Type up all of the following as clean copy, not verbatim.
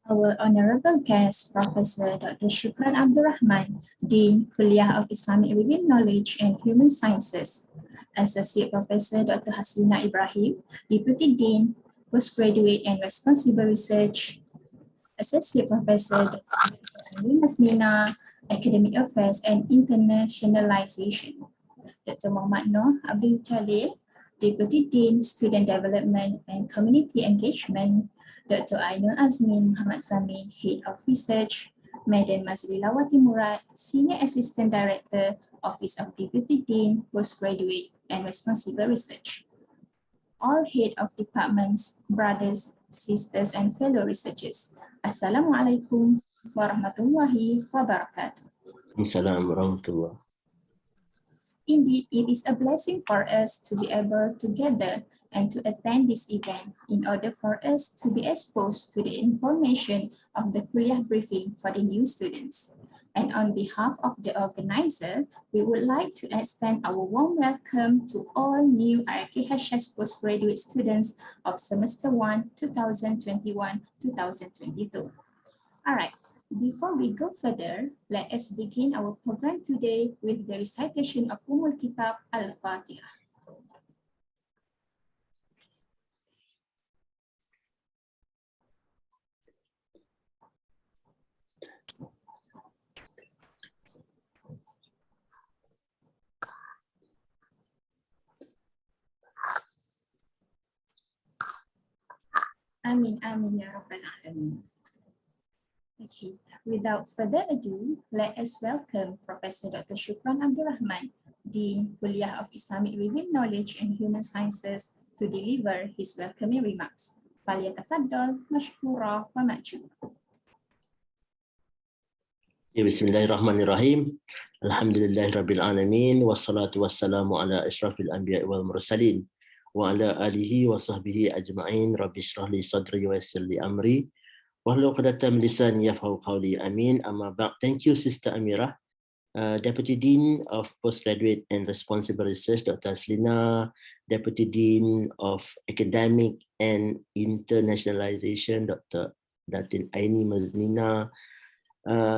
Our honorable guest, Professor Dr. Shukran Abdul Rahman, Dean, Kulliyyah of Islamic Review Knowledge and Human Sciences, Associate Professor Dr. Haslina Ibrahim, Deputy Dean, Postgraduate and Responsible Research, Associate Professor Dr. Naslina, Academic Affairs and Internationalization, Dr. Muhammad Noor Abdul Jalil, Deputy Dean, Student Development and Community Engagement, Dr. Ainul Azmin Muhammad Zamin, Head of Research, Madam Mazrilawati Murad, Senior Assistant Director, Office of Deputy Dean, Postgraduate and Responsible Research. All Head of Departments, brothers, sisters and fellow researchers. Assalamualaikum warahmatullahi wabarakatuh. Assalamualaikum warahmatullahi. Indeed, it is a blessing for us to be able to gather and to attend this event in order for us to be exposed to the information of the Kulliyyah briefing for the new students. And on behalf of the organizer, we would like to extend our warm welcome to all new RKHS postgraduate students of semester 1, 2021-2022. All right. Before we go further, let us begin our program today with the recitation of Kitab Al-Fatihah. Amin, amin, ya Rabbal Alamin. Okay, without further ado, let us welcome Professor Dr. Shukran Abdul Rahman, Dean, Kulliyyah of Islamic Review Knowledge and Human Sciences, to deliver his welcoming remarks. Falyatafaddal, mashkura wa ma'jura. Bismillahirrahmanirrahim. Alhamdulillahirabbil alamin wassalatu wassalamu ala asyrafil anbiya'i wal mursalin wa ala alihi wa sahbihi ajma'in. Rabbi shrah li sadri wa yassir li amri wahlul 'uqdatam min lisani yafqahu qawli. Amin. Amma ba'd. Thank you, Sister Amirah, Deputy Dean of Postgraduate and Responsible Research, Dr. Aslina, Deputy Dean of Academic and Internationalization, Dr. Datin Aini Mazlina,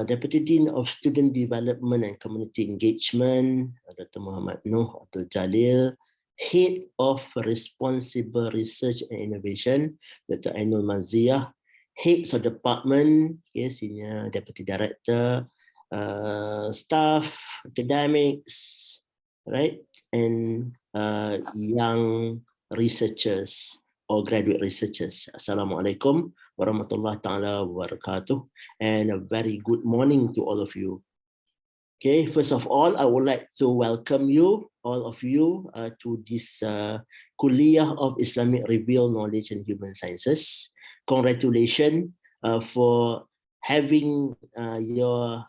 Deputy Dean of Student Development and Community Engagement, Dr. Muhammad Noor Abdul Jalil, Head of Responsible Research and Innovation, Dr. Ainul Maziyah, Heads of Department, Senior Deputy Director, staff, academics, right, and young researchers or graduate researchers. Assalamualaikum warahmatullahi ta'ala wabarakatuh, and a very good morning to all of you. Okay, first of all, I would like to welcome you, all of you, to this Kulliyyah of Islamic Review Knowledge and Human Sciences. Congratulations for having your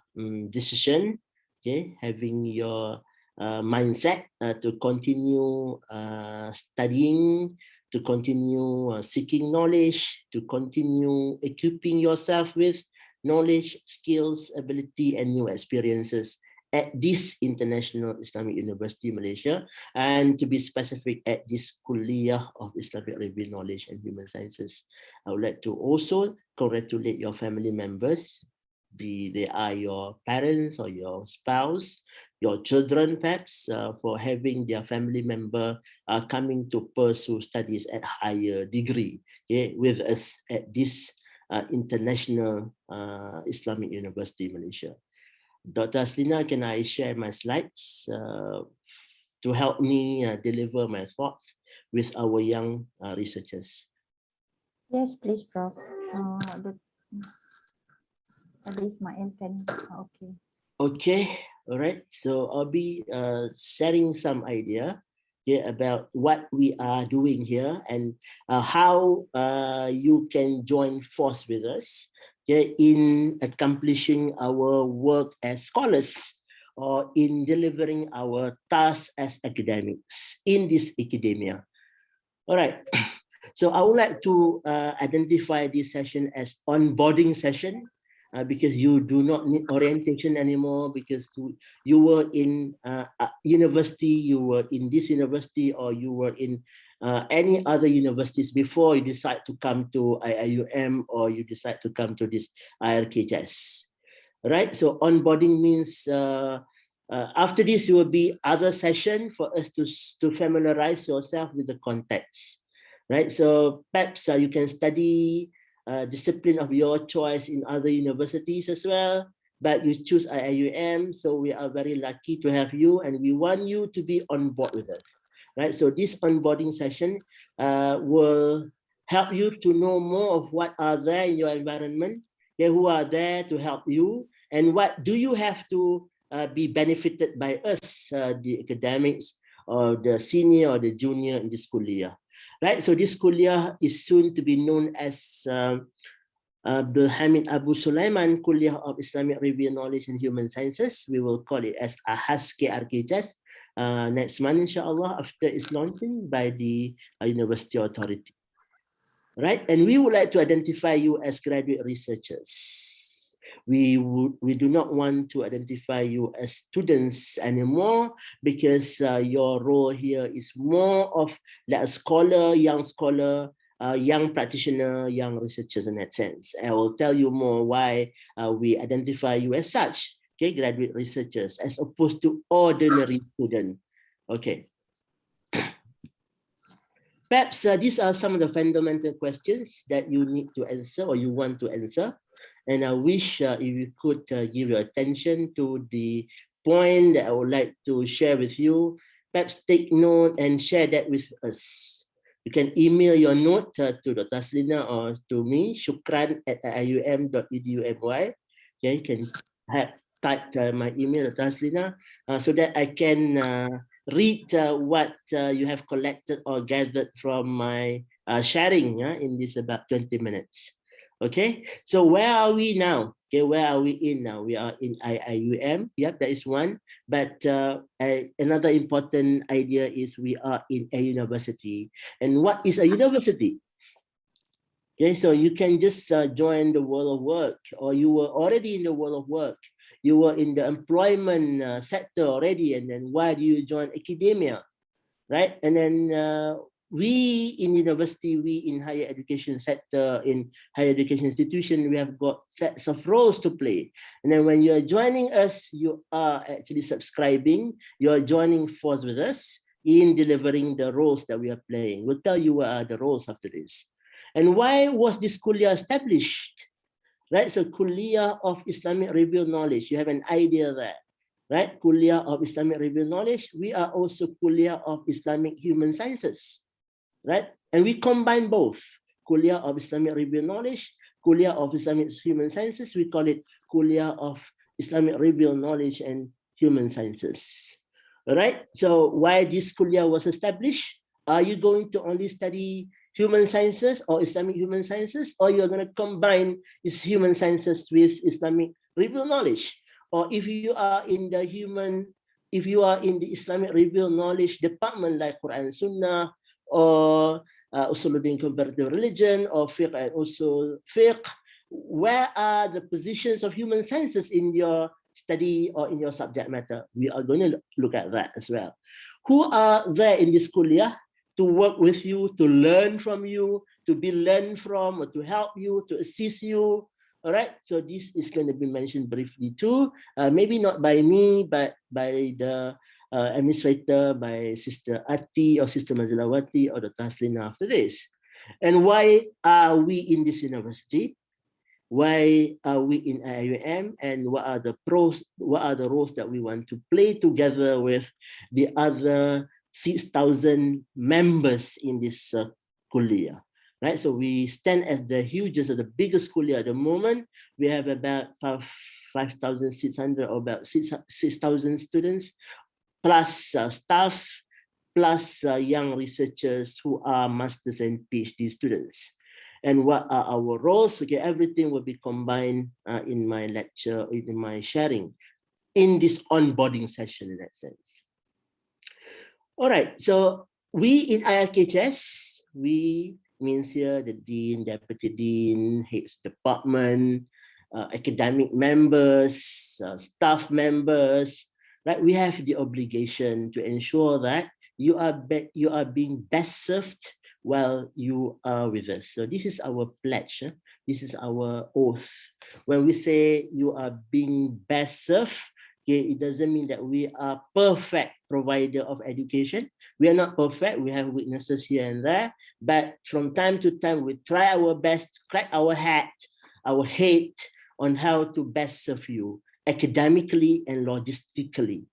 decision, okay, having your mindset to continue studying, to continue seeking knowledge, to continue equipping yourself with knowledge, skills, ability, and new experiences at this International Islamic University, Malaysia, and to be specific, at this Kulliyyah of Islamic Review Knowledge and Human Sciences. I would like to also congratulate your family members, be they are your parents or your spouse, your children perhaps, for having their family member coming to pursue studies at higher degree, okay, with us at this International Islamic University, Malaysia. Dr. Aslina, can I share my slides to help me deliver my thoughts with our young researchers? Yes, please, Prof. Ismail can. Okay. Okay, all right. So I'll be sharing some idea about what we are doing here and how you can join force with us in accomplishing our work as scholars or in delivering our tasks as academics in this academia. All right. So I would like to identify this session as onboarding session. Because you do not need orientation anymore, because you were in university, you were in this university, or you were in any other universities before you decide to come to IIUM or you decide to come to this IRKHS. Right, so onboarding means after this, there will be other session for us to familiarize yourself with the context, right? So perhaps you can study discipline of your choice in other universities as well, but you choose IIUM, so we are very lucky to have you and we want you to be on board with us, right? So this onboarding session will help you to know more of what are there in your environment, okay, who are there to help you, and what do you have to be benefited by us, the academics or the senior or the junior in this Kulliyyah, right? So this Kulliyyah is soon to be known as Abdul Hamid Abu Sulaiman Kulliyyah of Islamic Review Knowledge and Human Sciences. We will call it as AHAS KRKJS next month, inshallah, after its launching by the University Authority. Right, and we would like to identify you as graduate researchers. We do not want to identify you as students anymore because your role here is more of like a scholar, young practitioner, young researchers in that sense. I will tell you more why we identify you as such, okay, graduate researchers, as opposed to ordinary student. Okay. Perhaps these are some of the fundamental questions that you need to answer or you want to answer. And I wish if you could give your attention to the point that I would like to share with you. Perhaps take note and share that with us. You can email your note to Dr. Aslina or to me, shukran@ium.edu.my. Okay, you can type my email, Dr. Aslina, so that I can read what you have collected or gathered from my sharing in this about 20 minutes. Okay, so where are we now? Okay, where are we in now? We are in IIUM. Yep, that is one. But another important idea is we are in a university. And what is a university? Okay, so you can just join the world of work, or you were already in the world of work. You were in the employment sector already, and then why do you join academia, right? And then we in university, we in higher education sector, in higher education institution, we have got sets of roles to play. And then when you are joining us, you are actually subscribing, you are joining force with us in delivering the roles that we are playing. We'll tell you what are the roles after this. And why was this Kulliyyah established? Right, so Kulliyyah of Islamic Review Knowledge, you have an idea there, right? Kulliyyah of Islamic Review Knowledge, we are also Kulliyyah of Islamic Human Sciences, right? And we combine both, Kulliyyah of Islamic Review Knowledge, Kulliyyah of Islamic Human Sciences, we call it Kulliyyah of Islamic Review Knowledge and Human Sciences. All right, so why this Kulliyyah was established? Are you going to only study human sciences or Islamic human sciences, or you're going to combine this human sciences with Islamic review knowledge? Or if you are in the Islamic review knowledge department like Quran Sunnah or Usuluddin comparative religion or fiqh and also fiqh, where are the positions of human sciences in your study or in your subject matter? We are going to look at that as well. Who are there in this Kulliyyah to work with you, to learn from you, to be learned from, or to help you, to assist you? All right, so this is going to be mentioned briefly too. Maybe not by me, but by the administrator, by Sister Ati or Sister Mazilawati or the Taslina after this. And why are we in this university? Why are we in IIUM, and what are the pros, what are the roles that we want to play together with the other 6,000 members in this Kulliyyah, right? So we stand as the hugest, or the biggest Kulliyyah at the moment. We have about 5,600 or about 6,000 students, plus staff, plus young researchers who are masters and PhD students. And what are our roles? Okay, everything will be combined in my lecture, in my sharing, in this onboarding session in that sense. All right, so we in IRKHS, we means here the dean, deputy dean, heads department, academic members, staff members, right? We have the obligation to ensure that you are being best served while you are with us. So this is our pledge. This is our oath. When we say you are being best served, okay, it doesn't mean that we are perfect provider of education. We are not perfect. We have weaknesses here and there. But from time to time, we try our best, crack our head on how to best serve you academically and logistically.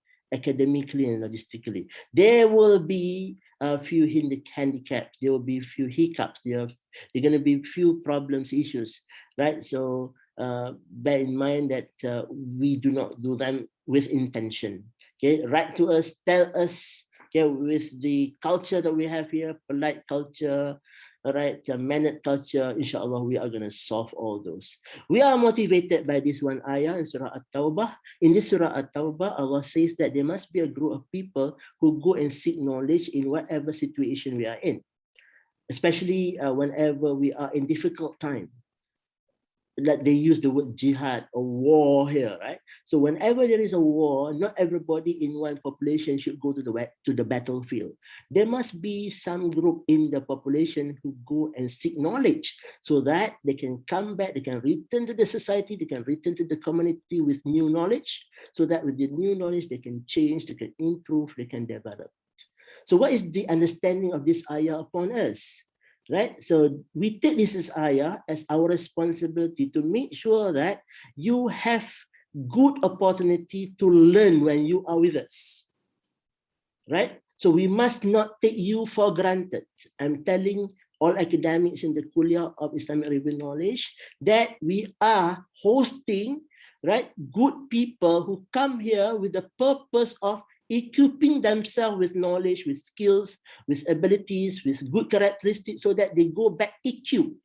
There will be a few handicaps. There will be a few hiccups. There are going to be few problems, issues, right? So bear in mind that we do not do them with intention. Okay, write to us, tell us. Okay, with the culture that we have here, polite culture, all right, mannered culture, inshallah, we are going to solve all those. We are motivated by this one ayah in Surah At-Tawbah. In this Surah At-Tawbah, Allah says that there must be a group of people who go and seek knowledge in whatever situation we are in, especially whenever we are in difficult time. Like they use the word jihad or war here, right? So whenever there is a war, not everybody in one population should go to the battlefield. There must be some group in the population who go and seek knowledge so that they can come back, they can return to the society, they can return to the community with new knowledge, so that with the new knowledge they can change, they can improve, they can develop. So what is the understanding of this ayah upon us? Right? So we take this ayah as our responsibility to make sure that you have good opportunity to learn when you are with us. Right? So we must not take you for granted. I'm telling all academics in the Kulliyyah of Islamic Revealed Knowledge that we are hosting, right, good people who come here with the purpose of equipping themselves with knowledge, with skills, with abilities, with good characteristics, so that they go back equipped,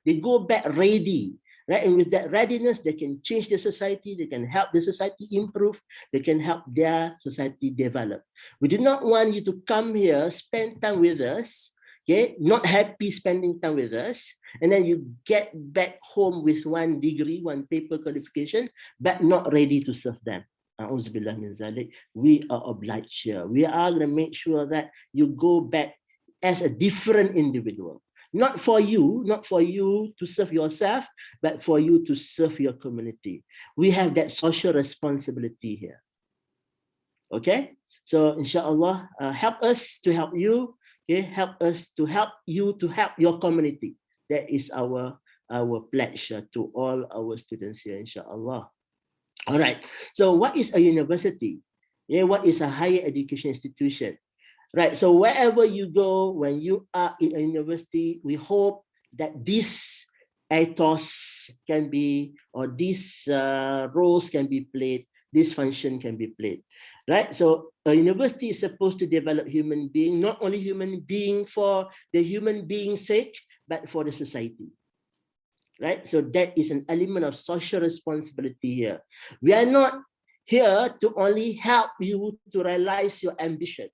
they go back ready, right? And with that readiness, they can change the society, they can help the society improve, they can help their society develop. We do not want you to come here, spend time with us, okay, not happy spending time with us, and then you get back home with one degree, one paper qualification, but not ready to serve them. We are obliged here. We are going to make sure that you go back as a different individual. Not for you to serve yourself, but for you to serve your community. We have that social responsibility here. Okay? So inshallah, help us to help you. Okay? Help us to help you to help your community. That is our pledge to all our students here, inshallah. All right. So what is a university? Yeah, what is a higher education institution? Right. So wherever you go, when you are in a university, we hope that this ethos can be, or these roles can be played, this function can be played. Right. So a university is supposed to develop human being, not only human being for the human being's sake, but for the society. Right? So that is an element of social responsibility here. We are not here to only help you to realize your ambition.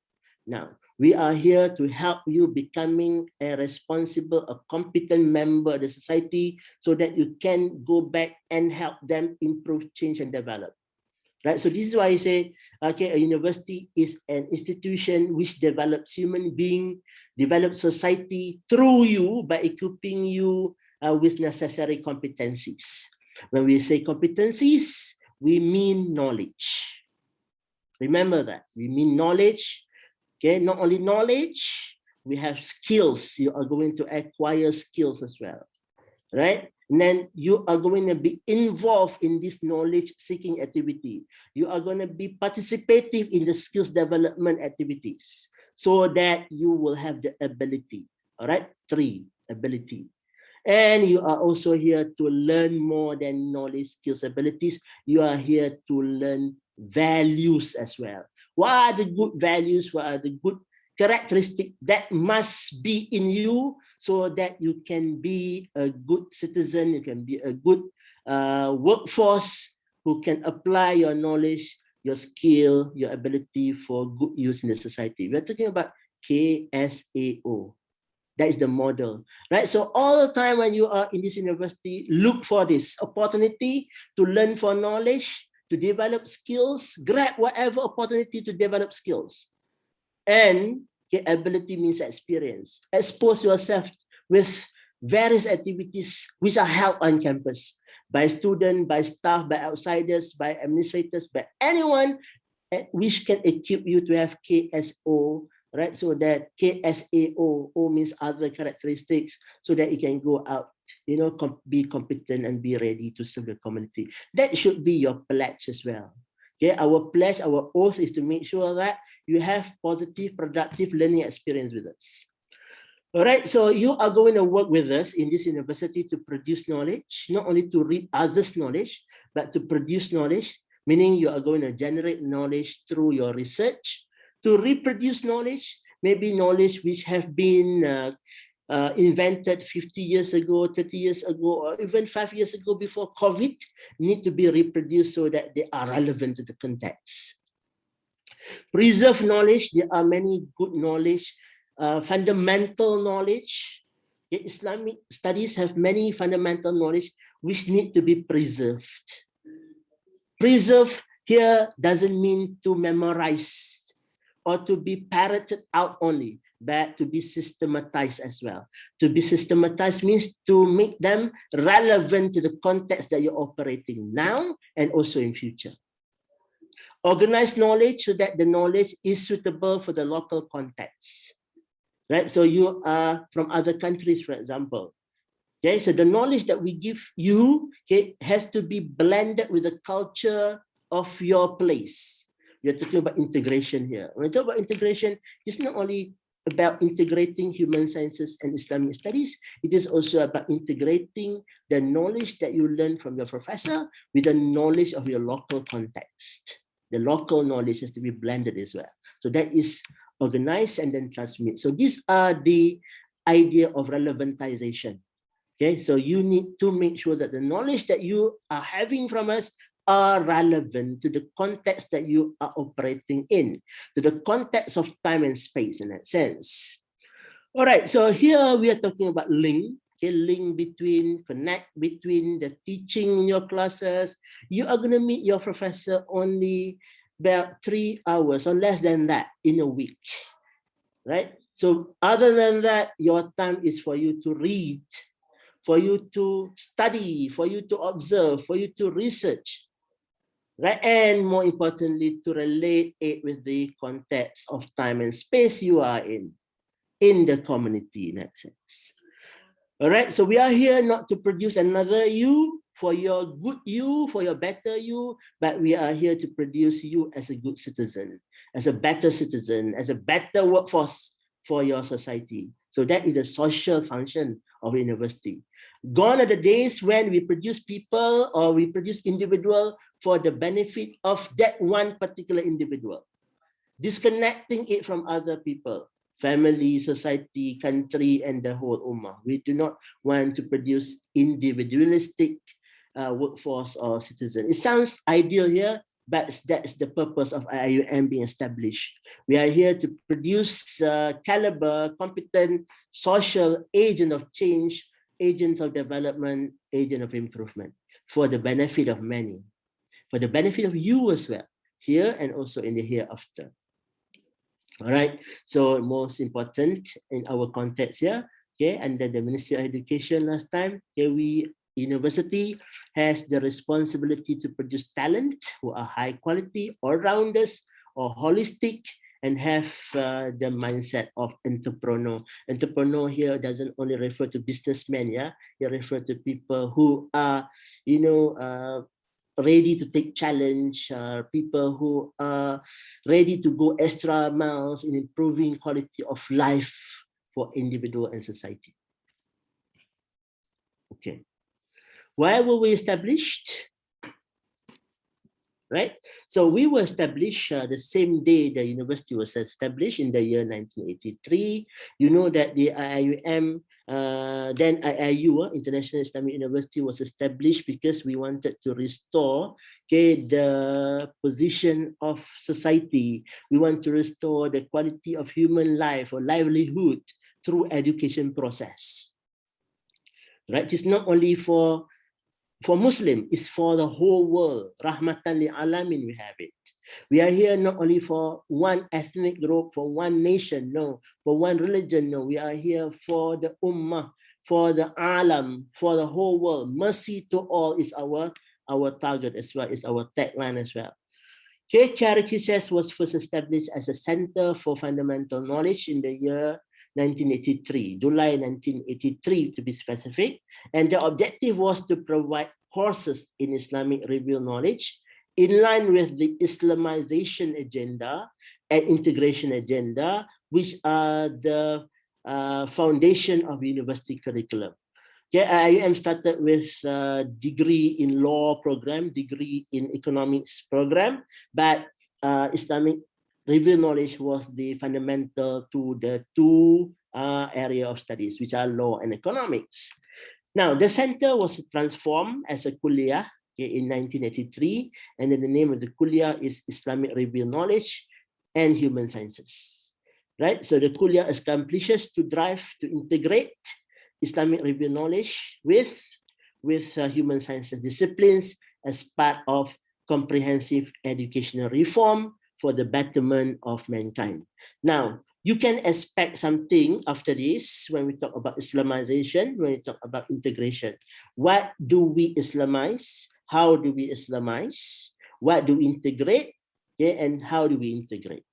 Now, we are here to help you becoming a responsible, a competent member of the society so that you can go back and help them improve, change, and develop. Right? So this is why I say, okay, a university is an institution which develops human being, develops society through you by equipping you with necessary competencies. When we say competencies, we mean knowledge. Remember that. We mean knowledge. Okay, not only knowledge, we have skills. You are going to acquire skills as well. Right? And then you are going to be involved in this knowledge-seeking activity. You are going to be participative in the skills development activities so that you will have the ability. All right? 3, ability. And you are also here to learn more than knowledge, skills, abilities. You are here to learn values as well. What are the good values? What are the good characteristics that must be in you so that you can be a good citizen, you can be a good workforce who can apply your knowledge, your skill, your ability for good use in the society. We're talking about KSAO. That is the model, right? So all the time when you are in this university, look for this opportunity to learn for knowledge, to develop skills, grab whatever opportunity to develop skills. And Okay, ability means experience. Expose yourself with various activities which are held on campus by students, by staff, by outsiders, by administrators, by anyone which can equip you to have KSO, right? So that KSAO, O means other characteristics, so that you can go out, you know, be competent and be ready to serve the community. That should be your pledge as well. Okay, our pledge, our oath is to make sure that you have positive, productive learning experience with us. All right, so you are going to work with us in this university to produce knowledge, not only to read others' knowledge, but to produce knowledge, meaning you are going to generate knowledge through your research, to reproduce knowledge, maybe knowledge which have been invented 50 years ago, 30 years ago, or even 5 years ago before COVID, need to be reproduced so that they are relevant to the context. Preserve knowledge. There are many good knowledge, fundamental knowledge. Islamic studies have many fundamental knowledge which need to be preserved. Preserve here doesn't mean to memorize or to be parroted out only, but to be systematized as well. To be systematized means to make them relevant to the context that you're operating now and also in future. Organize knowledge so that the knowledge is suitable for the local context, right? So you are from other countries, for example. Okay, so the knowledge that we give you, okay, has to be blended with the culture of your place. We're talking about integration here. When we talk about integration, it's not only about integrating human sciences and Islamic studies, it is also about integrating the knowledge that you learn from your professor with the knowledge of your local context. The local knowledge has to be blended as well. So that is organize and then transmit. So these are the idea of relevantization. Okay, so you need to make sure that the knowledge that you are having from us are relevant to the context that you are operating in, to the context of time and space in that sense. All right, so here we are talking about link, okay, link between, connect between the teaching in your classes. You are going to meet your professor only about 3 hours or less than that in a week, right? So other than that, your time is for you to read, for you to study, for you to observe, for you to research, right? And more importantly, to relate it with the context of time and space you are in the community in that sense. All right, so we are here not to produce another you for your good you, for your better you, but we are here to produce you as a good citizen, as a better citizen, as a better workforce for your society. So that is the social function of a university. Gone are the days when we produce people or we produce individual for the benefit of that one particular individual, disconnecting it from other people, family, society, country, and the whole ummah. We do not want to produce individualistic workforce or citizen. It sounds ideal here, but that's the purpose of IIUM being established. We are here to produce caliber, competent, social agent of change, agents of development, agent of improvement for the benefit of many, for the benefit of you as well, here and also in the hereafter. All right, so most important in our context here, okay, under the Ministry of Education last time, okay, university has the responsibility to produce talent who are high quality, all-rounders or holistic, and have the mindset of entrepreneur. Entrepreneur here doesn't only refer to businessmen, yeah, it refers to people who are, you know, ready to take challenge, people who are ready to go extra miles in improving quality of life for individual and society. Okay. Why were we established? Right? So we were established the same day the university was established in the year 1983. You know that the IIUM, then IIU, International Islamic University, was established because we wanted to restore, okay, the position of society. We want to restore the quality of human life or livelihood through education process. Right? It's not only for Muslim, it's for the whole world. Rahmatan li alamin, we have it. We are here not only for one ethnic group, for one nation, no, for one religion, no. We are here for the ummah, for the alam, for the whole world. Mercy to all is our target as well, is our tagline as well. Okay, Charity Chess was first established as a center for fundamental knowledge in the year 1983, July 1983 to be specific. And the objective was to provide courses in Islamic revealed knowledge in line with the Islamization agenda and integration agenda, which are the foundation of university curriculum. Okay, IUM started with a degree in law program, degree in economics program, but Islamic revealed knowledge was the fundamental to the two area of studies, which are law and economics. Now, the center was transformed as a Kulliyyah in 1983, and then the name of the Kulliyyah is Islamic Revealed Knowledge and Human Sciences. Right? So the Kulliyyah accomplishes to drive, to integrate Islamic revealed knowledge with human sciences disciplines as part of comprehensive educational reform for the betterment of mankind. Now, you can expect something after this when we talk about Islamization, when we talk about integration. What do we Islamize? How do we Islamize? What do we integrate? Okay, and how do we integrate?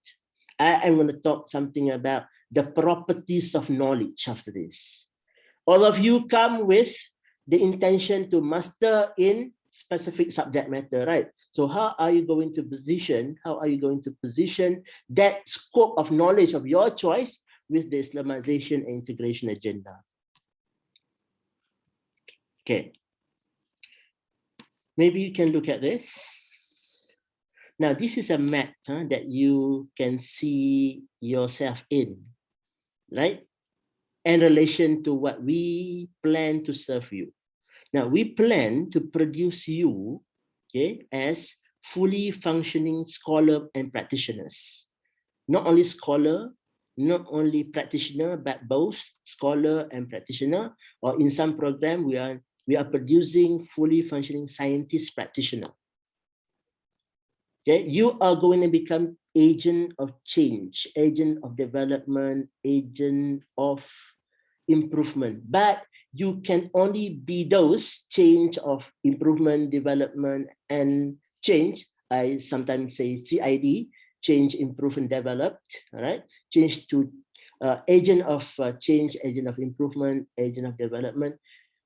I'm going to talk something about the properties of knowledge after this. All of you come with the intention to master in specific subject matter, right? So how are you going to position, that scope of knowledge of your choice with the Islamization and integration agenda? Okay. Maybe you can look at this. Now, this is a map that you can see yourself in, right? In relation to what we plan to serve you. Now, we plan to produce you, okay, as fully functioning scholar and practitioners. Not only scholar, not only practitioner, but both scholar and practitioner, or in some program, we are producing fully functioning scientist practitioner. Okay, you are going to become agent of change, agent of development, agent of improvement, but you can only be those change of improvement, development, and change. I sometimes say CID, change, improve, and developed. All right, change to agent of change, agent of improvement, agent of development,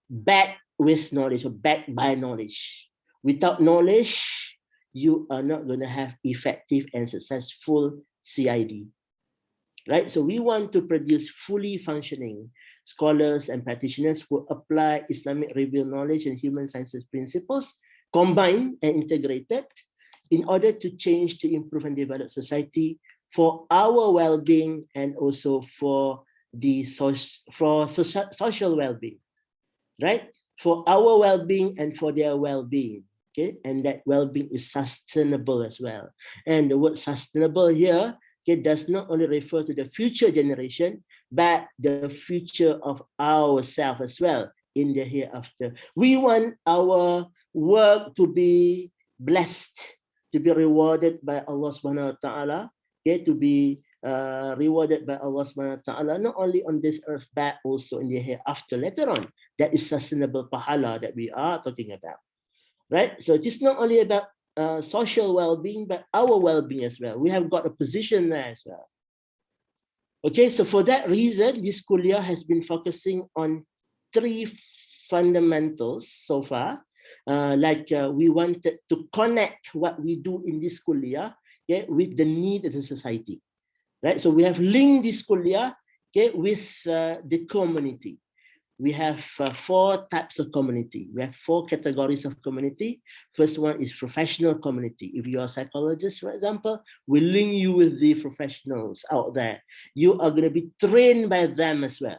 backed with knowledge or backed by knowledge. Without knowledge, you are not going to have effective and successful CID. Right, so we want to produce fully functioning scholars and practitioners who apply Islamic revealed knowledge and human sciences principles, combined and integrated, in order to change, to improve and develop society for our well-being and also for the social well-being, right? For our well-being and for their well-being, okay? And that well-being is sustainable as well. And the word sustainable here, okay, does not only refer to the future generation, but the future of ourselves as well in the hereafter. We want our work to be blessed, to be rewarded by Allah subhanahu wa ta'ala, okay, to be rewarded by Allah subhanahu wa ta'ala, not only on this earth, but also in the hereafter later on. That is sustainable pahala that we are talking about, right? So it's not only about social well-being, but our well-being as well. We have got a position there as well. Okay, so for that reason, this Kulliyyah has been focusing on three fundamentals so far. We wanted to connect what we do in this Kulliyyah, okay, with the need of the society, right? So we have linked this Kulliyyah, okay, with the community. We have 4 types of community. We have 4 categories of community. First one is professional community. If you are a psychologist, for example, we link you with the professionals out there. You are going to be trained by them as well.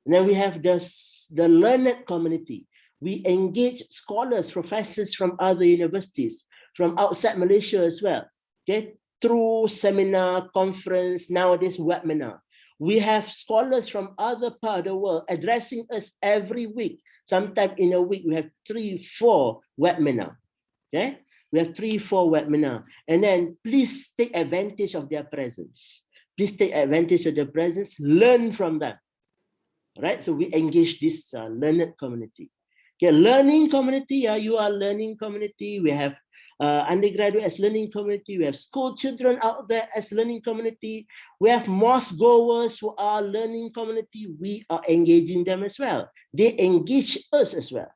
And then we have the learned community. We engage scholars, professors from other universities, from outside Malaysia as well, okay, through seminar, conference, nowadays webinar. We have scholars from other parts of the world addressing us every week. Sometimes in a week, we have 3, 4 webinars. Okay? We have 3-4 webinar. And then please take advantage of their presence. Please take advantage of their presence, learn from them. Right? So we engage this learned community. Okay, learning community, you are learning community. We have undergraduate as learning community. We have school children out there as learning community. We have mosque goers who are learning community. We are engaging them as well. They engage us as well.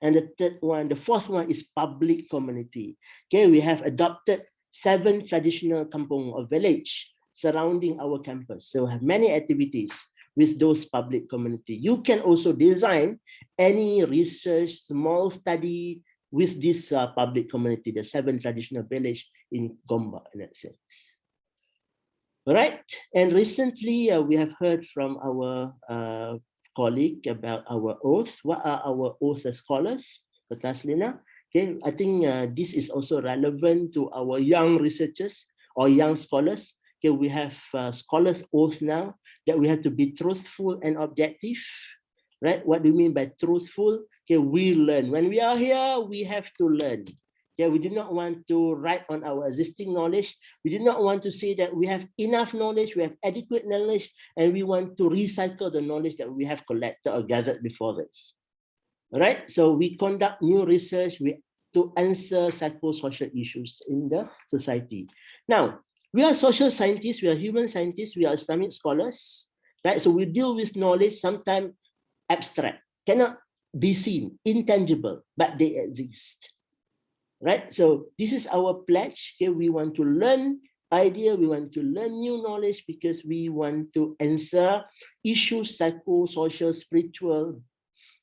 And the fourth one is public community. Okay, we have adopted 7 traditional kampung or village surrounding our campus. So we have many activities with those public community. You can also design any research, small study with this public community, the 7 traditional village in Gombak in that sense. All right, and recently we have heard from our colleague about our oath. What are our oath as scholars? Lina. Okay, I think this is also relevant to our young researchers or young scholars. Okay, we have scholars oath now that we have to be truthful and objective, right? What do you mean by truthful? Okay, we learn. When we are here, we have to learn. Okay, we do not want to write on our existing knowledge. We do not want to say that we have enough knowledge, we have adequate knowledge, and we want to recycle the knowledge that we have collected or gathered before this. All right, so we conduct new research to answer psychosocial issues in the society. Now, we are social scientists, we are human scientists, we are Islamic scholars, right? So we deal with knowledge, sometimes abstract, cannot be seen, intangible, but they exist, right? So this is our pledge. Okay, we want to learn idea, we want to learn new knowledge because we want to answer issues, psychosocial, spiritual,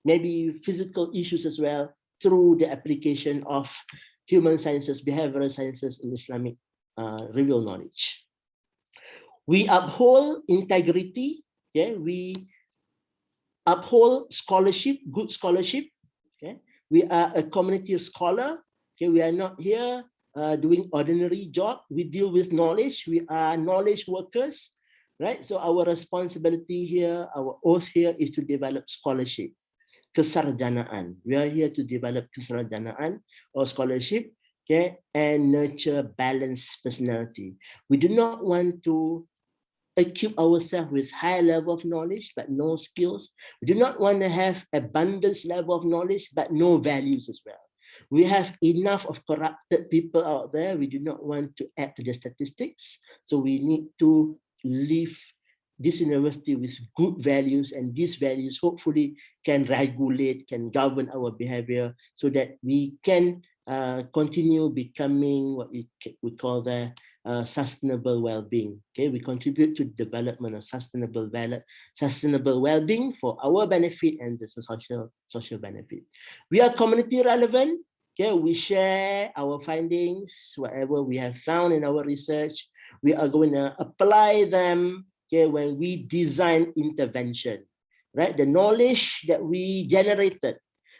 maybe physical issues as well through the application of human sciences, behavioral sciences, and Islamic real knowledge. We uphold integrity. Okay, we uphold scholarship, good scholarship. Okay, we are a community of scholar. Okay, we are not here doing ordinary job. We deal with knowledge. We are knowledge workers, right? So our responsibility here, our oath here is to develop scholarship, kesarjanaan. We are here to develop kesarjanaan or scholarship, okay, and nurture balanced personality. We do not want to equip ourselves with high level of knowledge but no skills. We do not want to have abundance level of knowledge but no values as well. We have enough of corrupted people out there. We do not want to add to the statistics. So we need to leave this university with good values, and these values hopefully can regulate, can govern our behavior so that we can continue becoming what we call the sustainable well-being. Okay, we contribute to the development of sustainable well-being for our benefit and the social benefit. We are community relevant. Okay, we share our findings, whatever we have found in our research. We are going to apply them, okay, when we design intervention, right? The knowledge that we generated,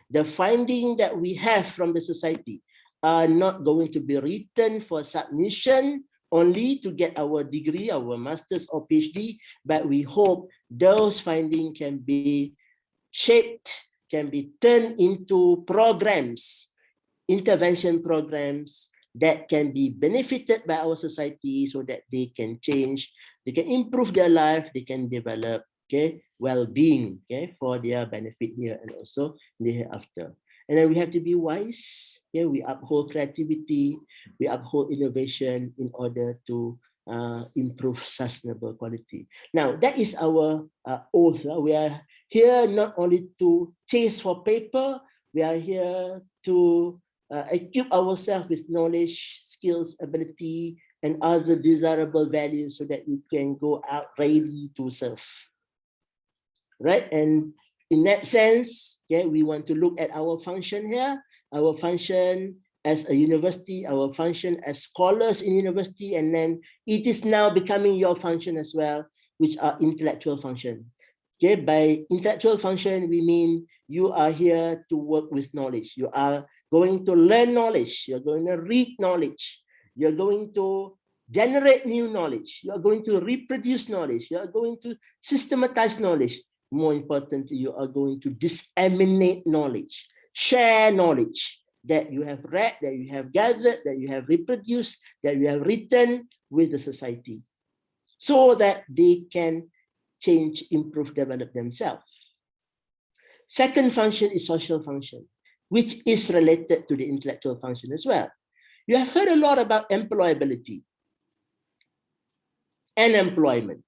the finding that we have from the society are not going to be written for submission only to get our degree, our master's or PhD, but we hope those findings can be shaped, can be turned into programs, intervention programs that can be benefited by our society so that they can change, they can improve their life, they can develop, okay, well-being, okay, for their benefit here and also the hereafter. And then we have to be wise. Okay, we uphold creativity, we uphold innovation in order to improve sustainable quality. Now, that is our oath. We are here not only to chase for paper, we are here to equip ourselves with knowledge, skills, ability, and other desirable values so that we can go out ready to serve. Right? And in that sense, yeah, we want to look at our function here, our function as a university, our function as scholars in university, and then it is now becoming your function as well, which are intellectual function. Okay, by intellectual function, we mean you are here to work with knowledge. You are going to learn knowledge. You're going to read knowledge. You're going to generate new knowledge. You are going to reproduce knowledge. You are going to systematize knowledge. More importantly, you are going to disseminate knowledge, share knowledge, that you have read, that you have gathered, that you have reproduced, that you have written with the society, so that they can change, improve, develop themselves. Second function is social function, which is related to the intellectual function as well. You have heard a lot about employability and employment,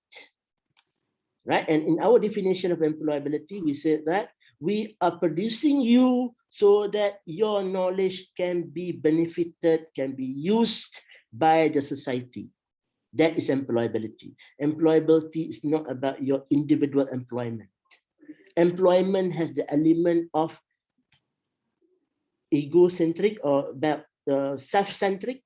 right? And in our definition of employability, we said that we are producing you so that your knowledge can be benefited, can be used by the society. That is employability. Employability is not about your individual employment. Employment has the element of egocentric or about self-centric,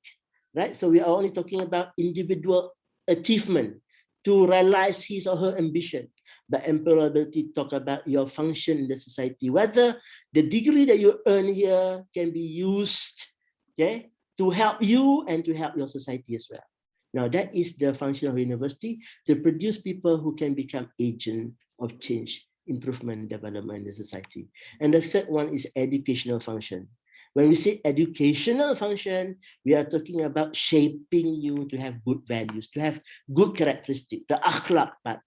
right? So we are only talking about individual achievement to realize his or her ambition. But employability talk about your function in the society, whether the degree that you earn here can be used, okay, to help you and to help your society as well. Now that is the function of university, to produce people who can become agent of change, improvement, development in the society. And the third one is educational function. When we say educational function, we are talking about shaping you to have good values, to have good characteristics, the akhlaq part.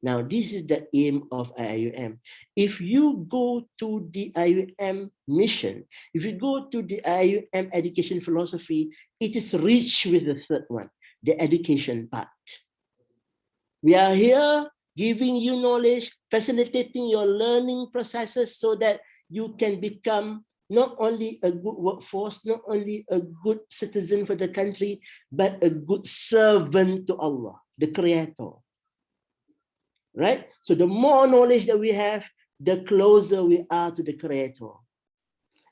Now, this is the aim of IUM. If you go to the IUM mission, if you go to the IUM education philosophy, it is rich with the third one, the education part. We are here giving you knowledge, facilitating your learning processes so that you can become not only a good workforce, not only a good citizen for the country, but a good servant to Allah, the Creator. Right? So the more knowledge that we have, the closer we are to the Creator.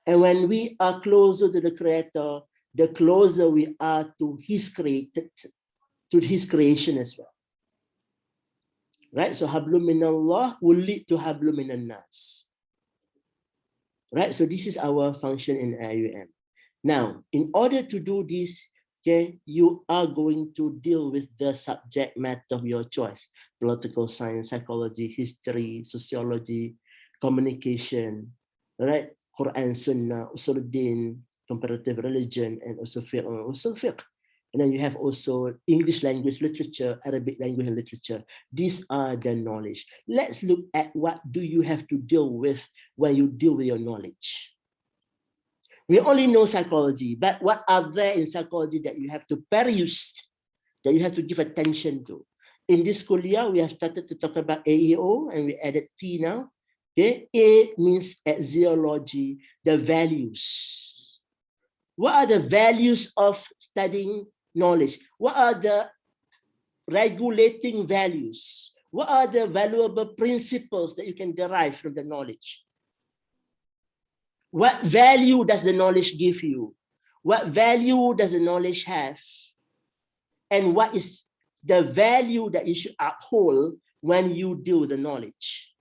And when we are closer to the Creator, the closer we are to His created, to His creation as well. Right? So hablum minallah will lead to hablum minan nas. Right? So this is our function in IUM. Now, in order to do this, okay, you are going to deal with the subject matter of your choice: political science, psychology, history, sociology, communication, right? Quran, Sunnah, Usuluddin, comparative religion, and also fiqh. And then you have also English language literature, Arabic language and literature. These are the knowledge. Let's look at what do you have to deal with when you deal with your knowledge. We only know psychology, but what are there in psychology that you have to peruse, that you have to give attention to? In this Kulliyyah, we have started to talk about AEO, and we added T now. Okay, A means axiology, the values. What are the values of studying knowledge? What are the regulating values? What are the valuable principles that you can derive from the knowledge? What value does the knowledge give you? What value does the knowledge have? And what is the value that you should uphold when you deal with the knowledge?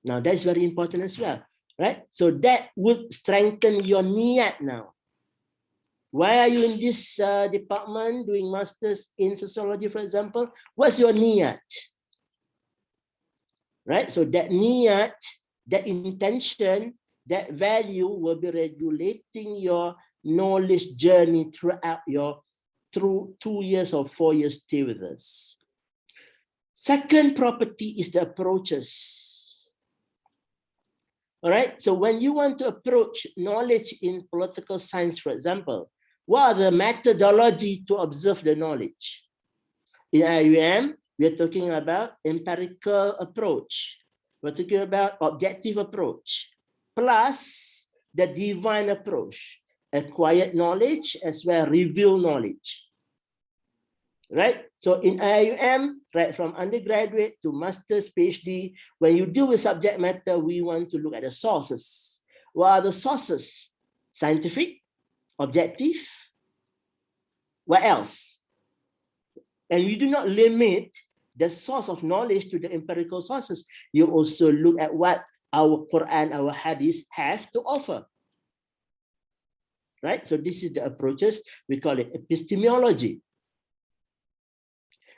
Now, that's very important as well, right? So that would strengthen your niyat now. Why are you in this department doing masters in sociology, for example? What's your niyat? Right? So that niyat, that intention, that value will be regulating your knowledge journey throughout your 2 years or 4 years stay with us. Second property is the approaches. All right. So when you want to approach knowledge in political science, for example, what are the methodology to observe the knowledge? In IUM, we are talking about empirical approach. We're talking about objective approach, plus the divine approach, acquired knowledge as well as revealed knowledge. Right? So in IUM, right from undergraduate to master's, PhD, when you deal with subject matter, we want to look at the sources. What are the sources? Scientific, objective, what else? And we do not limit the source of knowledge to the empirical sources. You also look at what our Quran, our Hadith have to offer. Right? So this is the approaches. We call it epistemology.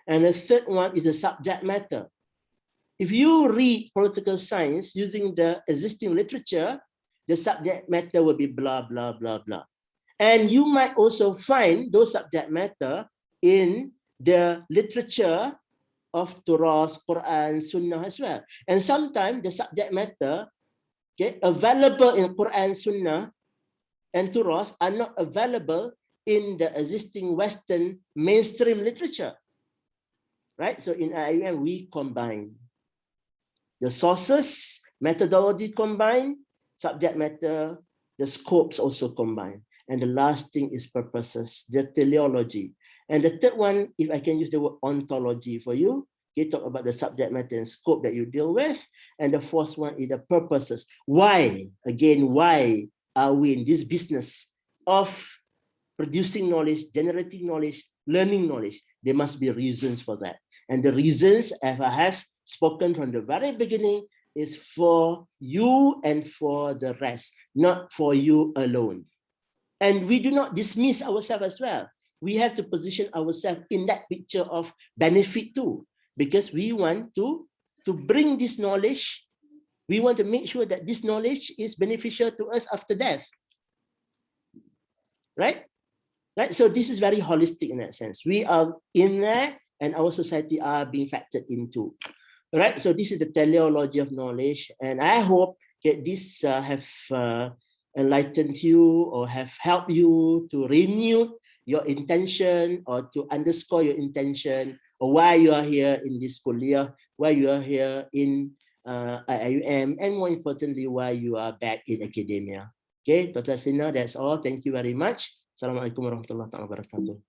And the third one is the subject matter. If you read political science using the existing literature, the subject matter will be blah, blah, blah, blah. And you might also find those subject matter in the literature of Torah, Quran, Sunnah as well. And sometimes the subject matter available in Quran, Sunnah, and Torah are not available in the existing Western mainstream literature. Right? So in IUM, we combine the sources, methodology combine, subject matter, the scopes also combine. And the last thing is purposes, the teleology. And the third one, if I can use the word ontology for you, talk about the subject matter and scope that you deal with. And the fourth one is the purposes. Why? Again, why are we in this business of producing knowledge, generating knowledge, learning knowledge? There must be reasons for that. And the reasons, as I have spoken from the very beginning, is for you and for the rest, not for you alone. And we do not dismiss ourselves as well. We have to position ourselves in that picture of benefit too, because we want to bring this knowledge. We want to make sure that this knowledge is beneficial to us after death. Right? Right? So this is very holistic in that sense. We are in there and our society are being factored into. Right? So this is the teleology of knowledge. And I hope that this have enlightened you or have helped you to renew your intention or to underscore your intention or why you are here in this Kulliyyah, why you are here in IUM, and more importantly, why you are back in academia. Okay, Dr. Sina, that's all. Thank you very much. Assalamualaikum warahmatullahi wabarakatuh.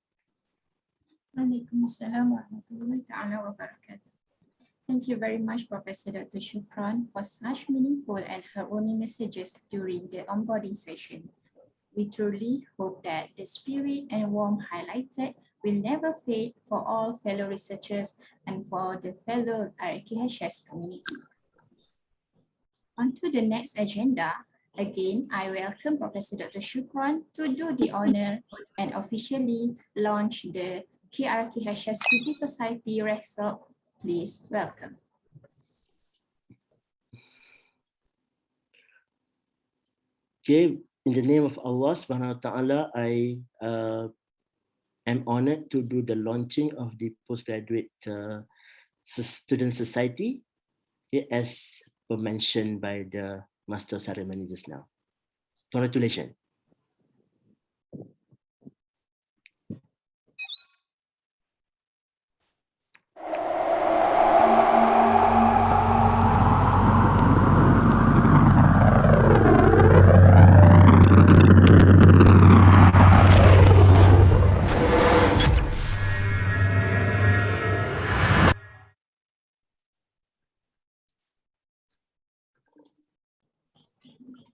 Waalaikumsalam warahmatullahi wabarakatuh. Thank you very much, Professor Dr. Shukran, for such meaningful and heartwarming messages during the onboarding session. We truly hope that the spirit and warmth highlighted will never fade for all fellow researchers and for the fellow RKHS community. On to the next agenda. Again, I welcome Professor Dr. Shukran to do the honor and officially launch the KRKHS PT Society Rexall. Please welcome. Okay, in the name of Allah subhanahu wa ta'ala, I am honored to do the launching of the Postgraduate Student Society, okay, as mentioned by the Master Ceremony just now. Congratulations.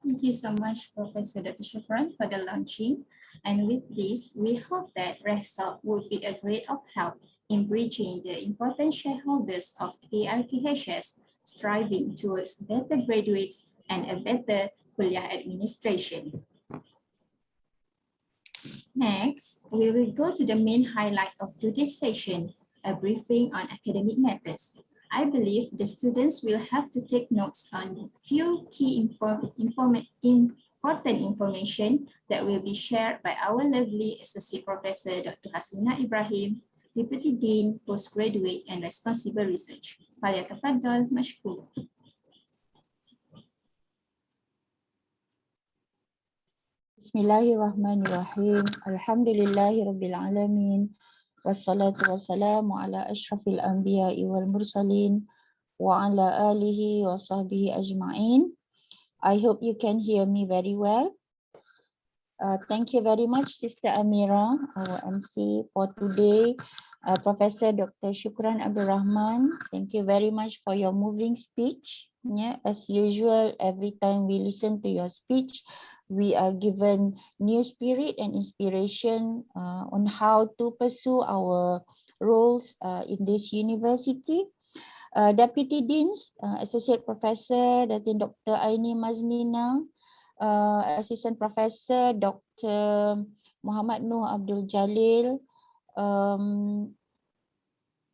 Thank you so much, Professor Dr. Shukran, for the launching. And with this, we hope that Rexall will be a great of help in bridging the important shareholders of KRKHS, striving towards better graduates and a better Kulliyyah administration. Next, we will go to the main highlight of today's session, a briefing on academic matters. I believe the students will have to take notes on a few key important information that will be shared by our lovely Associate Professor Dr. Hasina Ibrahim, Deputy Dean, Postgraduate and Responsible Research. Falyatafaddal mashkur. Bismillahirrahmanirrahim. Alhamdulillahi rabbil alamin. Wassalatu wassalamu ala ashrafil anbiya'i wal mursalin wa ala alihi wa sahbihi ajma'in. I hope you can hear me very well. Thank you very much, Sister Amira, our MC for today. Professor Dr. Shukran Abdul Rahman, thank you very much for your moving speech. Yeah, as usual, every time we listen to your speech, we are given new spirit and inspiration on how to pursue our roles in this university. Deputy Deans, Associate Professor Datin Dr. Aini Maznina, Assistant Professor Dr. Muhammad Noor Abdul Jalil,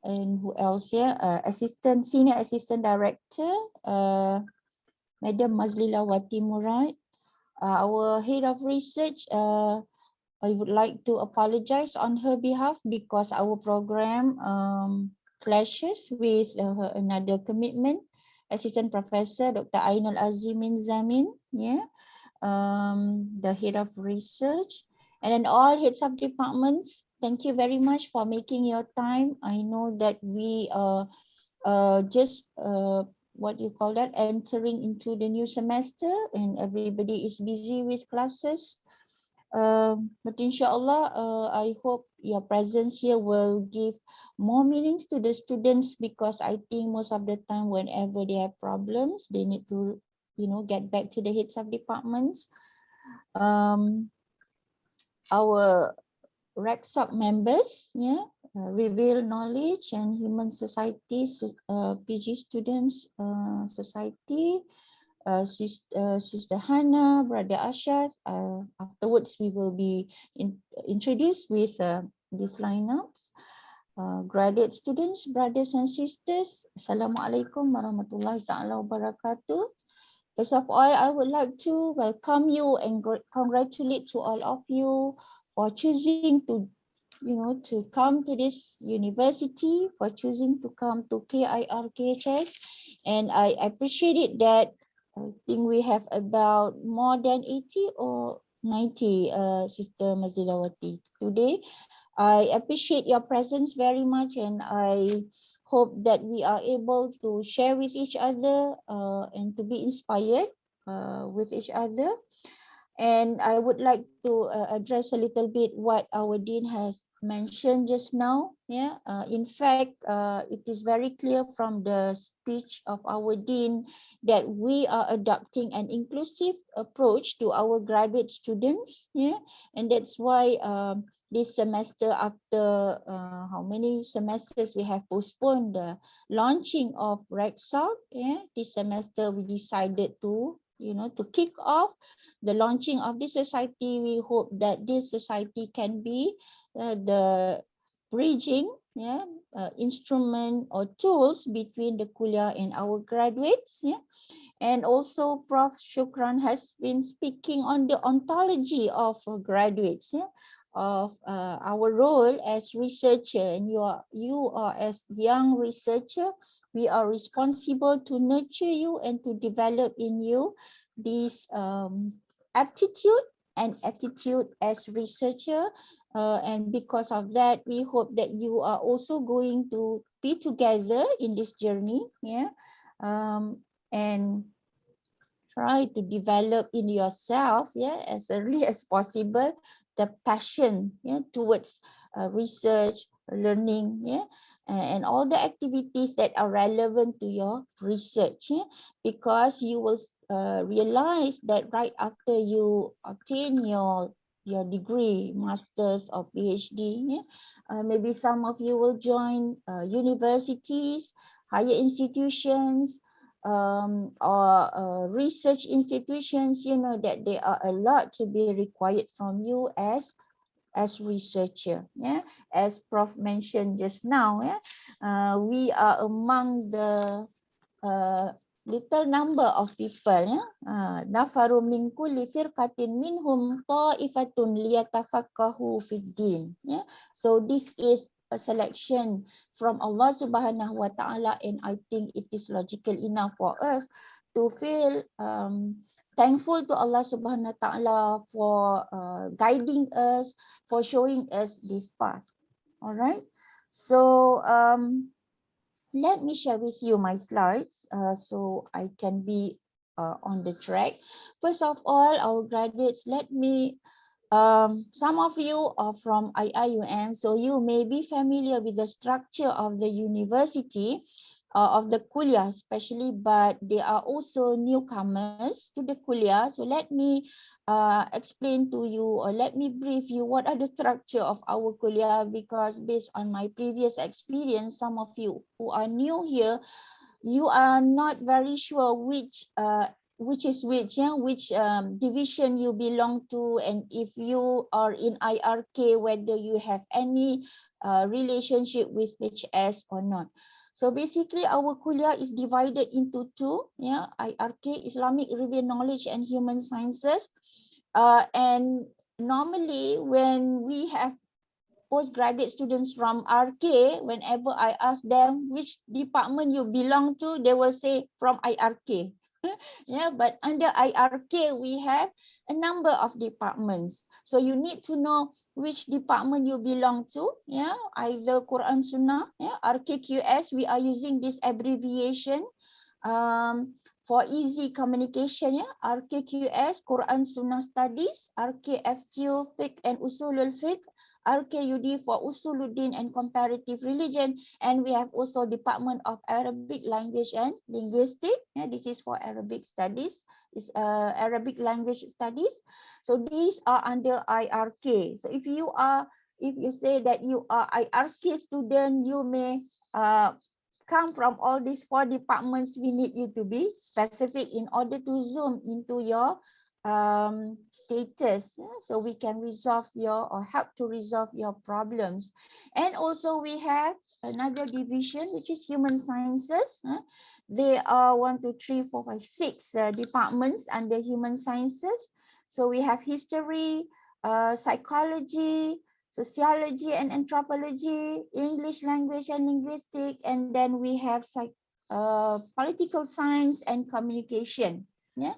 and who else here? Senior Assistant Director, Madam Mazlila Wati Murad, Our head of research, I would like to apologize on her behalf because our program clashes with another commitment. Assistant Professor Dr. Ainul Azimin Zamin, yeah, the head of research, and then all heads of departments. Thank you very much for making your time. I know that we are just what you call that, entering into the new semester, and everybody is busy with classes. But inshallah, I hope your presence here will give more meanings to the students, because I think most of the time whenever they have problems, they need to, get back to the heads of departments. Our RECSOC members, yeah, reveal knowledge and human societies, PG students society, Sister Hannah, Brother Ashad. Afterwards, we will be introduced with these lineups. Graduate students, brothers and sisters, Assalamualaikum warahmatullahi ta'ala wabarakatuh. First of all, I would like to welcome you and congratulate to all of you for choosing to, to come to this university, for choosing to come to KIR-KHS. And I appreciate it that I think we have about more than 80 or 90 Sister Mazilawati today. I appreciate your presence very much, and I hope that we are able to share with each other and to be inspired with each other. And I would like to address a little bit what our Dean has mentioned just now. Yeah, in fact, it is very clear from the speech of our Dean that we are adopting an inclusive approach to our graduate students. Yeah, and that's why this semester, after how many semesters we have postponed the launching of RECSOC, yeah, this semester we decided to, to kick off the launching of this society. We hope that this society can be the bridging, yeah, instrument or tools between the Kulliyyah and our graduates. Yeah. And also Prof. Shukran has been speaking on the ontology of graduates, yeah, of our role as researcher. And you are as young researcher, we are responsible to nurture you and to develop in you this aptitude and attitude as researcher. And because of that, we hope that you are also going to be together in this journey. Yeah. And try to develop in yourself, yeah, as early as possible, the passion, yeah, towards research, learning, yeah, and all the activities that are relevant to your research, yeah, because you will realize that right after you obtain your degree, master's or PhD, yeah, maybe some of you will join universities, higher institutions, or research institutions. You know that there are a lot to be required from you as researcher. Yeah, as Prof mentioned just now. Yeah, we are among the little number of people. Yeah, nafaru min kulli firqatin minhum ta'ifatun liyatafaqahu fid din. Yeah, so this is a selection from Allah Subhanahu wa Ta'ala, and I think it is logical enough for us to feel thankful to Allah Subhanahu wa Ta'ala for guiding us, for showing us this path. All right, so let me share with you my slides so I can be on the track. First of all, our graduates, let me some of you are from IIUM, so you may be familiar with the structure of the university, of the Kulliyyah especially, but there are also newcomers to the Kulliyyah. So let me explain to you, or let me brief you what are the structure of our Kulliyyah, because based on my previous experience, some of you who are new here, you are not very sure which is which, yeah, which division you belong to, and if you are in IRK, whether you have any relationship with HS or not. So basically our kuliah is divided into two, yeah, IRK, Islamic Revealed Knowledge and Human Sciences. And normally when we have postgraduate students from RK, whenever I ask them which department you belong to, they will say from IRK. Yeah, but under IRK, we have a number of departments. So you need to know which department you belong to. Yeah, either Quran Sunnah, yeah, RKQS, we are using this abbreviation for easy communication, yeah, RKQS, Quran Sunnah Studies, RKFQ, Fiqh and Usulul Fiqh, RKUD for Usuluddin and Comparative Religion, and we have also Department of Arabic Language and Linguistics. Yeah, this is for Arabic Studies, is Arabic Language Studies. So these are under IRK. So if you say that you are IRK student, you may come from all these four departments. We need you to be specific in order to zoom into your status, so we can resolve your or help to resolve your problems. And also we have another division, which is human sciences. There are 1, 2, 3, 4, 5, 6 departments under human sciences. So we have history, psychology, sociology and anthropology, English language and linguistics, and then we have political science and communication. Yeah.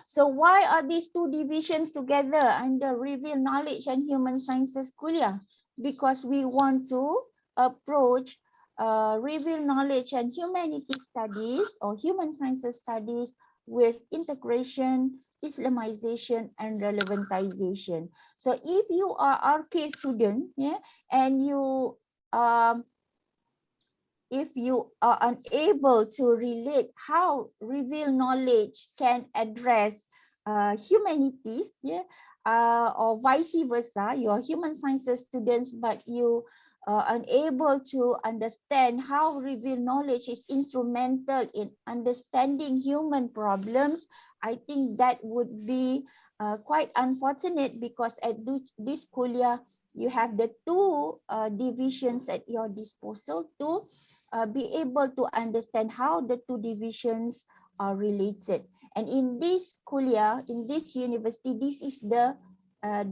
So why are these two divisions together under Revealed Knowledge and Human Sciences Kuliah? Because we want to approach Revealed Knowledge and Humanity Studies or Human Sciences Studies with integration, Islamization and relevantization. So if you are RK student, yeah, and if you are unable to relate how revealed knowledge can address humanities, yeah, or vice versa, you're human sciences students, but you are unable to understand how revealed knowledge is instrumental in understanding human problems, I think that would be quite unfortunate, because at this kuliah, you have the two divisions at your disposal to be able to understand how the two divisions are related. And in this kuliah, in this university, this is the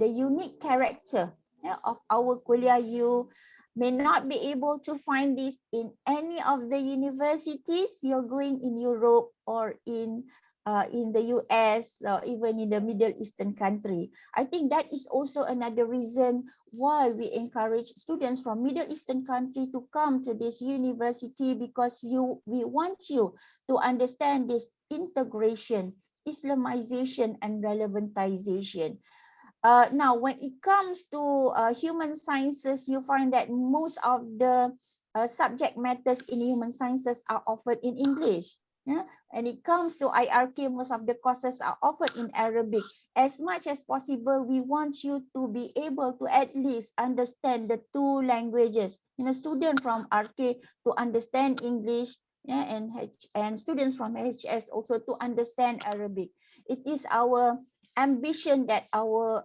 unique character, yeah, of our kuliah. You may not be able to find this in any of the universities you're going in Europe or in the US or even in the Middle Eastern country. I think that is also another reason why we encourage students from Middle Eastern country to come to this university, because we want you to understand this integration, Islamization and relevantization. Now, when it comes to human sciences, you find that most of the subject matters in human sciences are offered in English. Yeah? And it comes to IRK, most of the courses are offered in Arabic. As much as possible, we want you to be able to at least understand the two languages. You know, students from RK to understand English, yeah, and students from HS also to understand Arabic. It is our ambition that our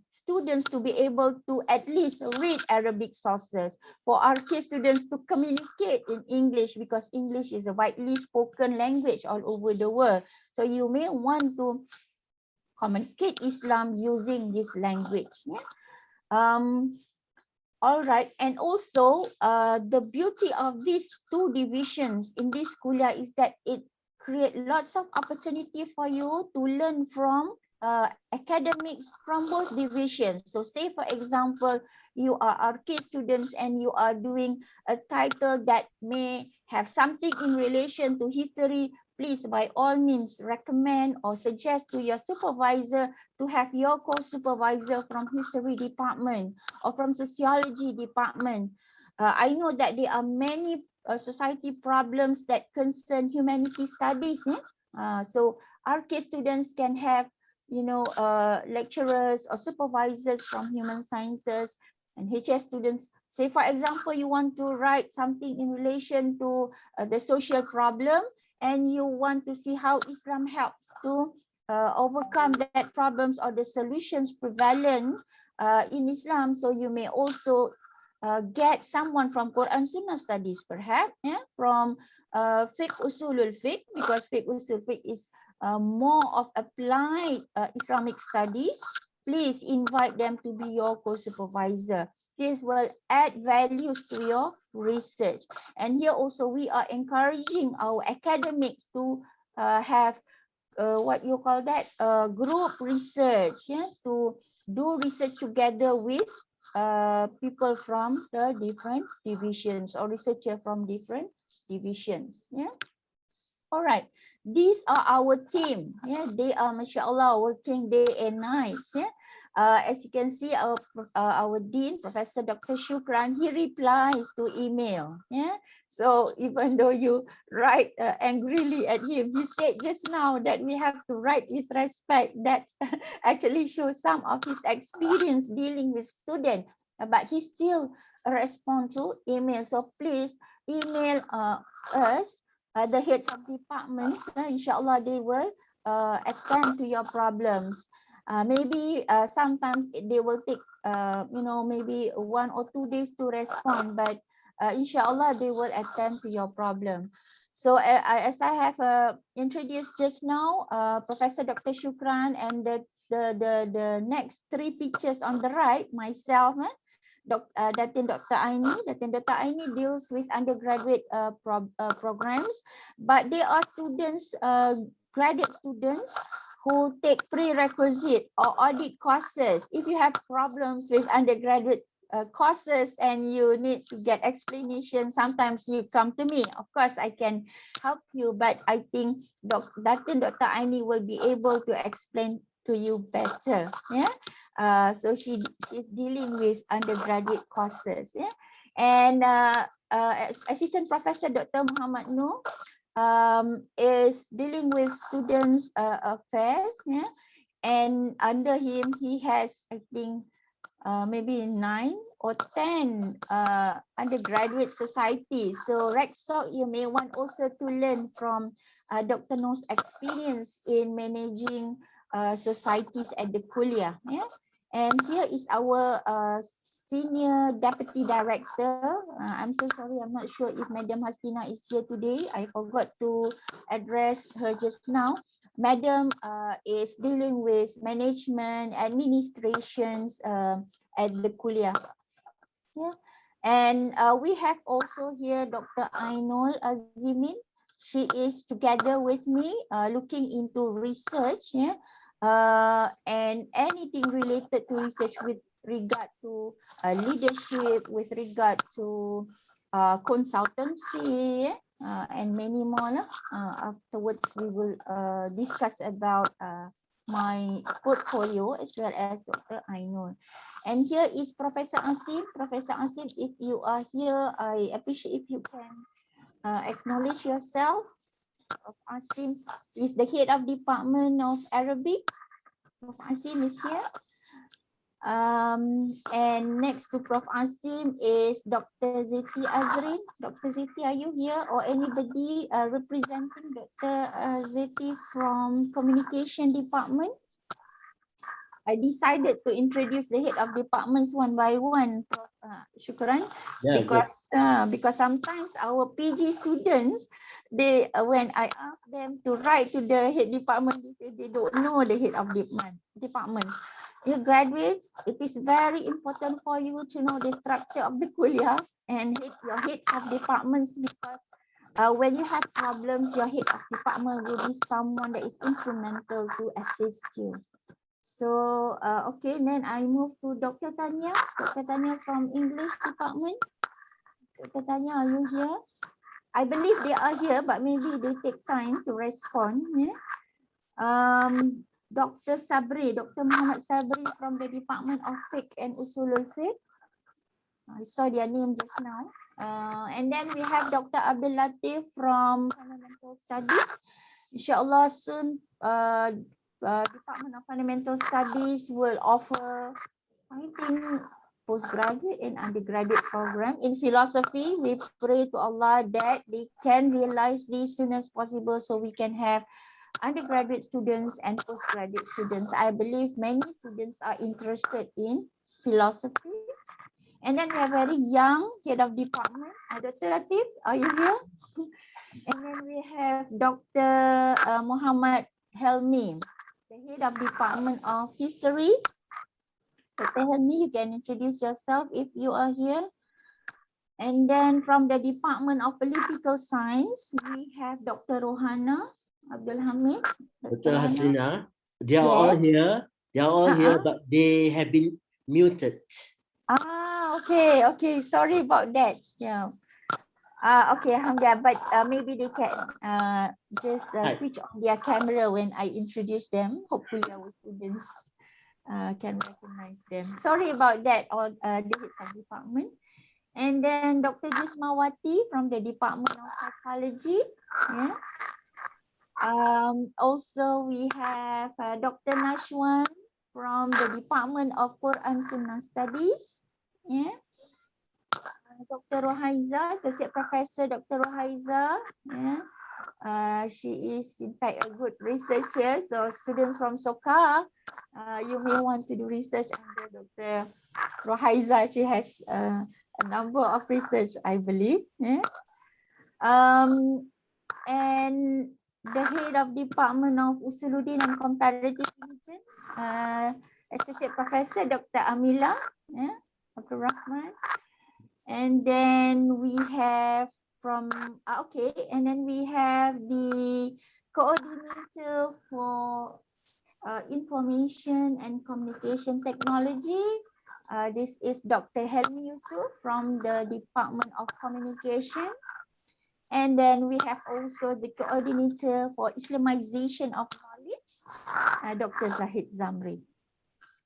students to be able to at least read Arabic sources, for our key students to communicate in English, because English is a widely spoken language all over the world. So you may want to communicate Islam using this language. Yeah? All right, and also the beauty of these two divisions in this kuliah is that it create lots of opportunity for you to learn from academics from both divisions. So say for example, you are RK students and you are doing a title that may have something in relation to history, please by all means recommend or suggest to your supervisor to have your co-supervisor from history department or from sociology department. I know that there are many society problems that concern humanity studies. So RK students can have, you know, lecturers or supervisors from human sciences, and HS students, say for example, you want to write something in relation to the social problem, and you want to see how Islam helps to overcome that problems or the solutions prevalent in Islam. So you may also get someone from Quran Sunnah studies, perhaps, yeah, from fiqh usulul fiqh, because fiqh usul fiqh is more of applied Islamic studies. Please invite them to be your co-supervisor. This will add values to your research. And here also we are encouraging our academics to have what you call that, group research, yeah, to do research together with people from the different divisions or researcher from different divisions. Yeah. All right. These are our team. Yeah, they are, mashallah, working day and night. Yeah. As you can see, our dean, Professor Dr. Shukran, he replies to email. Yeah. So even though you write angrily at him, he said just now that we have to write with respect. That actually shows some of his experience dealing with students. But he still respond to email. So please email us, the heads of departments. Inshallah, they will attend to your problems. Maybe sometimes they will take, maybe 1 or 2 days to respond, but inshallah, they will attend to your problem. So as I have introduced just now, Professor Dr. Shukran, and the next 3 pictures on the right, myself, Datin Dr. Aini. Datin Dr. Aini deals with undergraduate programs, but they are students, graduate students who take prerequisite or audit courses. If you have problems with undergraduate courses and you need to get explanation, sometimes you come to me. Of course, I can help you, but I think Datin Dr. Aini will be able to explain to you better. Yeah. So she's dealing with undergraduate courses, yeah, and Assistant Professor Dr. Muhammad Noor is dealing with students affairs, yeah, and under him he has, I think, maybe 9 or 10 undergraduate societies. So Rexoc, you may want also to learn from Dr. Noor's experience in managing societies at the Kulliyyah. Yeah? And here is our Senior Deputy Director. I'm so sorry, I'm not sure if Madam Hastina is here today. I forgot to address her just now. Madam is dealing with management, administrations at the Kulliyyah. Yeah. And we have also here Dr. Ainul Azimin. She is together with me looking into research, yeah, and anything related to research with regard to leadership, with regard to consultancy, and many more. Afterwards, we will discuss about my portfolio as well as Dr. Ainul. And here is Professor Asim. Professor Asim, if you are here, I appreciate if you can acknowledge yourself. Prof. Asim is the head of Department of Arabic. Prof. Asim is here. And next to Prof. Asim is Dr. Zeti Azrin. Dr. Zeti, are you here, or anybody representing Dr. Zeti from Communication Department? I decided to introduce the head of departments one by one, Prof. Shukran, Yeah, because sometimes our PG students, they when I ask them to write to the head department, they say they don't know the head of departments. You graduates, it is very important for you to know the structure of the Kulliyyah and your heads of departments, because when you have problems, your head of department will be someone that is instrumental to assist you. So, okay, then I move to Dr. Tanya. Dr. Tanya from English department. Dr. Tanya, are you here? I believe they are here, but maybe they take time to respond. Yeah. Dr. Sabri, Dr. Muhammad Sabri from the Department of Fiqh and Usulul Fiqh. I saw their name just now. And then we have Dr. Abdul Latif from Fundamental Studies. Inshallah soon, Department of Fundamental Studies will offer, I think, postgraduate and undergraduate program in philosophy. We pray to Allah that they can realize this soon as possible, so we can have undergraduate students and postgraduate students. I believe many students are interested in philosophy. And then we have very young head of department, Dr. Latif, are you here? And then we have Dr. Muhammad Helmi, the head of department of history. Dr. Helmi, you can introduce yourself if you are here. And then from the Department of Political Science, we have Dr. Rohana Abdul Hamid. Betul Rohana. Haslina. They are all Yes. here. They are all here, but they have been muted. Okay, okay. Sorry about that. Yeah. Okay, Alhamdulillah. But maybe they can just switch on their camera when I introduce them. Hopefully our students can recognize them. Sorry about that, all the heads of department. And then Dr. Jusmawati from the Department of Psychology. Yeah. Also, we have Dr. Nashwan from the Department of Quran Sunnah Studies. Yeah. Dr. Rohaiza, Associate Professor Dr. Rohaiza. Yeah. She is in fact a good researcher. So students from SOCA, you may want to do research under Dr. Rohaiza. She has a number of research, I believe. Yeah. And the head of Department of Usuluddin and Comparative Religion, Associate Professor Dr. Amila, yeah, Dr. Rahman. And then we have and then we have the coordinator for information and communication technology. This is Dr. Helmi Yusuf from the Department of Communication. And then we have also the coordinator for Islamization of knowledge, Dr. Zahid Zamri.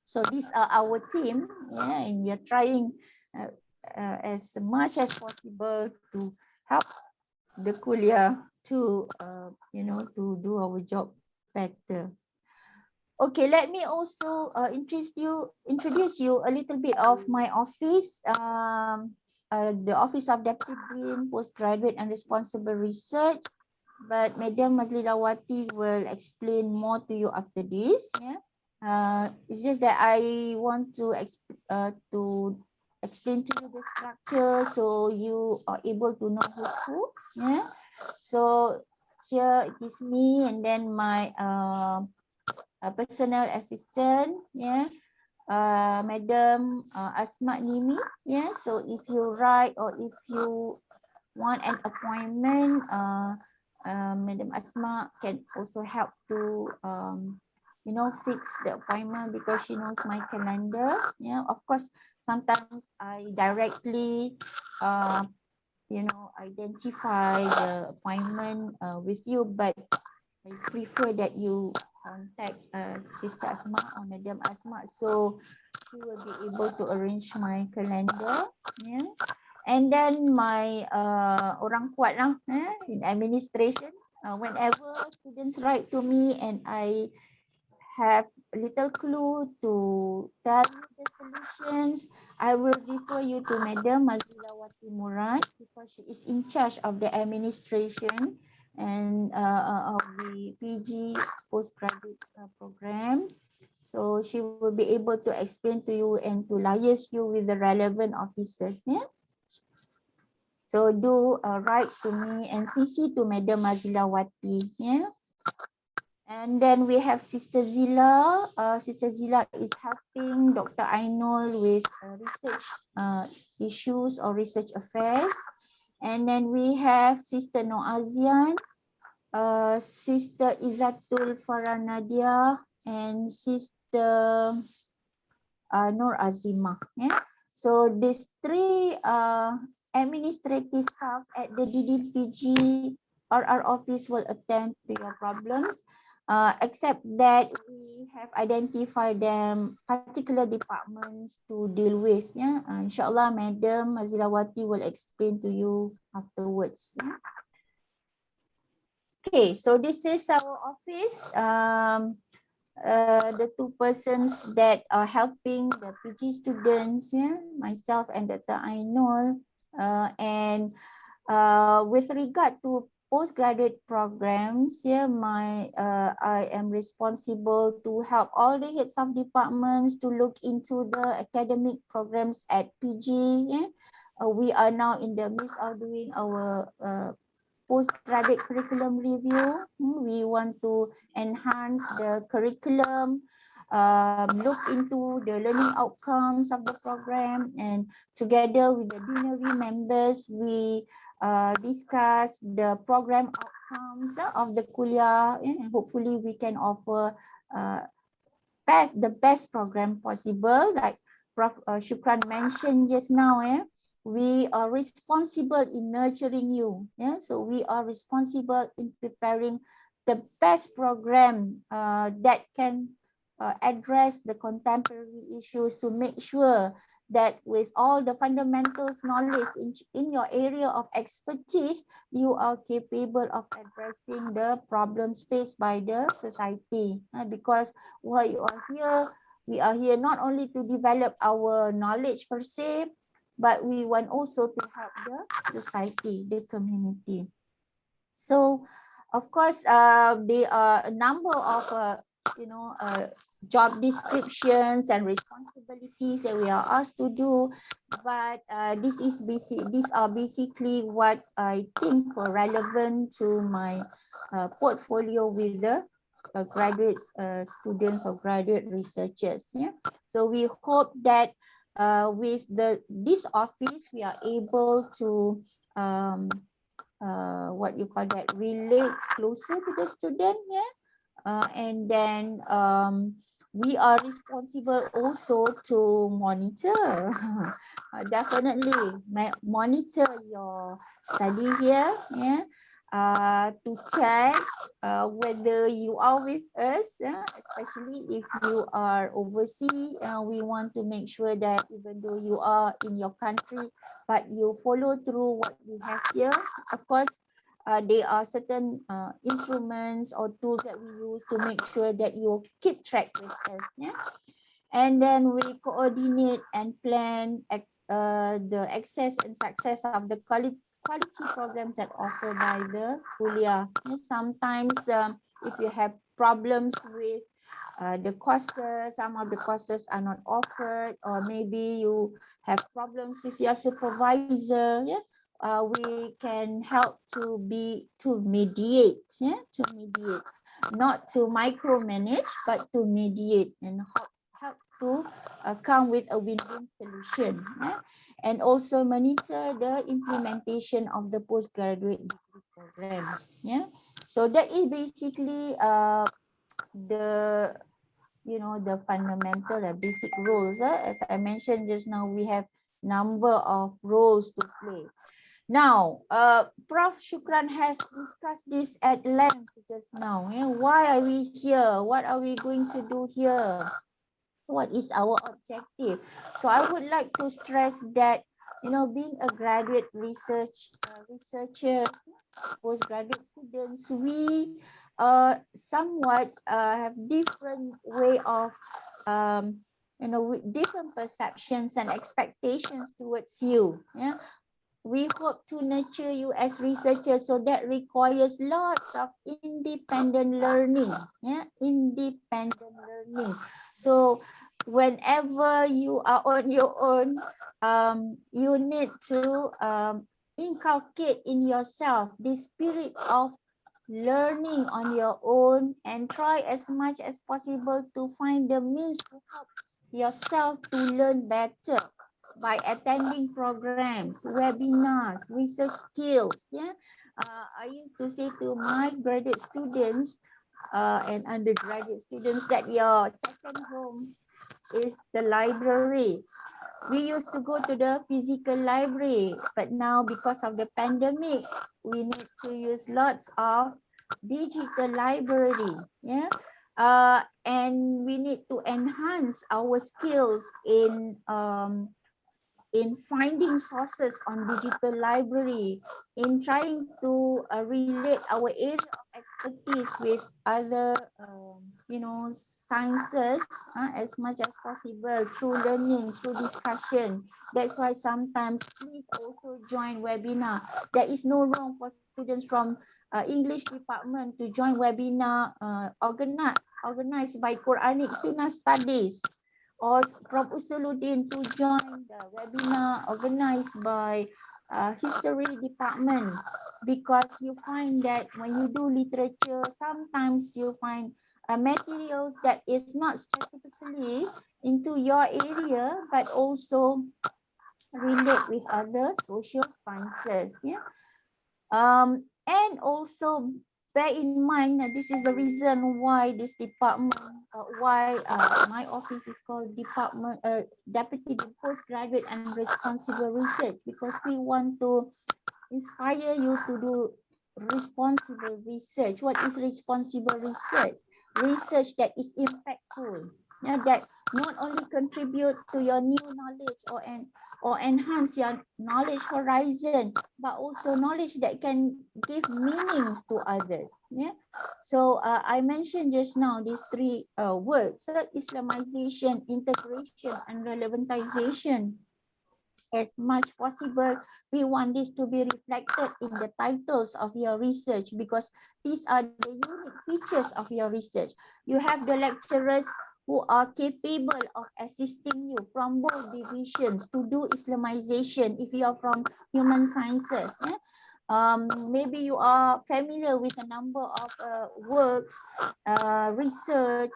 So these are our team, yeah, and we are trying as much as possible to help the Kulliyyah to, to do our job better. Okay, let me also introduce you a little bit of my office. The Office of Deputy Dean, Postgraduate and Responsible Research. But Madam Mazlilawati will explain more to you after this. Yeah. It's just that I want to explain to you the structure so you are able to know who's who. Yeah. So here it is me and then my personal assistant. Yeah. Madam Asma Nimi. Yeah. So if you write or if you want an appointment, Madam Asma can also help to fix the appointment because she knows my calendar. Yeah, of course, sometimes I directly identify the appointment with you, but I prefer that you contact Sister Asma or Madam Asma so she will be able to arrange my calendar. Yeah. And then my orang kuat lah in administration. Whenever students write to me and I have a little clue to tell you the solutions, I will refer you to Madam Mazlilawati Murad because she is in charge of the administration and of the PG postgraduate program. So she will be able to explain to you and to liaise you with the relevant officers. Yeah. So do write to me and CC to Madam Mazlilawati. Yeah. And then we have Sister Zila. Sister Zila is helping Dr. Ainul with research issues or research affairs. And then we have Sister Noazian, Sister Izzatul Faranadia, and Sister Nur Azimah. Yeah. So these three administrative staff at the DDPG RR office will attend to your problems, except that we have identified them particular departments to deal with. Yeah, inshallah, Madam Mazilawati will explain to you afterwards. Yeah? Okay, so this is our office. The two persons that are helping the PG students, yeah, myself and Dr. Ainul, and with regard to postgraduate programs, yeah, I am responsible to help all the heads of departments to look into the academic programs at PG. Yeah. We are now in the midst of doing our postgraduate curriculum review. We want to enhance the curriculum, look into the learning outcomes of the program, and together with the deanery members, we discuss the program outcomes of the Kulliyyah, and hopefully we can offer the best program possible. Like Prof. Shukran mentioned just now, we are responsible in nurturing you. Yeah, so we are responsible in preparing the best program that can address the contemporary issues, to make sure that with all the fundamentals knowledge in your area of expertise, you are capable of addressing the problems faced by the society. Because while you are here, we are here not only to develop our knowledge per se, but we want also to help the society, the community. So, of course, there are a number of job descriptions and responsibilities that we are asked to do, but these are basically what I think were relevant to my portfolio with the graduate students or graduate researchers. Yeah, so we hope that with this office we are able to what you call that, relate closer to the student. Yeah. And then we are responsible also to monitor, definitely monitor your study here, yeah, to check whether you are with us, especially if you are overseas. We want to make sure that even though you are in your country, but you follow through what we have here. Of course, there are certain instruments or tools that we use to make sure that you keep track with us. Yeah? And then we coordinate and plan the access and success of the quality programs that offered by the Kulliyyah. Sometimes if you have problems with the courses, some of the courses are not offered, or maybe you have problems with your supervisor. Yeah, we can help to mediate. Yeah, to mediate, not to micromanage, but to mediate and help to come with a win-win solution. Yeah? And also monitor the implementation of the postgraduate degree program. Yeah, so that is basically the the fundamental basic roles. As I mentioned just now, we have number of roles to play. Now, Prof. Shukran has discussed this at length just now. Why are we here? What are we going to do here? What is our objective? So I would like to stress that, being a graduate researcher, postgraduate students, we somewhat have different way of with different perceptions and expectations towards you. Yeah, we hope to nurture you as researchers, so that requires lots of independent learning. Yeah, independent learning. So whenever you are on your own, you need to inculcate in yourself the spirit of learning on your own, and try as much as possible to find the means to help yourself to learn better by attending programs, webinars, research skills. Yeah, I used to say to my graduate students and undergraduate students that your second home is the library. We used to go to the physical library, but now because of the pandemic, we need to use lots of digital library. Yeah, and we need to enhance our skills in finding sources on digital library, in trying to relate our area of expertise with other, sciences as much as possible through learning, through discussion. That's why sometimes please also join webinar. There is no wrong for students from English department to join webinar organized by Quranic Sunnah Studies, or from Usuluddin to join the webinar organized by History department, because you find that when you do literature, sometimes you find materials that is not specifically into your area, but also relate with other social sciences. Yeah. And also bear in mind that this is the reason why this department, why my office is called Department Deputy Postgraduate and Responsible Research, because we want to inspire you to do responsible research. What is responsible research? Research that is impactful, yeah, that not only contribute to your new knowledge or enhance your knowledge horizon, but also knowledge that can give meanings to others. Yeah. So I mentioned just now these three words: Islamization, integration, and relevantization. As much possible, we want this to be reflected in the titles of your research, because these are the unique features of your research. You have the lecturers who are capable of assisting you from both divisions to do Islamization if you are from human sciences. Yeah? Maybe you are familiar with a number of works, research,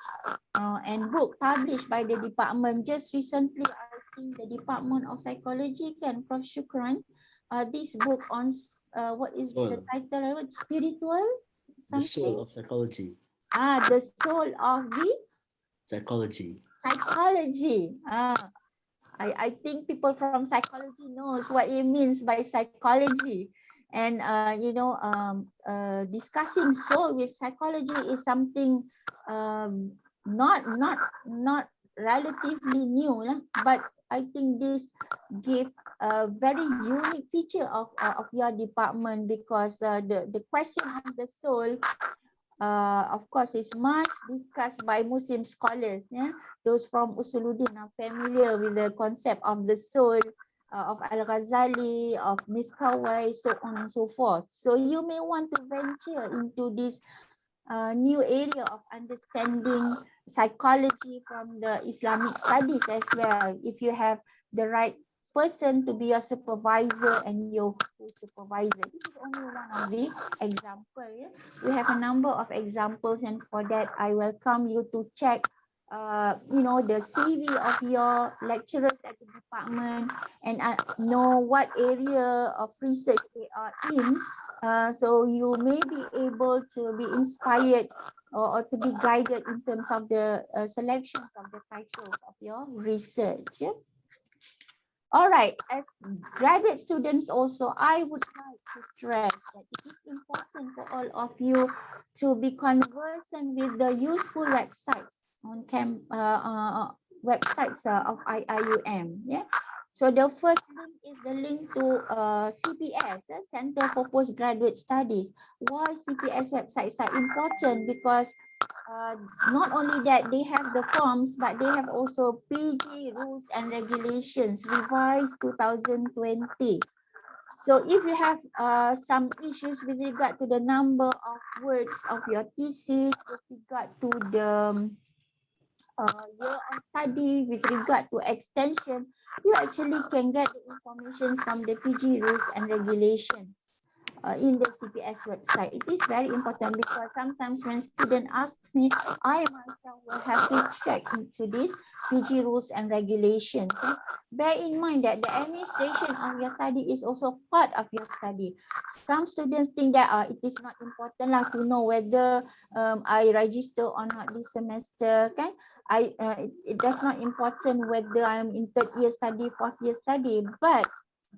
and book published by the department. Just recently, I think the Department of Psychology, can Prof. Shukran, this book on what is the title? Spiritual The something? Soul of Psychology. The Soul of the Psychology. Psychology. I think people from psychology knows what it means by psychology. And discussing soul with psychology is something not relatively new, but I think this give a very unique feature of your department, because the question of the soul, of course, is much discussed by Muslim scholars. Yeah? Those from Usuluddin are familiar with the concept of the soul, of Al-Ghazali, of Miskawai, so on and so forth. So you may want to venture into this new area of understanding psychology from the Islamic studies as well, if you have the right person to be your supervisor and your supervisor. This is only one of the example. Yeah? We have a number of examples, and for that I welcome you to check the CV of your lecturers at the department, and know what area of research they are in, so you may be able to be inspired or to be guided in terms of the selections of the titles of your research. Yeah? All right, as graduate students also, I would like to stress that it is important for all of you to be conversant with the useful websites on websites of IIUM. Yeah. So the first link is the link to CPS, Center for Postgraduate Studies. Why CPS websites are important? Because not only that they have the forms, but they have also PG rules and regulations revised 2020. So if you have some issues with regard to the number of words of your thesis, with regard to the year of study, with regard to extension, you actually can get the information from the PG rules and regulations in the CPS website. It is very important, because sometimes when students ask me, I myself will have to check into this PG rules and regulations. Bear in mind that the administration of your study is also part of your study. Some students think that it is not important to know whether I register or not this semester. It does not important whether I'm in third year study, fourth year study, but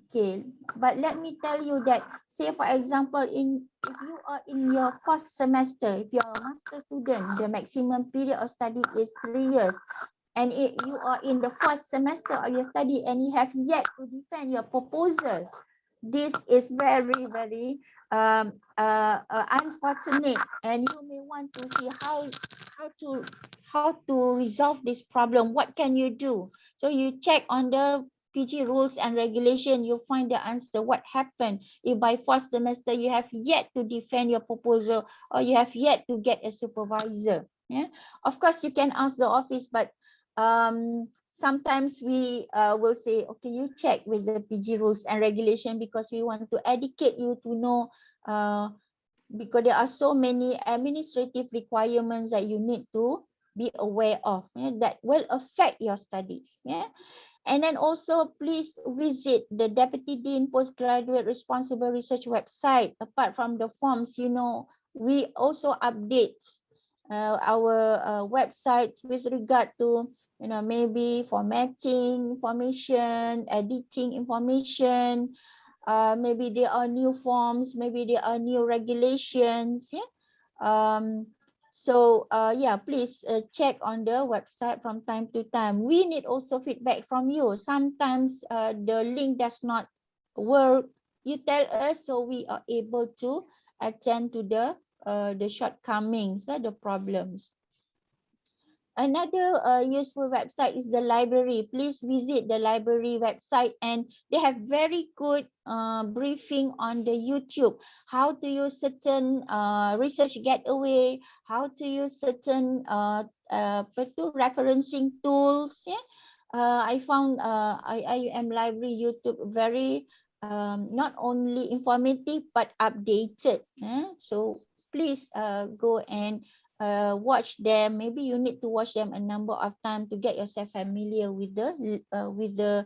okay, but let me tell you that, say for example, if you are in your fourth semester, if you're a master student, the maximum period of study is 3 years. And if you are in the fourth semester of your study and you have yet to defend your proposal, this is very, very unfortunate. And you may want to see how to resolve this problem. What can you do? So you check on the PG rules and regulation, you find the answer. What happened if by fourth semester you have yet to defend your proposal or you have yet to get a supervisor? Yeah, of course you can ask the office, but sometimes we will say, okay, you check with the PG rules and regulation because we want to educate you to know, because there are so many administrative requirements that you need to be aware of, that will affect your studies. Yeah. And then also please visit the Deputy Dean Postgraduate Responsible Research website. Apart from the forms, we also update our website with regard to, maybe formatting information, editing information, maybe there are new forms, maybe there are new regulations. Yeah. Yeah, please check on the website from time to time. We need also feedback from you. Sometimes the link does not work. You tell us so we are able to attend to the shortcomings, the problems. Another useful website is the library. Please visit the library website, and they have very good briefing on the YouTube. How to use certain research gateway, how to use certain referencing tools. Yeah, I found IIM Library YouTube very not only informative but updated. So please go and watch them. Maybe you need to watch them a number of times to get yourself familiar with the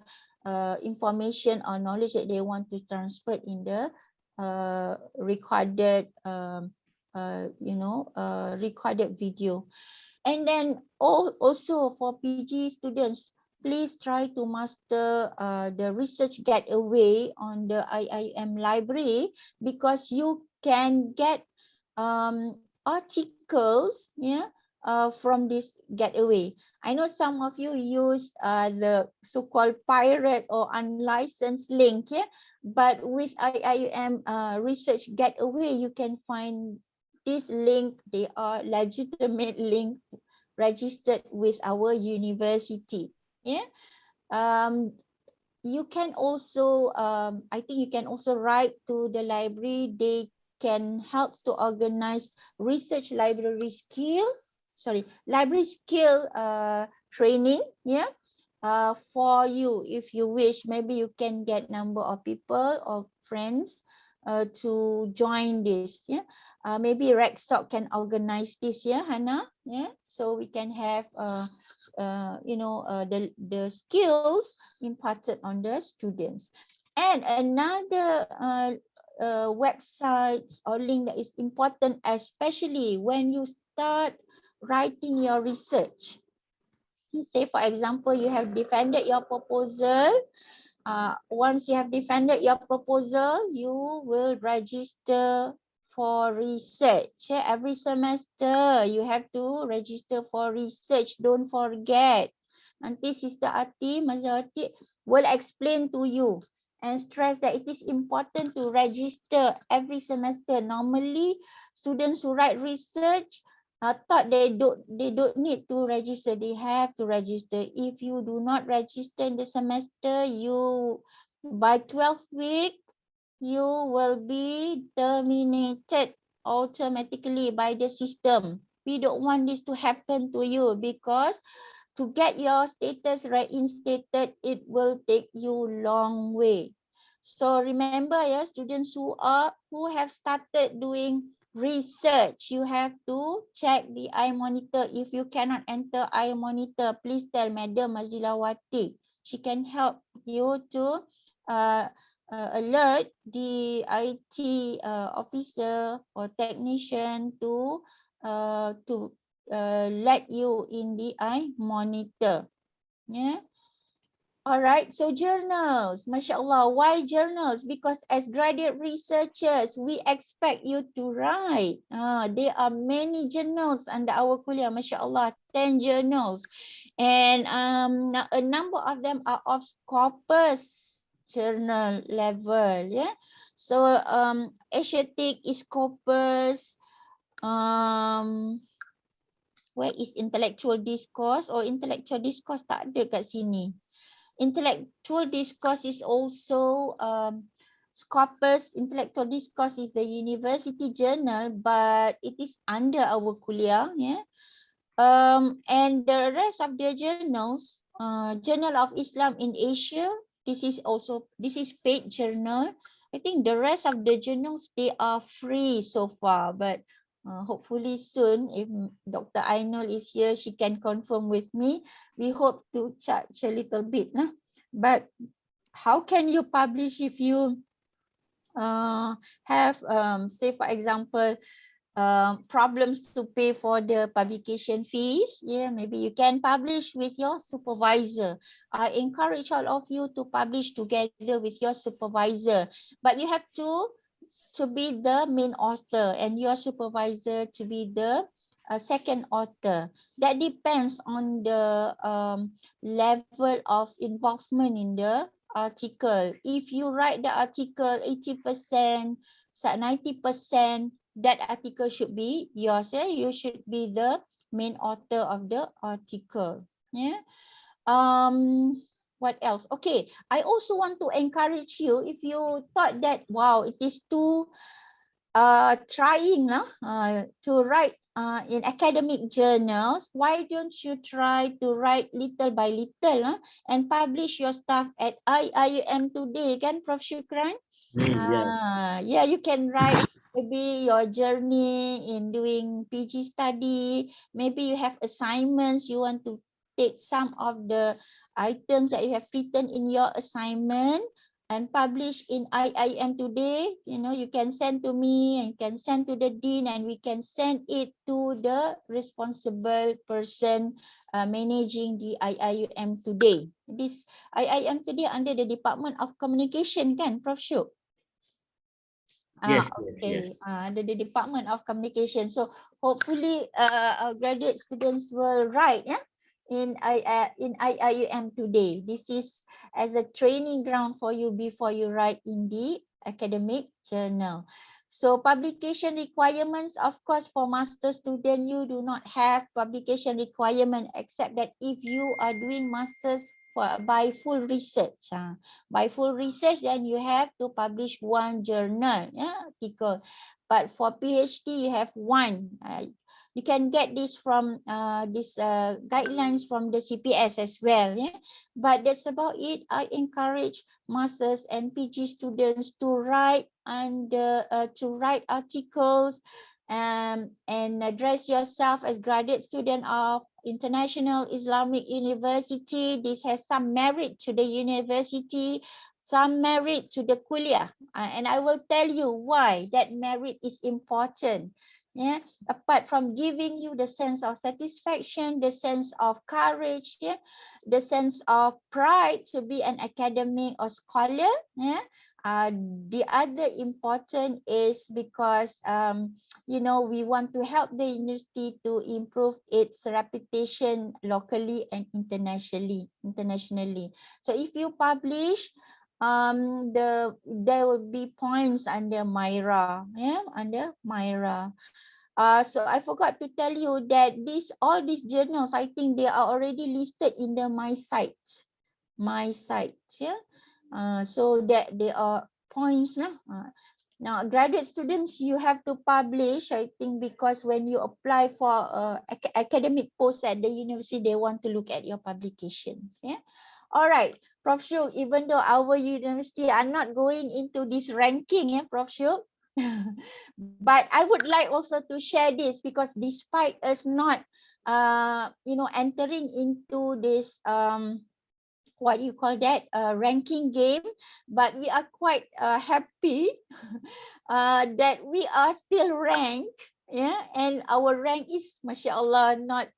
information or knowledge that they want to transfer in the recorded recorded video. And then also for PG students, please try to master the research gateway on the IIM library, because you can get articles, from this gateway. I know some of you use the so-called pirate or unlicensed link, but with IIM research gateway, you can find this link. They are legitimate link registered with our university. You can also, I think you can also write to the library. They can help to organize research library skill training, for you. If you wish, maybe you can get number of people or friends to join this. Maybe RECSOC can organize this, Hannah. So we can have the skills imparted on the students. And another website or link that is important, especially when you start writing your research. Say, for example, you have defended your proposal. Once you have defended your proposal, you will register for research. Every semester, you have to register for research. Don't forget. Nanti Sister Ati, Mazawati will explain to you and stress that it is important to register every semester. Normally, students who write research thought they don't need to register. They have to register. If you do not register in the semester, you by 12th week you will be terminated automatically by the system. We don't want this to happen to you, because to get your status reinstated, it will take you long way. So remember, students who have started doing research, you have to check the iMonitor. If you cannot enter iMonitor, please tell Madam Mazilawati. She can help you to alert the IT officer or technician to let you in the iMonitor. All right, so journals, mashallah. Why journals? Because as graduate researchers, we expect you to write. There are many journals under our kuliah, mashallah, 10 journals. And a number of them are of Scopus journal level. So Asiatic is Scopus. Where is intellectual discourse? Intellectual discourse tak ada kat sini. Intellectual discourse is also Scopus. Intellectual discourse is the university journal, but it is under our kuliah. Yeah. And the rest of the journals, Journal of Islam in Asia, this is paid journal. I think the rest of the journals, they are free so far, but hopefully soon, if Dr. Ainul is here, she can confirm with me. We hope to charge a little bit. Nah? But how can you publish if you have, say for example, problems to pay for the publication fees? Yeah, maybe you can publish with your supervisor. I encourage all of you to publish together with your supervisor, but you have to be the main author and your supervisor to be the second author. That depends on the level of involvement in the article. If you write the article 80%, 90%, that article should be yours. Yeah? You should be the main author of the article. Yeah. What else? Okay, I also want to encourage you, if you thought that, wow, it is too trying to write in academic journals, why don't you try to write little by little and publish your stuff at IIUM Today, kan, Prof. Shukran? Yeah. Yeah, you can write maybe your journey in doing PG study. Maybe you have assignments, you want to take some of the items that you have written in your assignment and publish in IIM Today. You know, you can send to me and can send to the dean, and we can send it to the responsible person managing the IIM Today. This IIM Today under the Department of Communication, kan, Prof. Shuk? Yes, Okay. yes. The Department of Communication. So hopefully our graduate students will write in IIUM Today. This is as a training ground for you before you write in the academic journal. So publication requirements, of course, for master student, you do not have publication requirement except that if you are doing masters by full research. By full research, then you have to publish one journal article. But for PhD, you have one. You can get this from this guidelines from the CPS as well. Yeah, but that's about it. I encourage masters and PG students to write and to write articles and address yourself as graduate student of International Islamic University. This has some merit to the university, some merit to the Kulliyyah, and I will tell you why that merit is important. Yeah, apart from giving you the sense of satisfaction, the sense of courage, yeah, the sense of pride to be an academic or scholar, yeah. The other important is because you know, we want to help the university to improve its reputation locally and internationally. So if you publish, there will be points under Myra, yeah, under Myra. So I forgot to tell you that all these journals, I think they are already listed in the my site, yeah. So that they are points lah. Now, graduate students, you have to publish, I think, because when you apply for academic post at the university, they want to look at your publications. Yeah. All right, Prof. Shuk, even though our university are not going into this ranking, Prof. Shuk, but I would like also to share this, because despite us not, entering into this, what do you call that, ranking game, but we are quite happy that we are still ranked, yeah, and our rank is, mashallah, not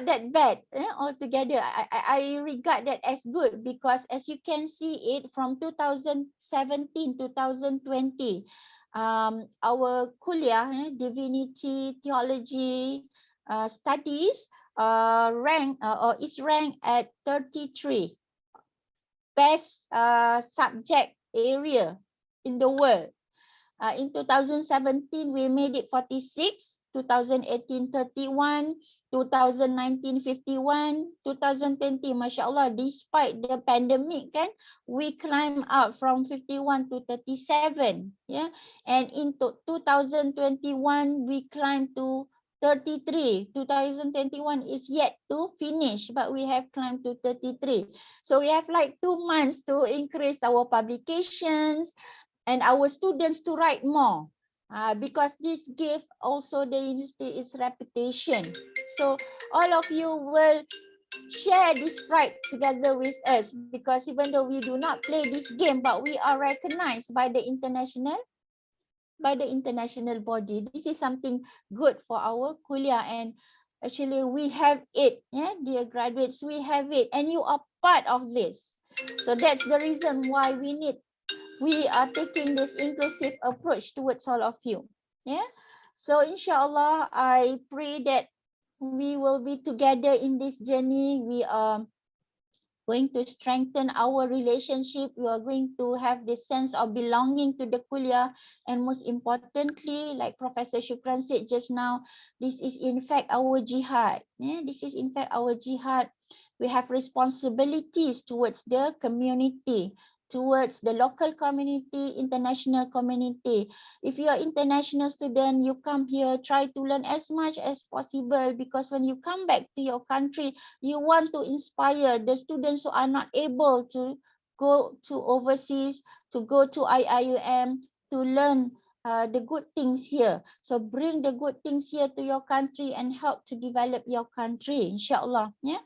that bad altogether. I regard that as good, because as you can see it from 2017 2020, our kuliah, divinity, theology studies is ranked at 33 best subject area in the world. In 2017, we made it 46. 2018 31, 2019 51, 2020, Masya Allah, despite the pandemic kan, we climb up from 51 to 37, yeah, and in 2021 we climbed to 33. 2021 is yet to finish, but we have climbed to 33. So we have like 2 months to increase our publications and our students to write more. Because this gave also the university its reputation. So all of you will share this pride together with us, because even though we do not play this game, but we are recognized by the international body. This is something good for our kuliah, and actually we have it, yeah, dear graduates, we have it, and you are part of this. So that's the reason why we are taking this inclusive approach towards all of you. Yeah. So inshallah, I pray that we will be together in this journey. We are going to strengthen our relationship. We are going to have this sense of belonging to the kuliah. And most importantly, like Professor Shukran said just now, this is in fact our jihad. Yeah, this is in fact our jihad. We have responsibilities towards the community, towards the local community, international community. If you are international student, you come here, try to learn as much as possible, because when you come back to your country, you want to inspire the students who are not able to go to overseas, to go to IIUM, to learn the good things here. So bring the good things here to your country and help to develop your country, inshallah. Yeah.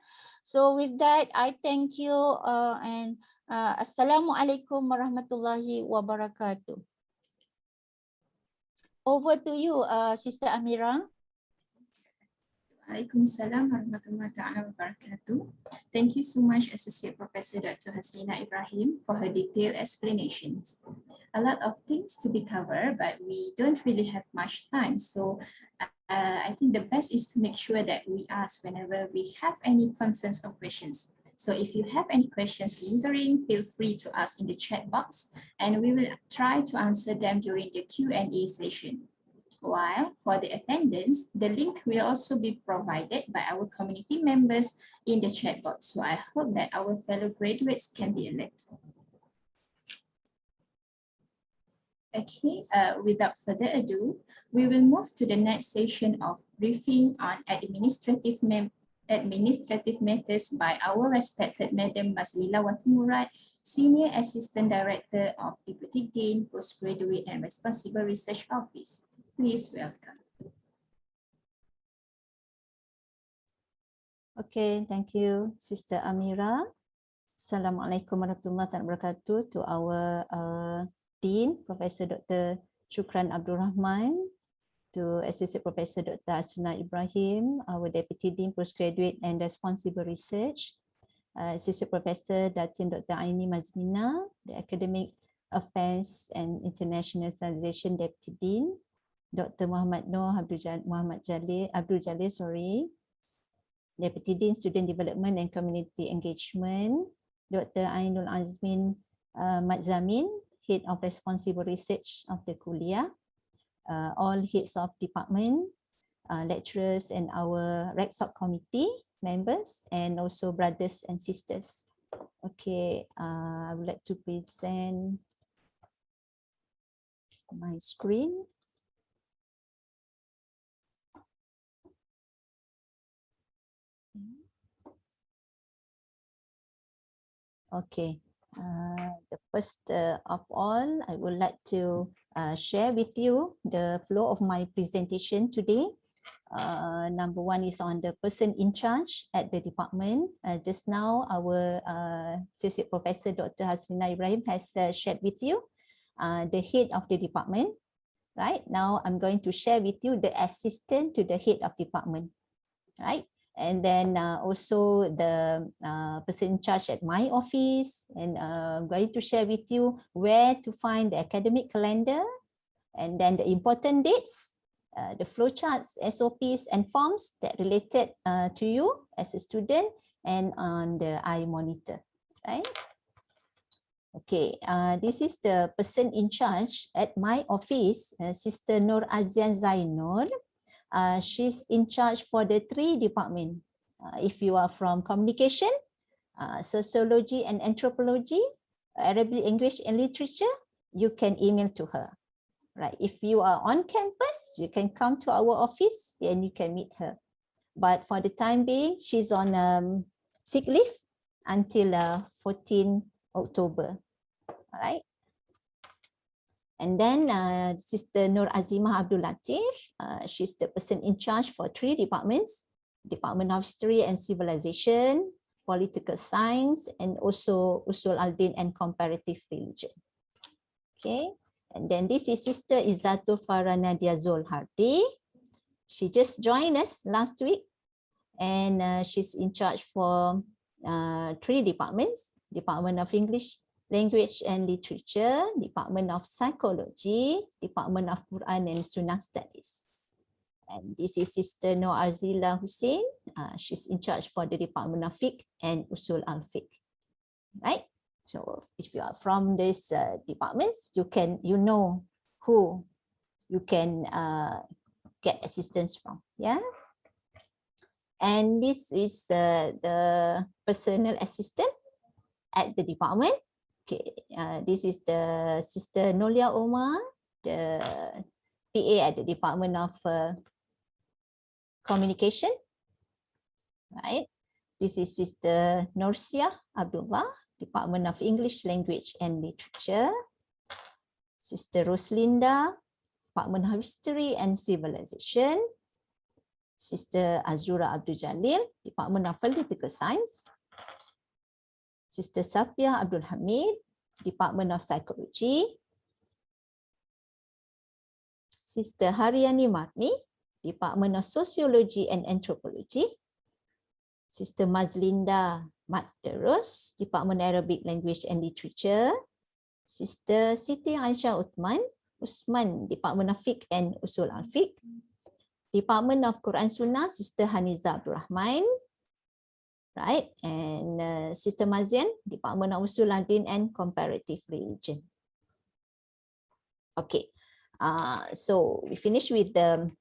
So with that, I thank you and Assalamualaikum warahmatullahi wabarakatuh. Over to you, Sister Amira. Waalaikumsalam warahmatullahi wabarakatuh. Thank you so much, Associate Professor Dr. Hasina Ibrahim, for her detailed explanations. A lot of things to be covered, but we don't really have much time. So I think the best is to make sure that we ask whenever we have any concerns or questions. So if you have any questions lingering, feel free to ask in the chat box, and we will try to answer them during the Q&A session. While for the attendance, the link will also be provided by our community members in the chat box. So I hope that our fellow graduates can be alert. Okay, without further ado, we will move to the next session of briefing on administrative matters by our respected Madam Mazlila Wati Murad, Senior Assistant Director of Deputy Dean, Postgraduate and Responsible Research Office. Please welcome. Okay, thank you, Sister Amira. Assalamualaikum warahmatullahi wabarakatuh to our Dean, Professor Dr. Shukran Abdul Rahman, to Associate Professor Dr. Hasina Ibrahim, our Deputy Dean, Postgraduate and Responsible Research, Associate Professor Datin Dr. Aini Mazmina, the Academic Affairs and Internationalization Deputy Dean, Dr. Muhammad Noor Abdul Jalil, Deputy Dean Student Development and Community Engagement, Dr. Ainul Azmin Madzamin, Head of Responsible Research of the Kulliyyah, all heads of department, lecturers and our RECSOC committee members, and also brothers and sisters. Okay, I would like to present my screen. Okay, the first of all, I would like to share with you the flow of my presentation today. Number one is on the person in charge at the department. Just now, our Associate Professor Dr. Hasina Ibrahim has shared with you the head of the department. Right now, I'm going to share with you the assistant to the head of department. Right. And then also the person in charge at my office, and I'm going to share with you where to find the academic calendar, and then the important dates, the flowcharts, SOPs and forms that related to you as a student, and on the iMonitor, right? Okay, this is the person in charge at my office, Sister Nur Azian Zainur. she's in charge for the 3 departments. If you are from communication, sociology and anthropology, Arabic language and literature, you can email to her. Right? If you are on campus, you can come to our office and you can meet her. But for the time being, she's on sick leave until 14 October. All right. And then Sister Nur Azimah Abdul Latif, she's the person in charge for 3 departments, Department of History and Civilization, Political Science, and also Usul al-Din and Comparative Religion. Okay, and then this is Sister Izzatul Farah Nadia Zul Hardi. She just joined us last week, and she's in charge for 3 departments, Department of English Language and Literature, Department of Psychology, Department of Quran and Sunnah Studies. And this is Sister Noor Arzila Hussein. She's in charge for the Department of Fiqh and Usul al-Fiqh. Right? So if you are from these departments, you know who you can get assistance from. Yeah. And this is the personal assistant at the department. Okay, this is the Sister Nolia Omar, the PA at the Department of Communication. Right. This is Sister Norsia Abdullah, Department of English Language and Literature. Sister Roslinda, Department of History and Civilization. Sister Azura Abdul Jalil, Department of Political Science. Sister Safia Abdul Hamid, Department of Psychology. Sister Haryani Marni, Department of Sociology and Anthropology. Sister Mazlinda Matterus, Department of Arabic Language and Literature. Sister Siti Aisyah Usman, Department of Fiqh and Usul al-Fiqh. Department of Quran Sunnah, Sister Haniza Abdul Rahman. Right, and Sister Mazian, Department of Usul al-Din and Comparative Religion. Okay, so we finished with the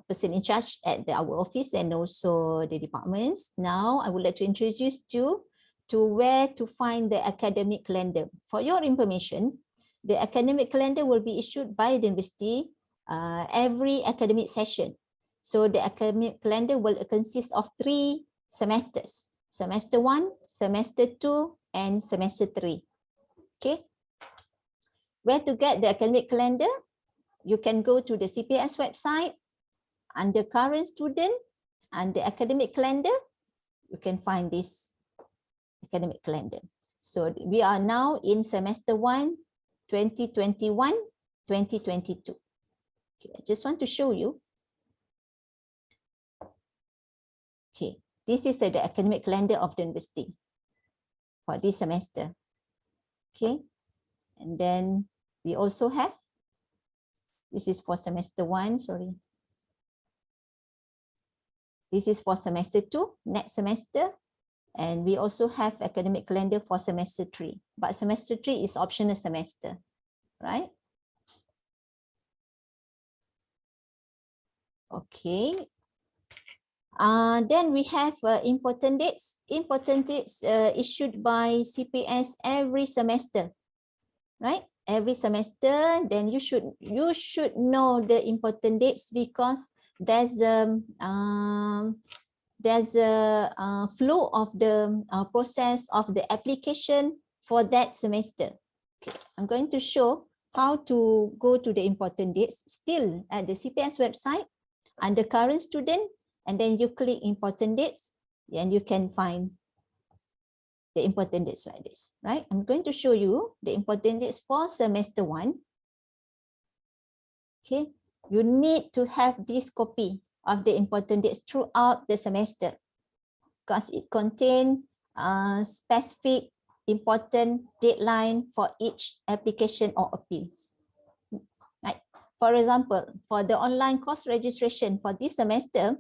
person in charge at our office and also the departments. Now I would like to introduce you to where to find the academic calendar. For your information, the academic calendar will be issued by the university every academic session. So the academic calendar will consist of 3 semesters. Semester 1, Semester 2, and Semester 3. Okay. Where to get the academic calendar? You can go to the CPS website, under current student, under academic calendar, you can find this academic calendar. So we are now in Semester 1, 2021-2022. Okay, I just want to show you. Okay. This is the academic calendar of the university for this semester. Okay, and then we also have, this is for semester 1, sorry. This is for semester 2, next semester. And we also have academic calendar for semester 3. But semester 3 is optional semester, right? Okay. Then we have important dates. Important dates issued by CPS every semester, right? Every semester, then you should know the important dates because there's a flow of the process of the application for that semester. Okay, I'm going to show how to go to the important dates still at the CPS website under current student. And then you click important dates and you can find the important dates like this, right? I'm going to show you the important dates for semester 1. Okay, you need to have this copy of the important dates throughout the semester because it contains specific important deadline for each application or appeals. Right? For example, for the online course registration for this semester,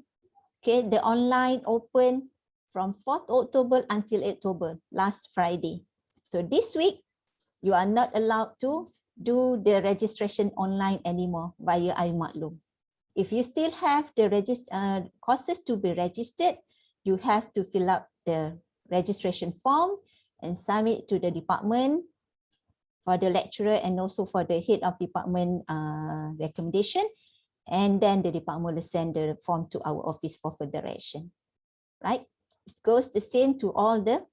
okay, the online open from 4th October until 8th October, last Friday. So this week, you are not allowed to do the registration online anymore via iMaklum. If you still have the courses to be registered, you have to fill up the registration form and submit to the department for the lecturer and also for the head of department recommendation. And then the department will send the form to our office for further action, right? It goes the same to all the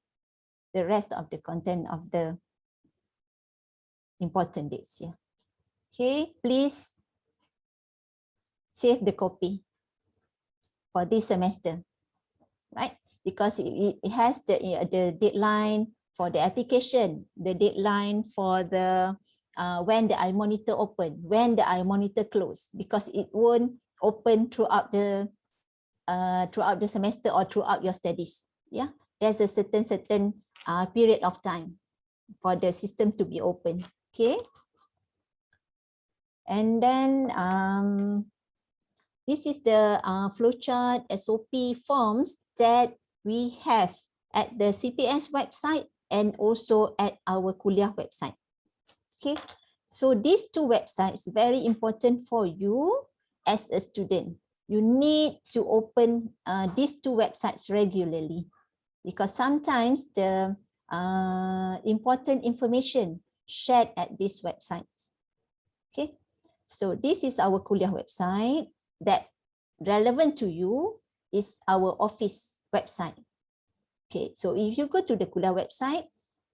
rest of the content of the important dates here. Okay, please save the copy for this semester, right? Because it has the deadline for the application, the deadline for the when the iMonitor open, when the iMonitor close, because it won't open throughout the semester or throughout your studies. Yeah, there's a certain period of time for the system to be open. Okay, and then this is the flowchart SOP forms that we have at the CPS website and also at our Kulliyyah website. Okay, so these two websites very important for you as a student. You need to open these two websites regularly, because sometimes the important information shared at these websites. Okay, so this is our Kulliyyah website. That relevant to you is our office website. Okay, so if you go to the Kulliyyah website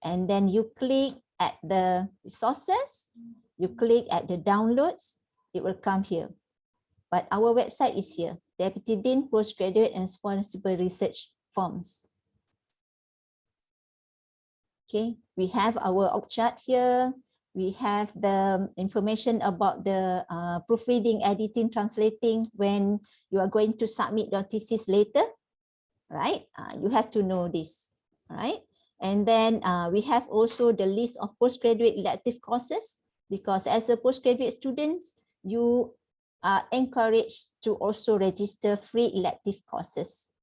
and then you click at the resources, you click at the downloads, it will come here. But our website is here, Deputy Dean Postgraduate and Responsible Research Forms. Okay, we have our org chart here. We have the information about the proofreading, editing, translating when you are going to submit your thesis later, right? You have to know this, right? And then we have also the list of postgraduate elective courses, because as a postgraduate student, you are encouraged to also register free elective courses,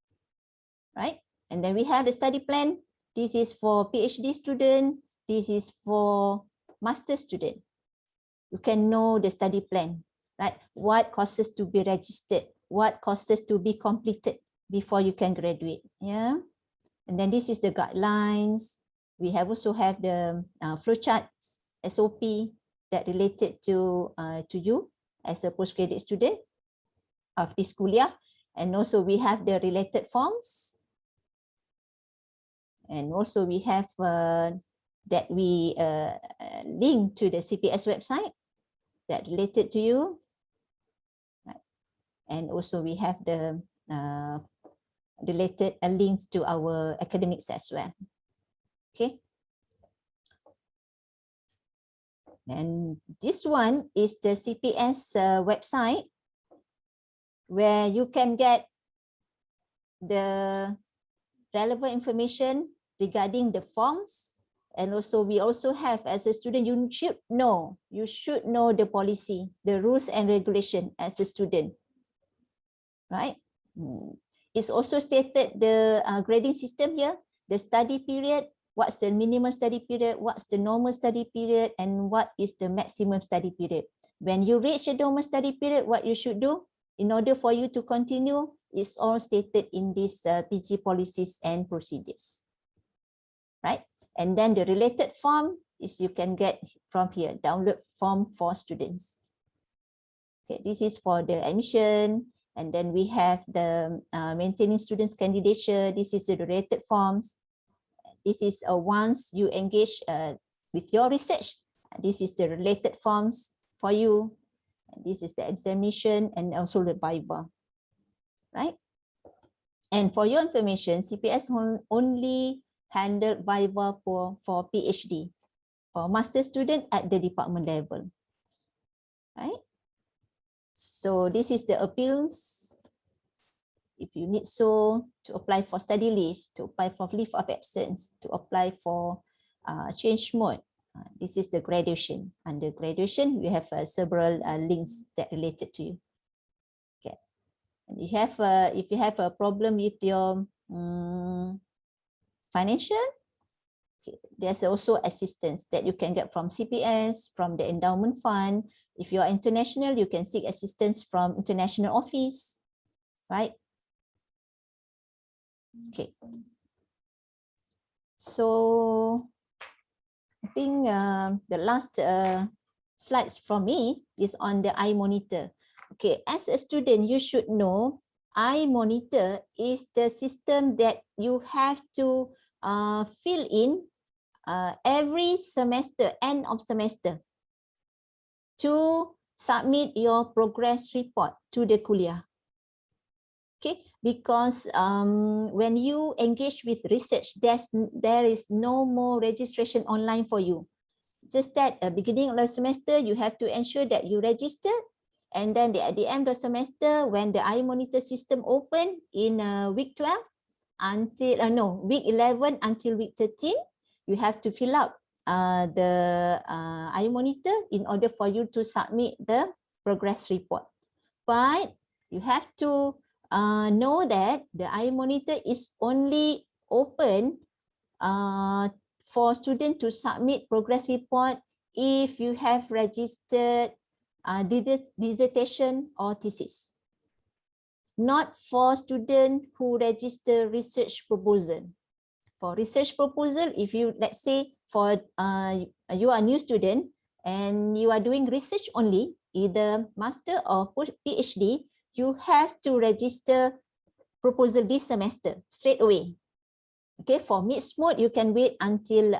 right? And then we have the study plan. This is for PhD student. This is for master student. You can know the study plan, right? What courses to be registered, what courses to be completed before you can graduate. Yeah. And then this is the guidelines. We have also have the flowcharts, SOP that related to you as a postgraduate student of this Kulliyyah. And also we have the related forms. And also we have that we link to the CPS website that related to you. Right. And also we have the related links to our academics as well. Okay. And this one is the CPS website where you can get the relevant information regarding the forms. And also we also have, as a student, you should know the policy, the rules and regulation as a student, right? It's also stated the grading system here, the study period, what's the minimum study period, what's the normal study period, and what is the maximum study period. When you reach the normal study period, what you should do in order for you to continue is all stated in these PG policies and procedures, right? And then the related form is you can get from here, download form for students. Okay, this is for the admission. And then we have the maintaining students candidature. This is the related forms. This is once you engage with your research, this is the related forms for you. This is the examination and also the Bible, right? And for your information, CPS only handled Viva for PhD, for master student at the department level, right? So this is the appeals. If you need so to apply for study leave, to apply for leave of absence, to apply for change mode. This is the graduation. Under graduation, we have several links that related to you. Okay, and you have if you have a problem with your financial, Okay. There's also assistance that you can get from CPS, from the endowment fund. If you're international, you can seek assistance from international office, right? Okay. So I think the last slides from me is on the iMonitor. Okay, as a student, you should know iMonitor is the system that you have to fill in every semester, end of semester, to submit your progress report to the Kulliyyah. Okay, because when you engage with research, there is no more registration online for you. Just that at the beginning of the semester, you have to ensure that you register, and then at the end of the semester, when the iMonitor system open in week 12 until week 11 until week 13, you have to fill up the iMonitor in order for you to submit the progress report. But you have to know that the iMonitor is only open for students to submit progress report if you have registered dissertation or thesis. Not for students who register research proposal. For research proposal, if you, let's say, for you are a new student and you are doing research only, either master or PhD, you have to register proposal this semester straight away. Okay, for mixed mode, you can wait until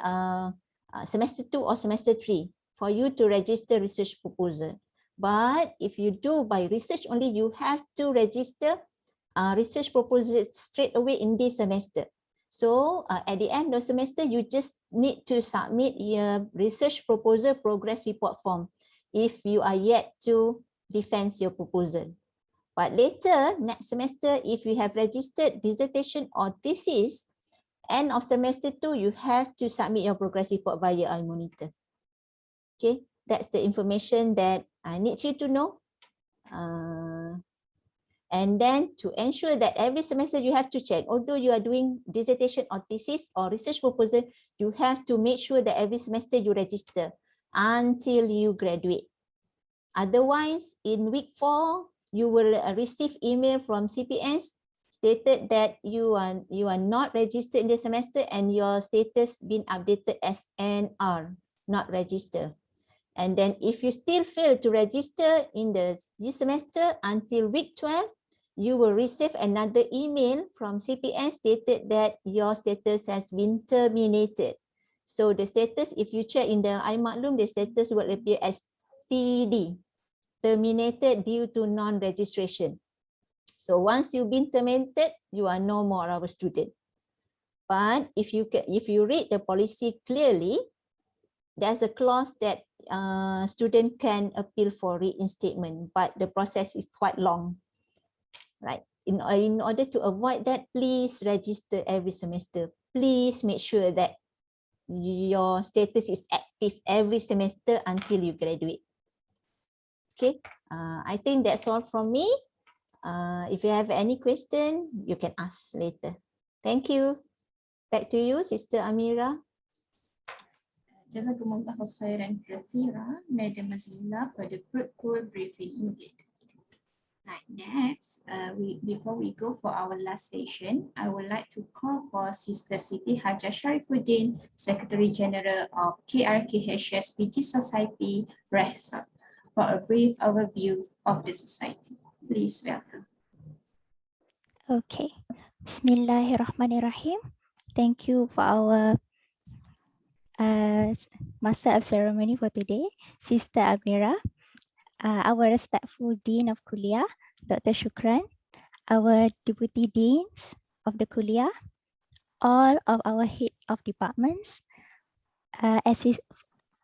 semester 2 or semester 3 for you to register research proposal. But if you do by research only, you have to register research proposal straight away in this semester. So at the end of the semester, you just need to submit your research proposal progress report form if you are yet to defend your proposal. But later, next semester, if you have registered dissertation or thesis, end of semester 2, you have to submit your progress report via iMonitor. Okay, that's the information that I need you to know. And then to ensure that every semester you have to check, although you are doing dissertation or thesis or research proposal, you have to make sure that every semester you register until you graduate. Otherwise, in week 4, you will receive email from CPS stated that you are not registered in the semester and your status been updated as NR, not registered. And then if you still fail to register in this semester until week 12, you will receive another email from CPS stated that your status has been terminated. So the status, if you check in the iMaklum, the status will appear as TD, terminated due to non-registration. So once you've been terminated, you are no more our student. But if you read the policy clearly, there's a clause that student can appeal for reinstatement, but the process is quite long, right? In order to avoid that, please register every semester. Please make sure that your status is active every semester until you graduate. Okay, I think that's all from me. If you have any question, you can ask later. Thank you. Back to you, Sister Amira. Jazakumullahu khairan kathira, Madam Azila, for the fruitful briefing indeed. Right, next, before we go for our last session, I would like to call for Sister Siti Haja Sharifuddin, Secretary General of KRKHS PG Society, Rehsab, for a brief overview of the society. Please welcome. Okay. Bismillahirrahmanirrahim. Thank you for our Master of Ceremony for today, Sister Amira, our respectful Dean of Kulliyyah, Dr. Shukran, our Deputy Deans of the Kulliyyah, all of our head of departments,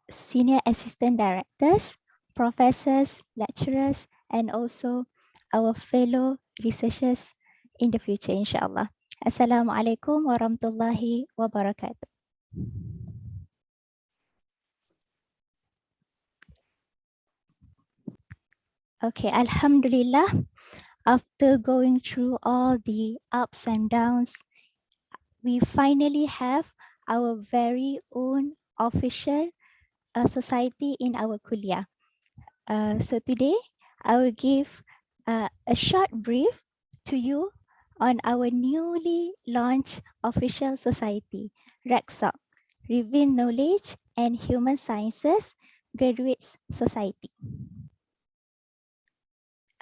senior assistant directors, professors, lecturers, and also our fellow researchers in the future, inshallah. Assalamualaikum warahmatullahi wabarakatuh. Okay, Alhamdulillah, after going through all the ups and downs, we finally have our very own official society in our Kulliyyah. So today, I will give a short brief to you on our newly launched official society, RECSOC, Reveal Knowledge and Human Sciences Graduates Society.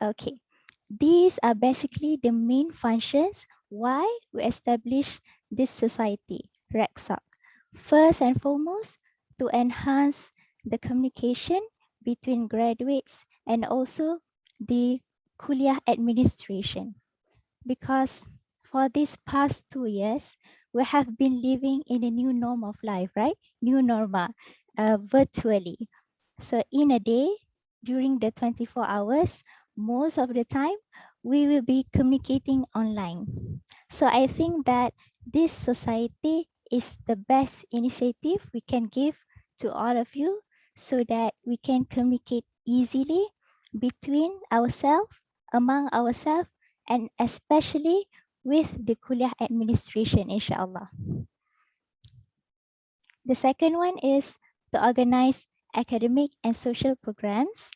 Okay, these are basically the main functions why we established this society, RECSOC. First and foremost, to enhance the communication between graduates and also the Kulliyyah administration. Because for these past 2 years, we have been living in a new norm of life, right? New normal, virtually. So in a day, during the 24 hours, most of the time, we will be communicating online. So I think that this society is the best initiative we can give to all of you so that we can communicate easily between ourselves, among ourselves, and especially with the Kulliyyah administration, inshallah. The second one is to organize academic and social programs,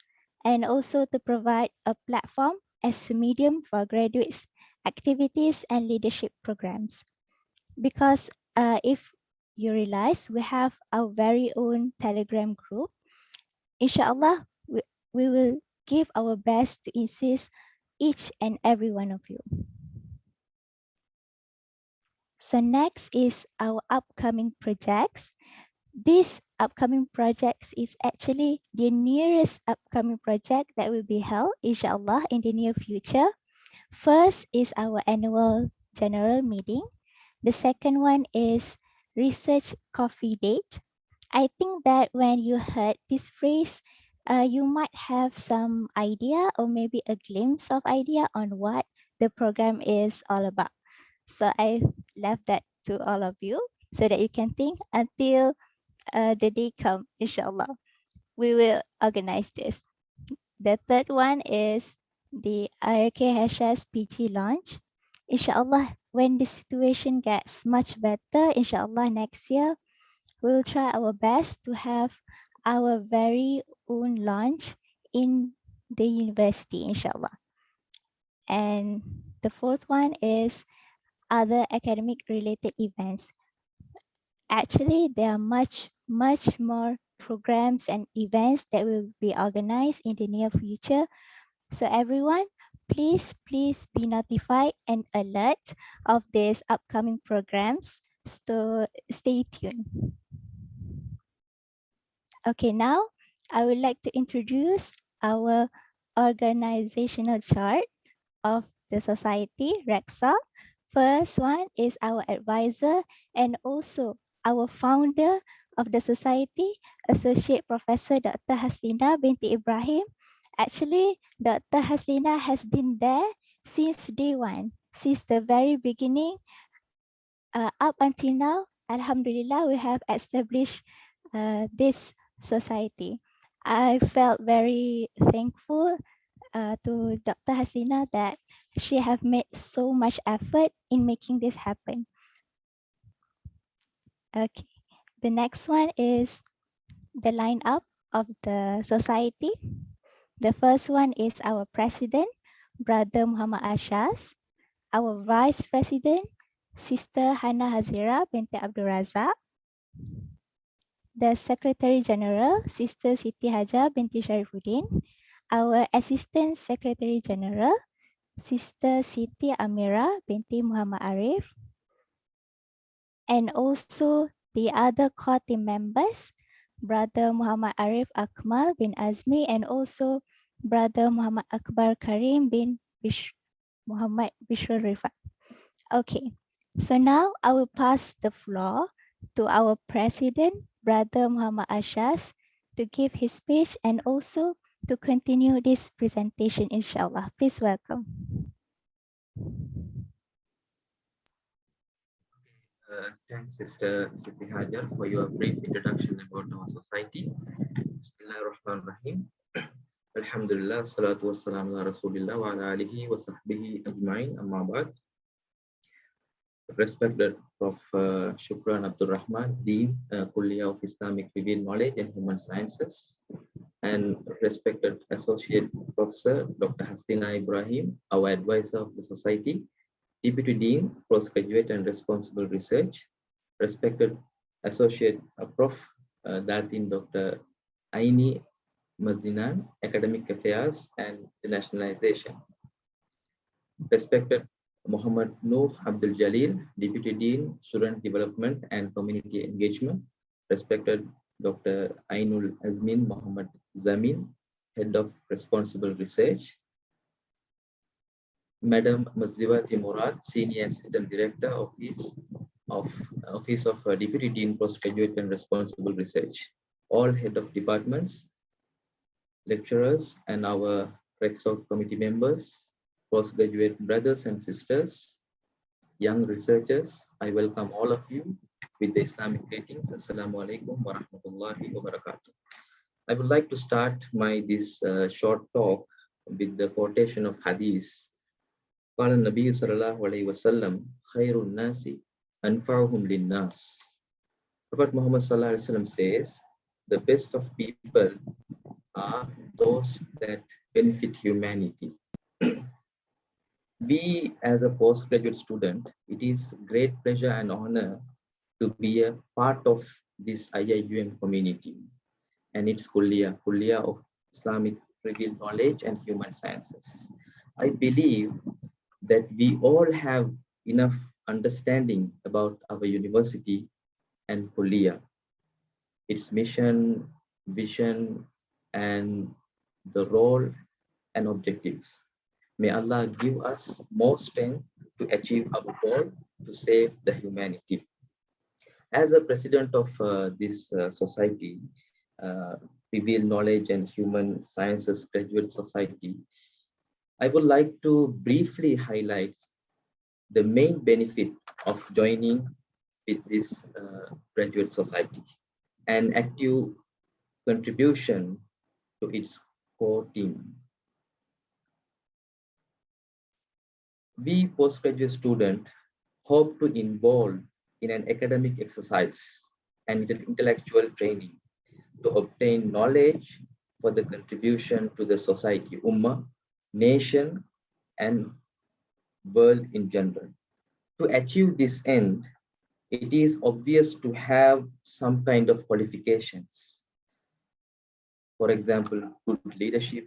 and also to provide a platform as a medium for graduates' activities and leadership programs. Because if you realize, we have our very own Telegram group. Inshallah, we will give our best to assist each and every one of you. So next is our upcoming projects. This upcoming projects is actually the nearest upcoming project that will be held, inshallah, in the near future. First is our annual general meeting. The second one is research coffee date. I think that when you heard this phrase, you might have some idea or maybe a glimpse of idea on what the program is all about. So I left that to all of you so that you can think until the day come, inshallah. We will organize this. The third one is the IRKHS PG launch. Inshallah, when the situation gets much better, inshallah, next year, we'll try our best to have our very own launch in the university, inshallah. And the fourth one is other academic related events. Actually, there are much more programs and events that will be organized in the near future. So everyone, please be notified and alert of these upcoming programs. So stay tuned. Okay, now I would like to introduce our organizational chart of the society, RECSA. First one is our advisor and also our founder of the society, Associate Professor Dr. Haslina binti Ibrahim. Actually, Dr. Haslina has been there since day one, since the very beginning. Up until now, Alhamdulillah, we have established this society. I felt very thankful to Dr. Haslina that she have made so much effort in making this happen. Okay, the next one is the lineup of the society. The first one is our president, Brother Muhammad Ashas. Our vice president, Sister Hana Hazira binti Abdul Razak. The secretary general, Sister Siti Haja binti Sharifuddin. Our assistant secretary general, Sister Siti Amira binti Muhammad Arif. And also the other core team members, Brother Muhammad Arif Akmal bin Azmi, and also Brother Muhammad Akbar Karim bin Muhammad Bishrul Rifat. Okay, so now I will pass the floor to our president, Brother Muhammad Ashas, to give his speech and also to continue this presentation, inshallah. Please welcome. Thanks, Sister Siti Hajar, for your brief introduction about our society. Bismillahirrahmanirrahim. Alhamdulillah, salatu wassalamu ala rasulillah wa ala alihi wa sahbihi ajma'in, amma ba'd. Respected Prof. Shukran Abdul Rahman, Dean, Kulliyyah of Islamic Revealed Knowledge and Human Sciences, and respected Associate Professor Dr. Hastina Ibrahim, our advisor of the Society, Deputy Dean, Postgraduate and Responsible Research, respected Associate Prof. Datin Dr. Aini Mazdinan, Academic Affairs and Internationalization, respected Muhammad Noor Abdul Jalil, Deputy Dean, Student Development and Community Engagement, respected Dr. Ainul Azmin Muhammad Zamin, Head of Responsible Research, Madam Mazliwati Murad, Senior Assistant Director, Office of Deputy Dean, Postgraduate and Responsible Research, all Head of Departments, lecturers, and our REXOC committee members, postgraduate brothers and sisters, young researchers, I welcome all of you with the Islamic greetings. Assalamu alaikum wa rahmatullahi wa barakatuh. I would like to start this short talk with the quotation of Hadith. Qala Nabi sallallahu alayhi wa sallam, khairun nasi anfa'uhum linnas. Prophet Muhammad sallallahu alayhi wa sallam says, the best of people are those that benefit humanity. We, as a postgraduate student, it is great pleasure and honor to be a part of this IIUM community and its Kulliyyah of Islamic Revealed Knowledge and Human Sciences. I believe that we all have enough understanding about our university and Kulliyyah, its mission, vision, and the role and objectives. May Allah give us more strength to achieve our goal to save the humanity. As a president of this society, Revealed Knowledge and Human Sciences Graduate Society, I would like to briefly highlight the main benefit of joining with this graduate society and active contribution to its core team. We postgraduate students hope to involve in an academic exercise and intellectual training to obtain knowledge for the contribution to the society, ummah, nation, and world in general. To achieve this end, it is obvious to have some kind of qualifications. For example, good leadership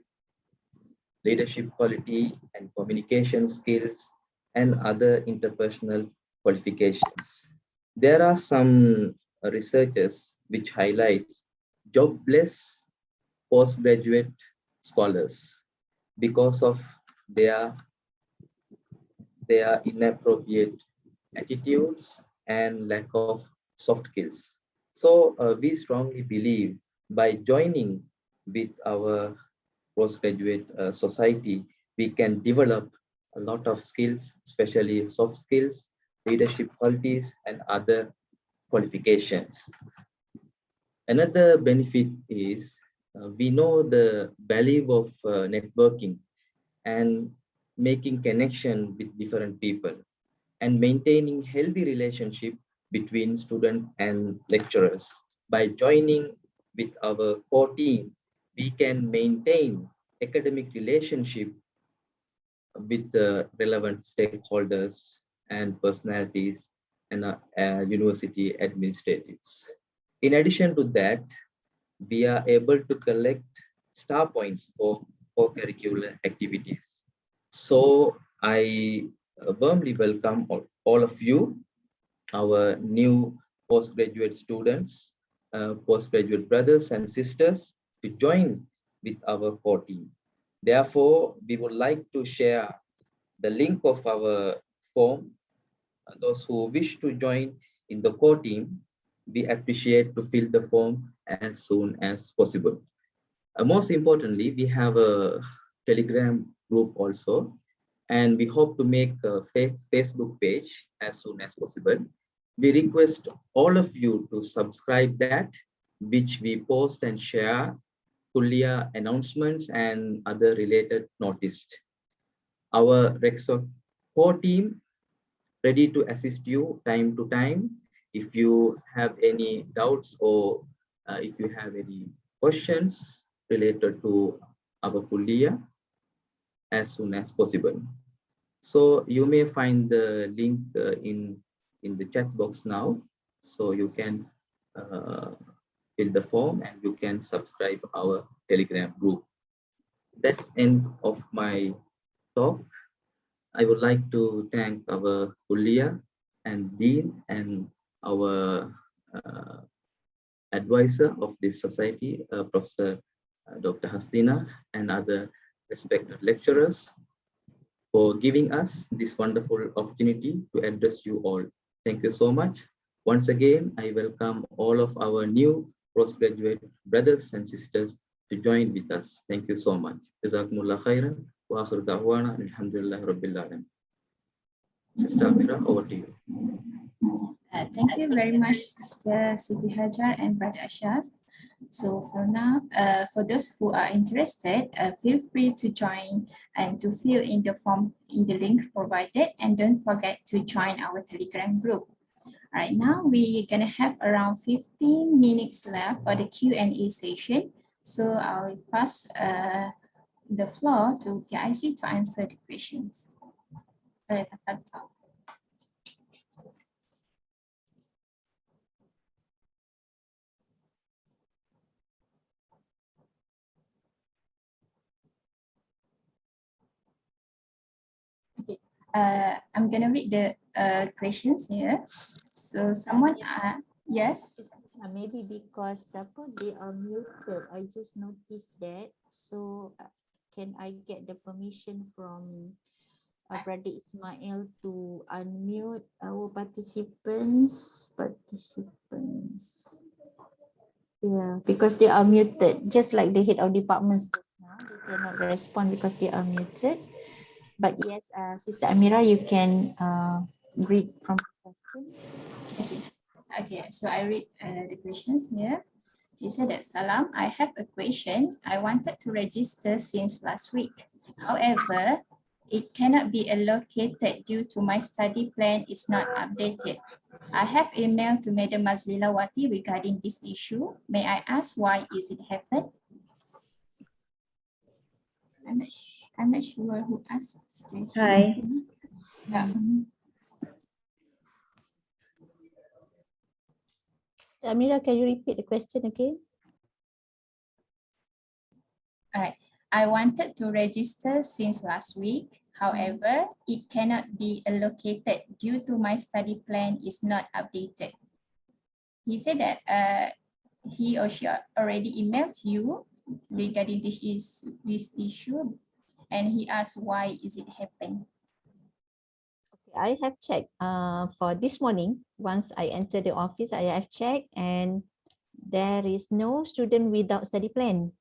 quality and communication skills, and other interpersonal qualifications. There are some researchers which highlights jobless postgraduate scholars because of their inappropriate attitudes and lack of soft skills. So we strongly believe by joining with our postgraduate society, we can develop a lot of skills, especially soft skills, leadership qualities, and other qualifications. Another benefit is we know the value of networking and making connection with different people and maintaining healthy relationship between student and lecturers. By joining with our core team, we can maintain academic relationship with the relevant stakeholders and personalities and university administrators. In addition to that, we are able to collect star points for co-curricular activities. So I warmly welcome all of you, our new postgraduate students, postgraduate brothers and sisters, to join with our core team. Therefore, we would like to share the link of our form. Those who wish to join in the core team, we appreciate to fill the form as soon as possible. Most importantly, we have a Telegram group also, and we hope to make a Facebook page as soon as possible. We request all of you to subscribe that, which we post and share Kulliyyah announcements and other related notices. Our REXOC core team ready to assist you time to time. If you have any doubts or if you have any questions related to our Kulliyyah, as soon as possible. So you may find the link in the chat box now. So you can fill the form and you can subscribe our Telegram group. That's end of my talk. I would like to thank our Kulliyyah and Dean and our advisor of this society, Professor Dr. Hastina, and other respected lecturers for giving us this wonderful opportunity to address you all. Thank you so much. Once again, I welcome all of our new postgraduate brothers and sisters to join with us. Thank you so much. Jazakumullah khairan wa akhir da'wana alhamdulillah rabbil alamin. Sister Amira, over to you. Thank you very much, Sister Siti Hajar and Brother Ashraf. So for now, for those who are interested, feel free to join and to fill in the form in the link provided, and don't forget to join our Telegram group. Right now, we're gonna have around 15 minutes left for the Q&A session. So I'll pass the floor to PIC to answer the questions. Okay, I'm gonna read the questions here. So someone, yes. Maybe because they are muted. I just noticed that. So can I get the permission from Brother Ismail to unmute our participants? Yeah, because they are muted, just like the head of departments just now. They cannot respond because they are muted. But yes, Sister Amira, you can read from the questions. Okay, so I read the questions here. He said that, Salam, I have a question. I wanted to register since last week. However, it cannot be allocated due to my study plan is not updated. I have emailed to Madam Mazlilawati regarding this issue. May I ask why is it happened? I'm not sure who asked this question. Hi. Yeah. Amira, can you repeat the question again? All right. I wanted to register since last week. However, it cannot be allocated due to my study plan is not updated. He said that he or she already emailed you regarding this issue, and he asked why is it happening. I have checked for this morning. Once I entered the office, I have checked and there is no student without study plan.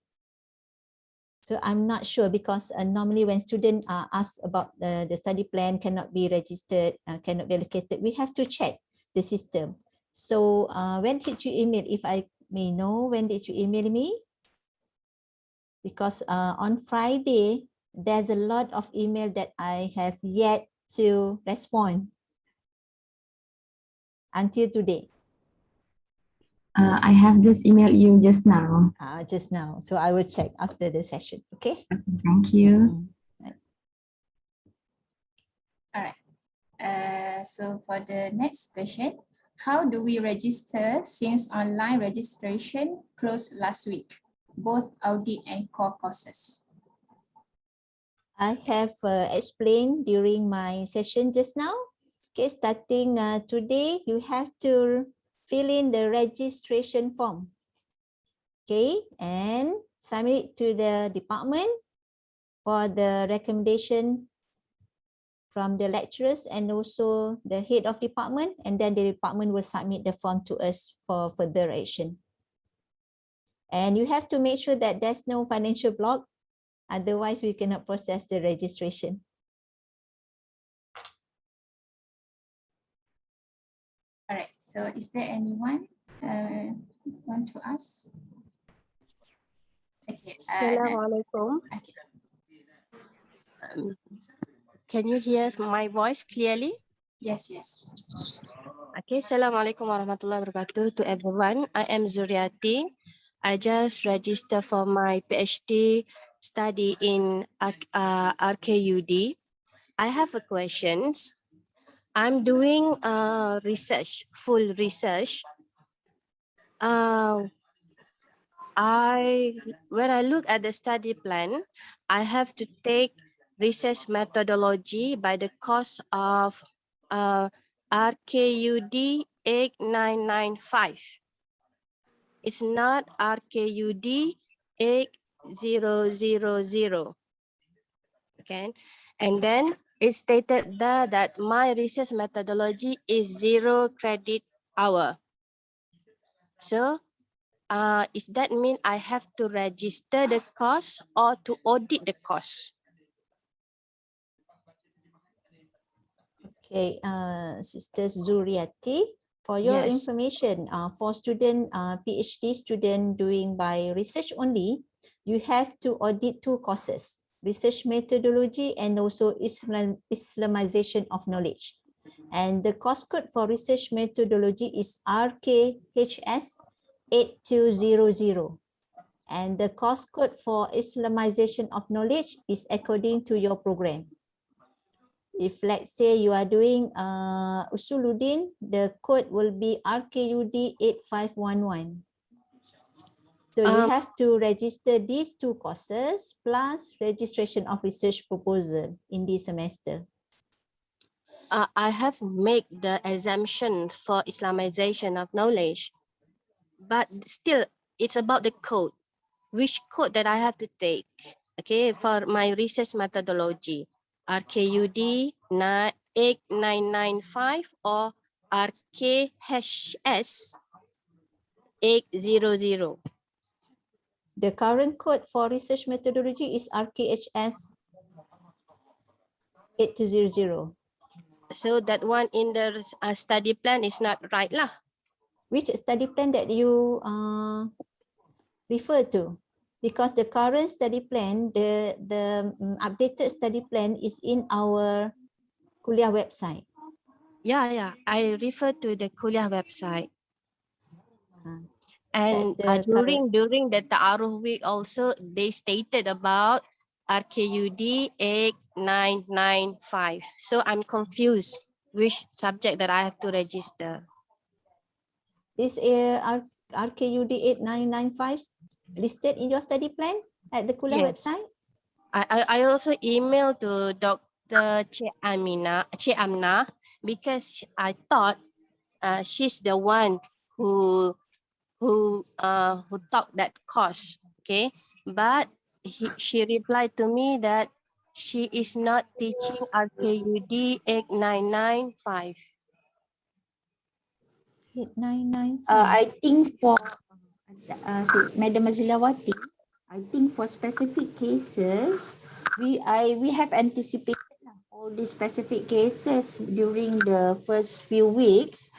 So I'm not sure because normally when students are asked about the study plan cannot be registered, cannot be allocated, we have to check the system. So when did you email? If I may know, when did you email me? Because on Friday, there's a lot of email that I have yet to respond until today. I have just emailed you just now. Just now. So I will check after the session. Okay. Thank you. All right. So for the next question, how do we register since online registration closed last week, both audit and core courses? I have explained during my session just now. Okay, starting today, you have to fill in the registration form. Okay, and submit it to the department for the recommendation from the lecturers and also the head of department, and then the department will submit the form to us for further action. And you have to make sure that there's no financial block, otherwise we cannot process the registration. All right, so is there anyone want to ask? Okay. Assalamualaikum. Okay. Can you hear my voice clearly? Yes. Okay, Assalamualaikum warahmatullahi wabarakatuh to everyone. I am Zuriati. I just registered for my PhD study in RKUD. I have a questions. I'm doing full research. When I look at the study plan, I have to take research methodology by the course of RKUD 8995. It's not RKUD 8000. Okay, and then it's stated there that my research methodology is 0 credit hour. So is that mean I have to register the course or to audit the course? Okay, Sister Zuriati, for your Yes. information, for student, PhD student doing by research only, you have to audit 2 courses, research methodology and also Islamization of knowledge. And the course code for research methodology is RKHS 8200. And the course code for Islamization of knowledge is according to your program. If let's say you are doing Usuluddin, the code will be RKUD 8511. So you have to register these 2 courses plus registration of research proposal in this semester. I have made the exemption for Islamization of knowledge, but still it's about the code. Which code that I have to take? Okay, for my research methodology, RKUD 8995 or RKHS 800. The current code for research methodology is RKHS 8200. So that one in the study plan is not right lah. Which study plan that you refer to? Because the current study plan, the updated study plan is in our Kulliyyah website. Yeah, I refer to the Kulliyyah website. And during the Ta'aruf week also, they stated about RKUD 8995. So I'm confused which subject that I have to register. Is RKUD 8995 listed in your study plan at the Kulliyyah website? I also emailed to Dr. Cik Amna, because I thought she's the one who taught that course, okay? But she replied to me that she is not teaching RKUD 8995. 8995. I think for Madam Azilawati, I think for specific cases, we have anticipated all these specific cases during the first few weeks.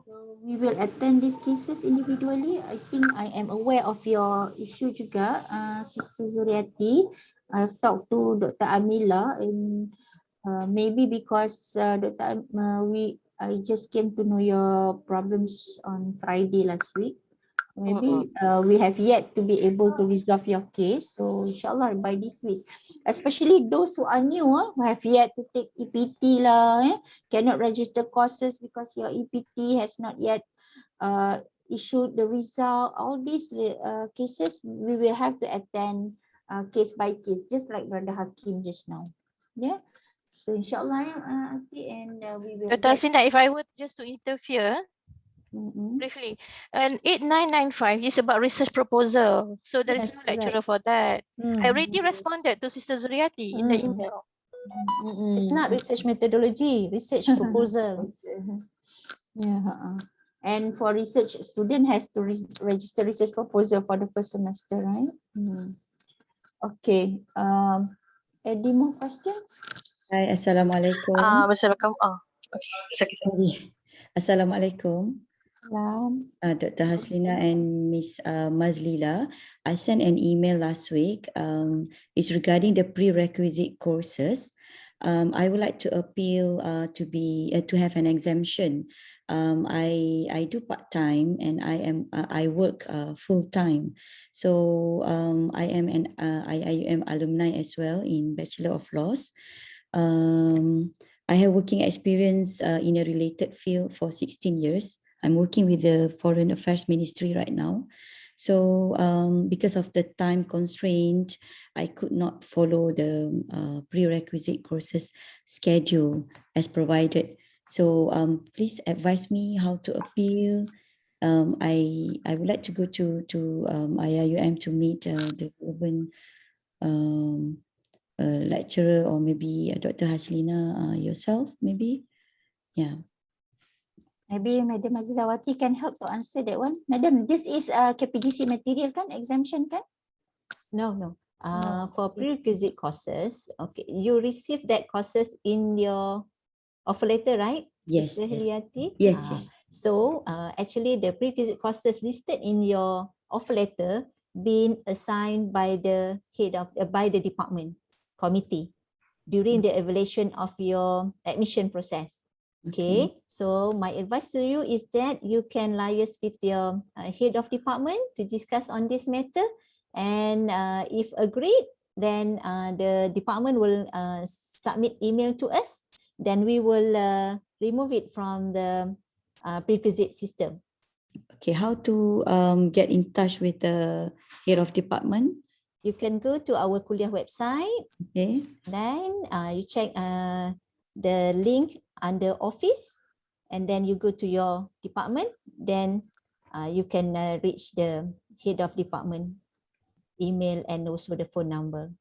So we will attend these cases individually. I think I am aware of your issue juga, Sister Zuriati. I've talked to Dr. Amila, and maybe because Dr. I just came to know your problems on Friday last week. Maybe we have yet to be able to resolve your case. So inshallah by this week, especially those who are new, who have yet to take EPT lah, cannot register courses because your EPT has not yet issued the result. All these cases we will have to attend case by case, just like Brother Hakim just now. Yeah. So inshallah, and we will. Dr. Sinda, if I were just to interfere briefly, and 8995 is about research proposal. So there is no lecturer for that. I already responded to Sister Zuriati in the email. It's not research methodology, research proposal. Yeah. And for research, student has to register research proposal for the first semester, right? Okay. Any more questions? Hai, Assalamualaikum. Assalamualaikum. Dr. Haslina and Miss Mazlila, I sent an email last week. It's regarding the prerequisite courses. I would like to appeal to have an exemption. I do part-time and I work full-time. So I am an IIUM alumni as well in Bachelor of Laws. I have working experience in a related field for 16 years. I'm working with the Foreign Affairs Ministry right now. So because of the time constraint, I could not follow the prerequisite courses schedule as provided. So please advise me how to appeal. I would like to go to IIUM to meet the relevant lecturer, or maybe Dr. Haslina yourself, maybe. Yeah. Maybe Madam Azilawati can help to answer that one. Madam, this is KPDC material kan? Exemption kan? No. No. For prerequisite courses, okay, you receive that courses in your offer letter, right? Yes. Sister Heliati? Yes, yes. So actually the prerequisite courses listed in your offer letter being assigned by the head of by the department committee during the evaluation of your admission process. Okay, so my advice to you is that you can liaise with your head of department to discuss on this matter, and if agreed, then the department will submit email to us, then we will remove it from the prerequisite system. Okay, how to get in touch with the head of department? You can go to our Kulliyyah website. Okay. Then you check the link under office, and then you go to your department. Then you can reach the head of department email and also the phone number.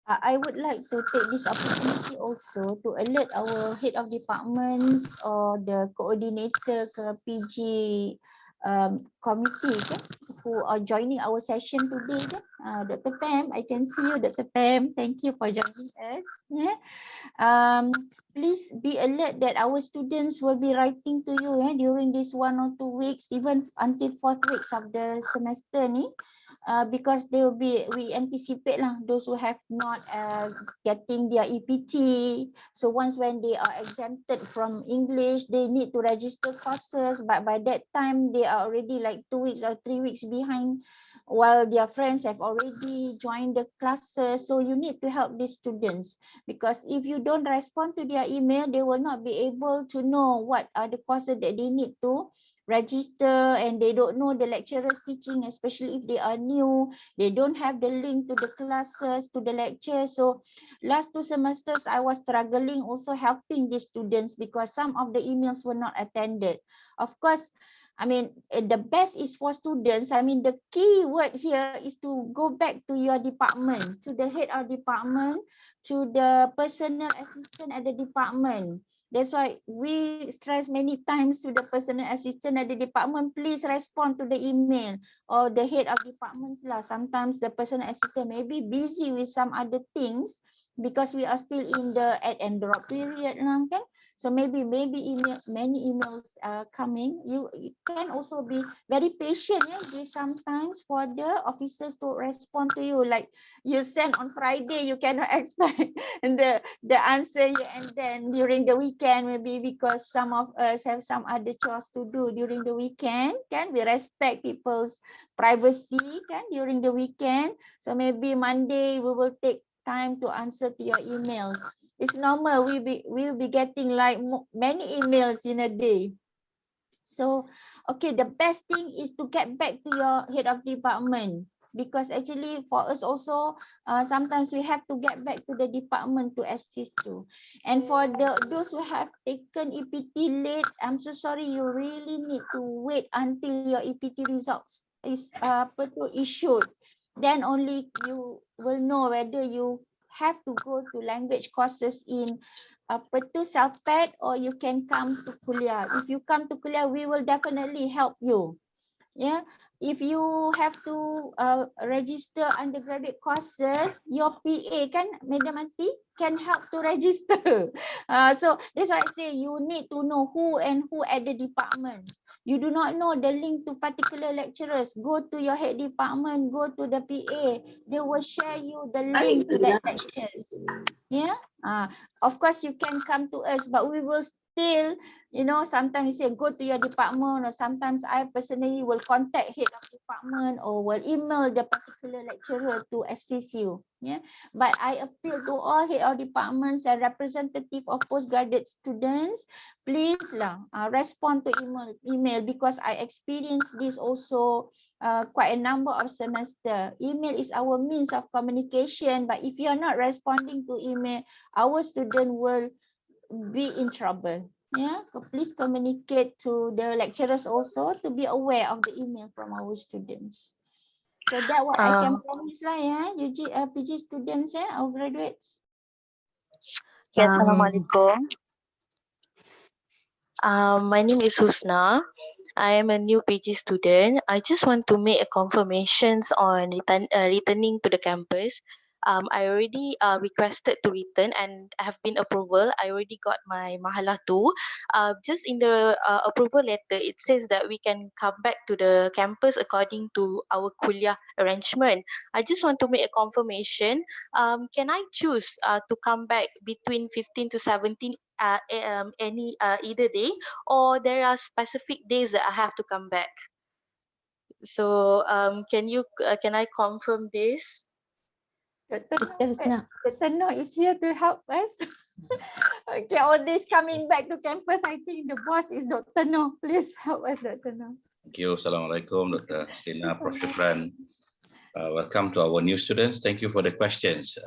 I would like to take this opportunity also to alert our head of departments or the coordinator ke PG committee kan, who are joining our session today kan. Dr. Pam, I can see you, Dr. Pam. Thank you for joining us. Yeah. Please be alert that our students will be writing to you during this 1 or 2 weeks, even until 4th weeks of the semester ni. Because they will be, we anticipate lah those who have not getting their EPT. So once when they are exempted from English, they need to register courses, but by that time they are already like 2 weeks or 3 weeks behind, while their friends have already joined the classes. So you need to help these students, because if you don't respond to their email, they will not be able to know what are the courses that they need to register, and they don't know the lecturers teaching, especially if they are new. They don't have the link to the classes, to the lectures. So last 2 semesters I was struggling also helping these students because some of the emails were not attended. Of course, I mean, the best is for students. I mean, the key word here is to go back to your department, to the head of department, to the personal assistant at the department. That's why we stress many times to the personal assistant at the department, please respond to the email, or the head of departments lah. Sometimes the personal assistant may be busy with some other things because we are still in the add and drop period lah, kan? So maybe email, many emails coming. You can also be very patient, give sometimes for the officers to respond to you. Like you send on Friday, you cannot expect the answer, and then during the weekend, maybe because some of us have some other chores to do during the weekend, can we respect people's privacy kan during the weekend. So maybe Monday we will take time to answer to your emails. It's normal, we will be getting like many emails in a day. So okay, the best thing is to get back to your head of department, because actually for us also sometimes we have to get back to the department to assist you. And for those who have taken EPT late, I'm so sorry, you really need to wait until your EPT results is issued. Then only you will know whether you have to go to language courses in Self-Pad, or you can come to Kulliyyah. If you come to Kulliyyah, we will definitely help you. Yeah, if you have to register undergraduate courses, your PA kan, Madam Aunty, can help to register. So that's why I say you need to know who and who at the department. You do not know the link to particular lecturers. Go to your head department, go to the PA. They will share you the link to that lectures. Yeah. Of course, you can come to us, but we will still, sometimes you say go to your department, or sometimes I personally will contact head of department or will email the particular lecturer to assist you. Yeah. But I appeal to all head of departments and representative of postgraduate students, please respond to email because I experienced this also quite a number of semester. Email is our means of communication, but if you are not responding to email, our student will be in trouble. Yeah, so please communicate to the lecturers also to be aware of the email from our students. So that what I can promise lah, yeah, PG students, our graduates. Okay, Assalamualaikum. My name is Husna. I am a new PG student. I just want to make a confirmations on returning to the campus. I already requested to return and have been approval. I already got my mahalah too. Just in the approval letter, it says that we can come back to the campus according to our kuliah arrangement. I just want to make a confirmation. Can I choose to come back between 15 to 17 any either day, or there are specific days that I have to come back? So can I confirm this? Dr. No is here to help us. Okay, all this coming back to campus, I think the boss is Dr. No. Please help us, Dr. No. Thank you. Assalamualaikum, Dr. Lina, Prof. Shukran. Welcome to our new students. Thank you for the questions.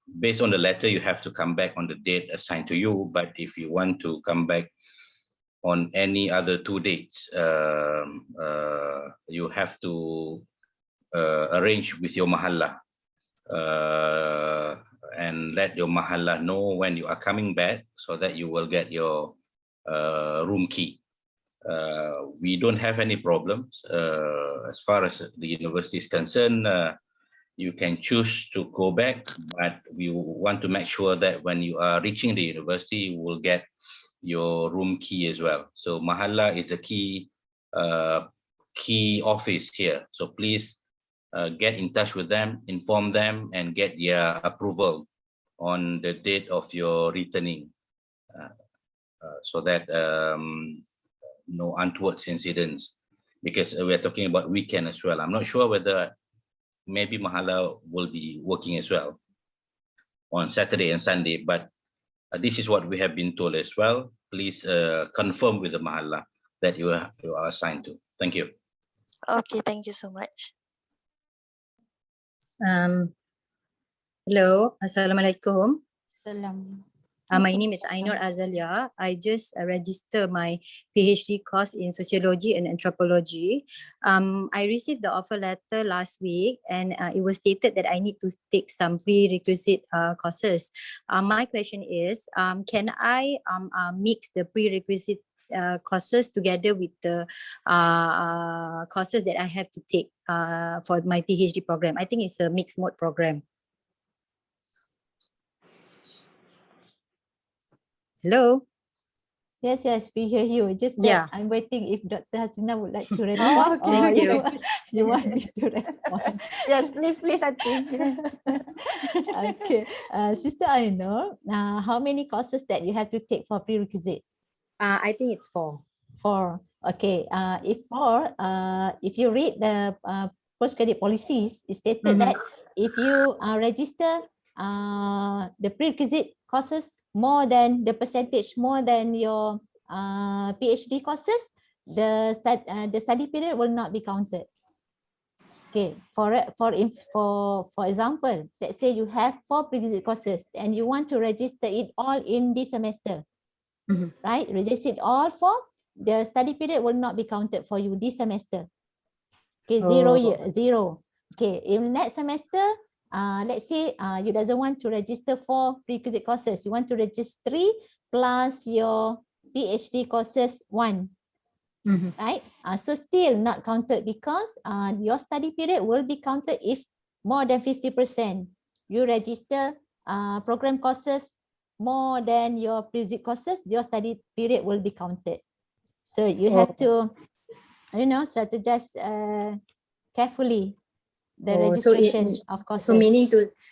Based on the letter, you have to come back on the date assigned to you. But if you want to come back on any other 2 dates, you have to arrange with your mahallah and let your mahallah know when you are coming back so that you will get your room key. We don't have any problems as far as the university is concerned. You can choose to go back, but we want to make sure that when you are reaching the university, you will get your room key as well. So Mahalla is the key office here. So please get in touch with them, inform them, and get their approval on the date of your returning, so that no untoward incidents, because we are talking about weekend as well. I'm not sure whether maybe Mahalla will be working as well on Saturday and Sunday, but this is what we have been told as well. Please confirm with the Mahalla that you are assigned to. Thank you. Okay, thank you so much. Hello, Assalamualaikum. Salam. My name is Ainur Azalia. I just registered my PhD course in sociology and anthropology. I received the offer letter last week, and it was stated that I need to take some prerequisite courses. My question is, can I mix the prerequisite courses together with the courses that I have to take for my PhD program? I think it's a mixed mode program. Hello. Yes, we hear you. Just that I'm waiting if Dr. Hasina would like to respond, or you want me to respond. Yes, please, Ati. Yes. Okay, Sister Ainur, how many courses that you have to take for prerequisite? I think it's 4. 4. Okay. If you read the postgraduate policies, it stated that if you register the prerequisite courses more than the percentage, more than your PhD courses, the study period will not be counted. Okay, for example, let's say you have 4 prerequisite courses and you want to register it all in this semester, right? Register it all for the study period will not be counted for you this semester. Okay, 0. Okay, in next semester, let's say you doesn't want to register 4 prerequisite courses. You want to register 3 plus your PhD courses 1. Right? So still not counted because your study period will be counted if more than 50%. You register program courses more than your prerequisite courses, your study period will be counted. So you have to, strategize carefully the registration of courses.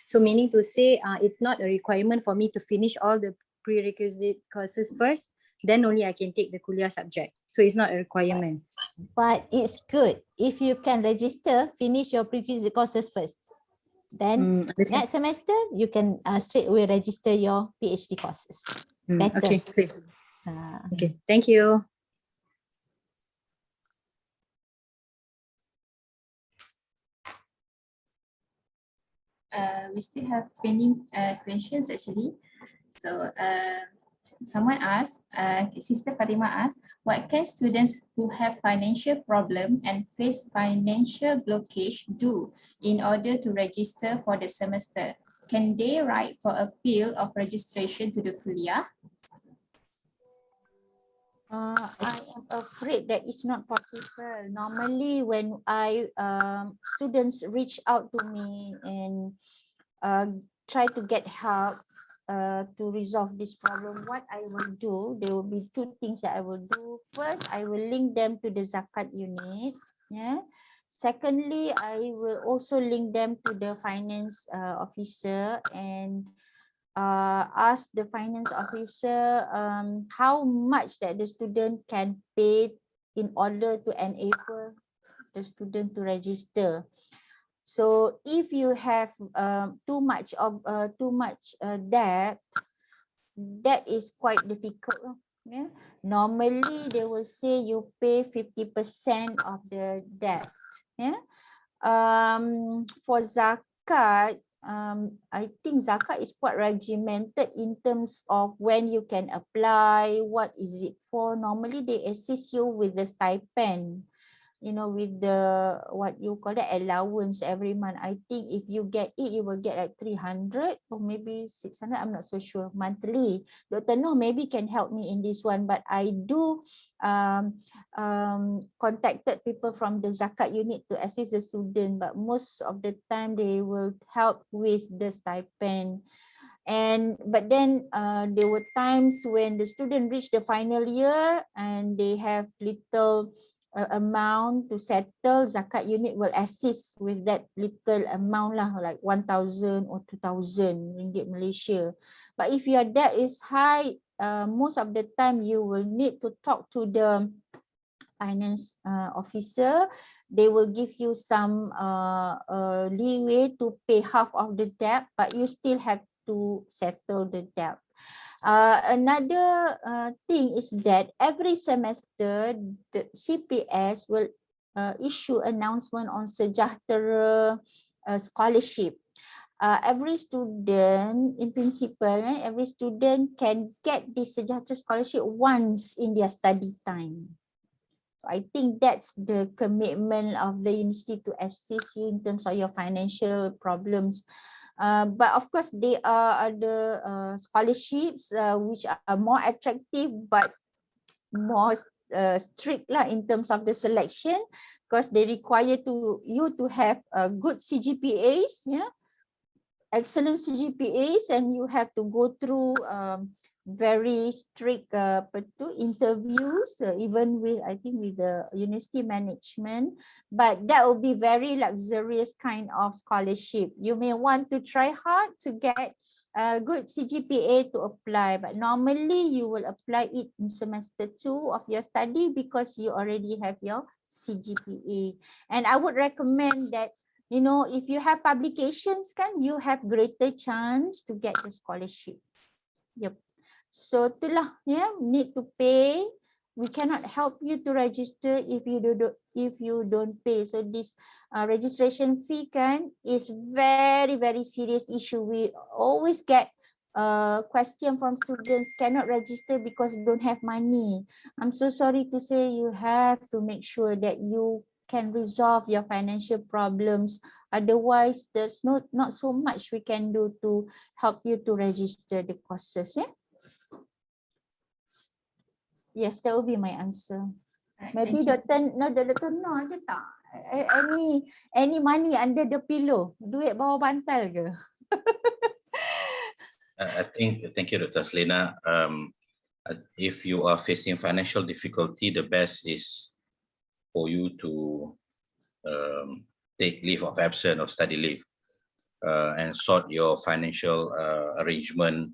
So meaning to say, it's not a requirement for me to finish all the prerequisite courses first, then only I can take the Kulliyyah subject. So it's not a requirement. But it's good if you can register, finish your prerequisite courses first. Then next semester you can straight away register your PhD courses. Better. Okay, clear. Okay, thank you. We still have pending questions actually. So someone asked, Sister Fatima asked, what can students who have financial problem and face financial blockage do in order to register for the semester? Can they write for appeal of registration to the Kulliyyah? I am afraid that it's not possible. Normally, when students reach out to me and try to get help to resolve this problem, what I will do, there will be two things that I will do. First, I will link them to the zakat unit. Yeah. Secondly, I will also link them to the finance officer and ask the finance officer how much that the student can pay in order to enable the student to register. So if you have too much debt, that is quite difficult. Yeah? Normally they will say you pay 50% of the debt. Yeah. For zakat, I think zakat is quite regimented in terms of when you can apply, what is it for. Normally they assist you with the stipend, with the, what you call the allowance every month. I think if you get it, you will get like 300 or maybe 600. I'm not so sure monthly. Dr. Noh maybe can help me in this one, but I do contacted people from the zakat unit to assist the student, but most of the time they will help with the stipend. But then there were times when the student reached the final year and they have little amount to settle. Zakat unit will assist with that little amount lah, like 1,000 or 2,000 ringgit Malaysia. But if your debt is high, most of the time you will need to talk to the finance officer. They will give you some leeway to pay half of the debt, but you still have to settle the debt. Another thing is that every semester the CPS will issue announcement on Sejahtera scholarship. Every student, in principle, every student can get this Sejahtera scholarship once in their study time. So I think that's the commitment of the university to assist you in terms of your financial problems. But of course, there are other scholarships which are more attractive but more strict lah in terms of the selection, because they require you to have good CGPAs, yeah, excellent CGPAs, and you have to go through very strict interviews, even with, I think, with the university management. But that will be very luxurious kind of scholarship. You may want to try hard to get a good CGPA to apply, but normally you will apply it in semester 2 of your study because you already have your CGPA. And I would recommend that, if you have publications, you have greater chance to get the scholarship. Yep. So itulah, need to pay. We cannot help you to register if you don't pay. So this registration fee is very, very serious issue. We always get question from students, cannot register because they don't have money. I'm so sorry to say, you have to make sure that you can resolve your financial problems. Otherwise, there's not so much we can do to help you to register the courses. Yeah. Yes, that will be my answer. Maybe Dr. No ada tak? Any money under the pillow? Duit bawah bantal ke? I think, thank you, Dr. Selena. If you are facing financial difficulty, the best is for you to take leave of absence or study leave and sort your financial arrangement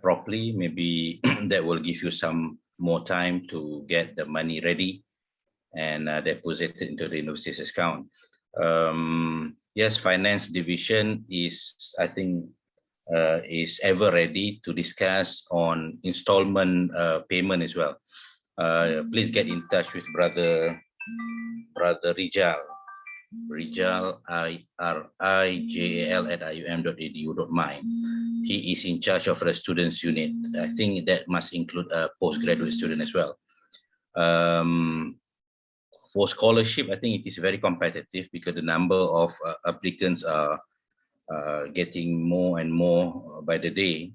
properly. Maybe that will give you some more time to get the money ready and deposit it into the university's account. Yes, finance division is, I think, is ever ready to discuss on installment payment as well. Please get in touch with brother Rijal. Rijal, RIJAL@ium.edu.my. He is in charge of the students unit. I think that must include a postgraduate student as well. For scholarship, I think it is very competitive because the number of applicants are getting more and more by the day.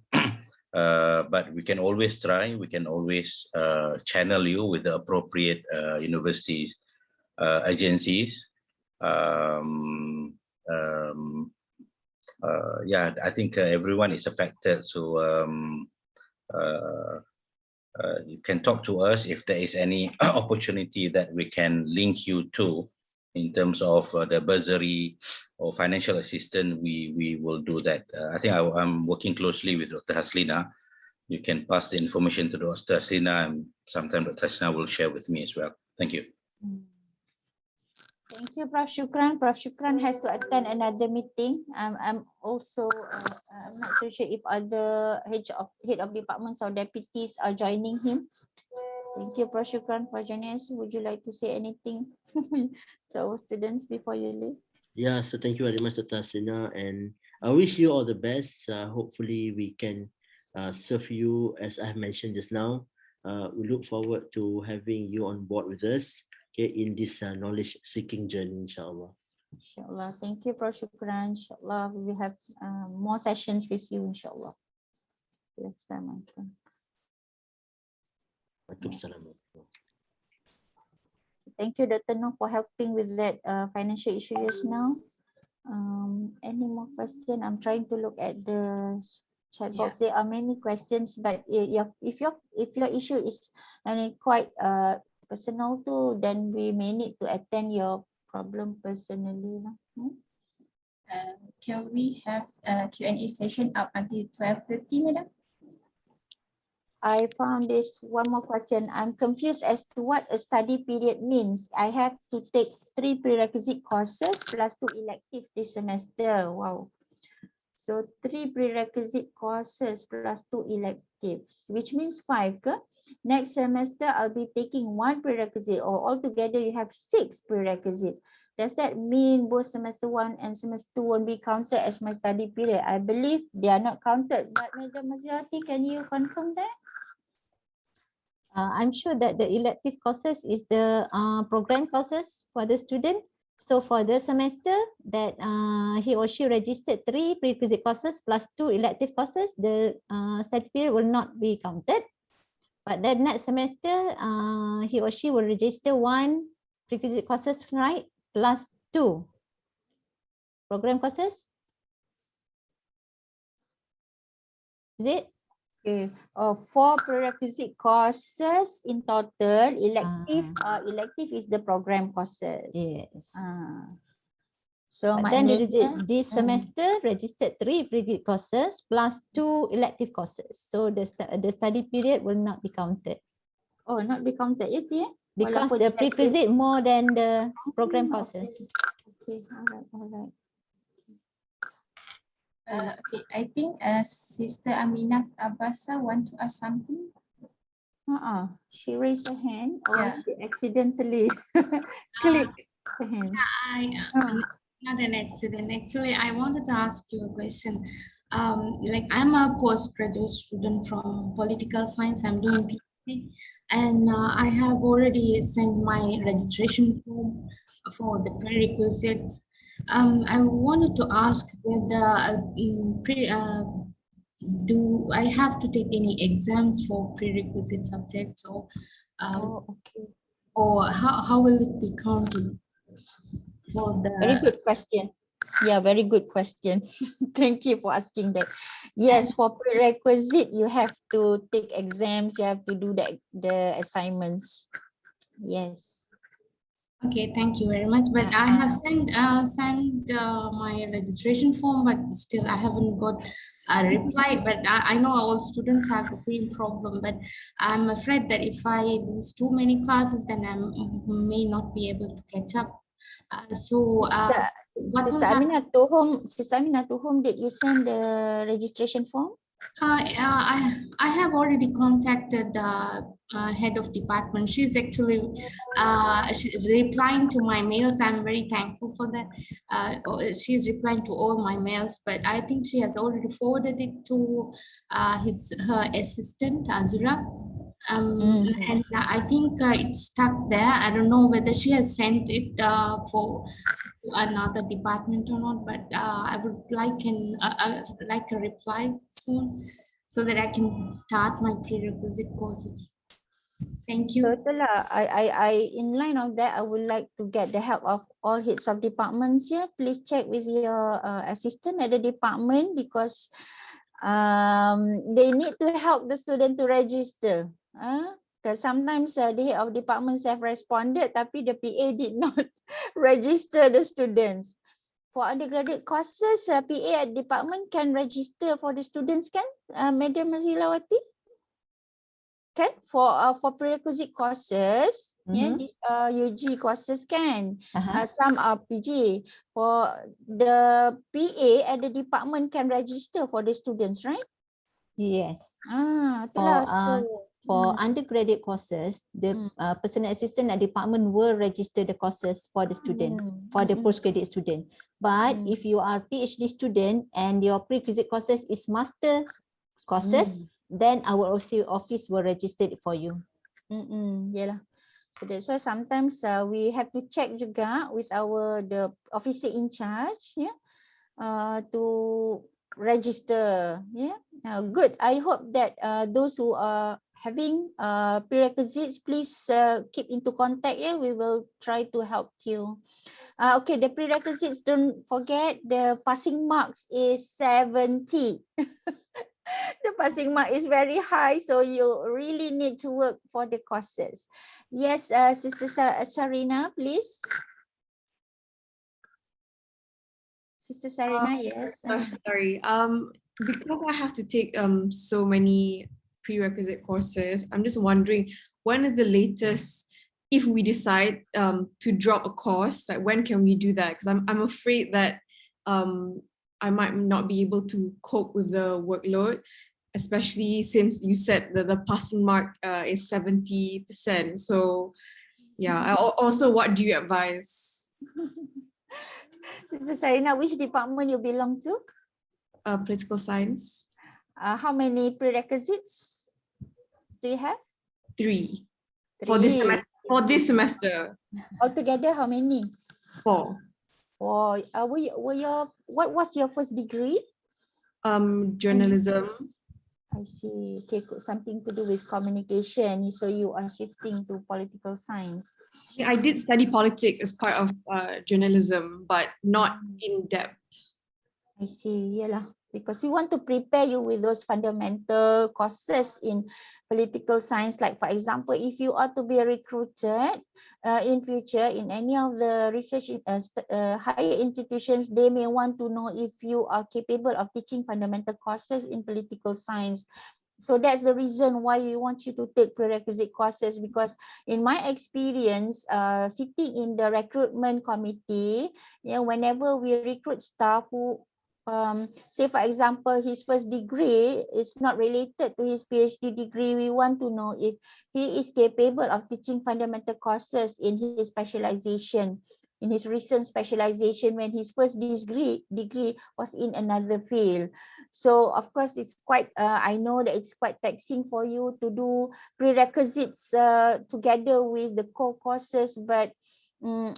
But we can always try, we can always channel you with the appropriate universities, agencies. Yeah, I think everyone is affected. So you can talk to us if there is any opportunity that we can link you to in terms of the bursary or financial assistance. We will do that. I think I'm working closely with Dr. Haslina. You can pass the information to Dr. Haslina, and sometime Dr. Haslina will share with me as well. Thank you. Thank you, Prof. Shukran. Prof. Shukran has to attend another meeting. I'm also, I'm not so sure if other head of departments or deputies are joining him. Thank you, Prof. Shukran, for joining us. Would you like to say anything to our students before you leave? Yeah, so thank you very much, Dr. Haslina, and I wish you all the best. Hopefully we can serve you as I have mentioned just now. We look forward to having you on board with us, okay, in this knowledge seeking journey, inshallah. Inshallah. Thank you, Prof. Shukran. Inshallah, we will have more sessions with you, inshallah. Assalamualaikum. Thank you, Dr. Noh, for helping with that financial issues now. Any more questions? I'm trying to look at the chat box. There are many questions, but if your issue is quite personal too, then we may need to attend your problem personally. Can we have a Q&A session up until 12:30, madam? I found this one more question. I'm confused as to what a study period means. I have to take 3 prerequisite courses plus 2 elective this semester. Wow. So 3 prerequisite courses plus 2 electives, which means 5. Next semester, I'll be taking 1 prerequisite, or altogether you have 6 prerequisite. Does that mean both semester 1 and semester 2 won't be counted as my study period? I believe they are not counted. But Madam Maziati, can you confirm that? I'm sure that the elective courses is the program courses for the student. So for the semester that he or she registered 3 prerequisite courses plus 2 elective courses, the study period will not be counted. But then next semester, he or she will register 1 prerequisite courses, right? Plus 2 program courses. Is it? Okay, 4 prerequisite courses in total. Elective is the program courses. Yes. So but then this semester registered 3 prerequisite courses plus 2 elective courses. So the study period will not be counted. Oh, not be counted yet, yeah? Because the prerequisite more than the program courses. Okay, all right. Okay, I think Sister Aminah Abasa want to ask something. She raised her hand, or she accidentally clicked the hand. Not an accident. Actually, I wanted to ask you a question. Like I'm a postgraduate student from political science. I'm doing PhD, and I have already sent my registration form for the prerequisites. I wanted to ask whether do I have to take any exams for prerequisite subjects, or or how will it be counted for the? Very good question. Yeah, very good question. Thank you for asking that. Yes, for prerequisite, you have to take exams, you have to do the assignments. Yes. Okay, thank you very much. But I have sent my registration form, but still I haven't got a reply. But I know all students have the same problem. But I'm afraid that if I lose too many classes, then I may not be able to catch up. What will Sister happen? Amina, to whom did you send the registration form? I have already contacted head of department. She's actually replying to my mails. I'm very thankful for that. She's replying to all my mails, but I think she has already forwarded it to her assistant Azura. And I think it's stuck there. I don't know whether she has sent it for another department or not, but I would like a reply soon so that I can start my prerequisite courses. Thank you. So itulah, I in line of that, I would like to get the help of all heads of departments here. Please check with your assistant at the department because they need to help the student to register. Because sometimes the head of departments have responded, tapi the PA did not register the students. For undergraduate courses, PA at department can register for the students, kan, Madam Mazilawati? Kan, for prerequisite courses, this UG courses kan, some are PG. For the PA at the department can register for the students, right? Yes. Itulah. For undergraduate courses, the personal assistant at department will register the courses for the student, for the postgraduate student. But if you are PhD student and your prerequisite courses is master courses, then our OC office will register it for you. Yalah. So that's why sometimes we have to check juga with the officer in charge, to register. Good. I hope that those who are having prerequisites, please keep into contact. We will try to help you. Okay, the prerequisites, don't forget the passing marks is 70. The passing mark is very high, so you really need to work for the courses. Yes, Sister Sarina, please. Sister Sarina, yes. Sorry. Because I have to take so many prerequisite courses, I'm just wondering, when is the latest, if we decide to drop a course, like when can we do that? Because I'm afraid that I might not be able to cope with the workload, especially since you said that the passing mark is 70%. So yeah, also what do you advise? Sister Sarina, which department you belong to? Political science. How many prerequisites do you have? 3. For this semester. Altogether, how many? 4. What was your first degree? Journalism. I see. Okay, something to do with communication. So you are shifting to political science. I did study politics as part of journalism, but not in depth. I see. Yalah. Because we want to prepare you with those fundamental courses in political science. Like, for example, if you are to be recruited in future in any of the research higher institutions, they may want to know if you are capable of teaching fundamental courses in political science. So that's the reason why we want you to take prerequisite courses, because in my experience, sitting in the recruitment committee, whenever we recruit staff who say, for example, his first degree is not related to his PhD degree, we want to know if he is capable of teaching fundamental courses in his specialization, in his recent specialization, when his first degree was in another field. So of course, it's quite, I know that it's quite taxing for you to do prerequisites together with the core courses, but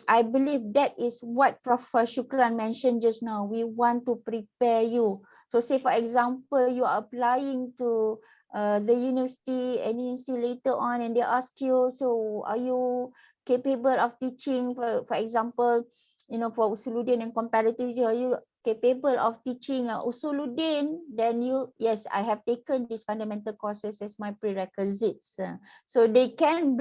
I believe that is what Prof. Shukran mentioned just now. We want to prepare you. So say, for example, you are applying to the university, any university later on, and they ask you, so are you capable of teaching, for example, for Usuluddin and comparative, are you capable of teaching Usuluddin? Then yes, I have taken these fundamental courses as my prerequisites. So they can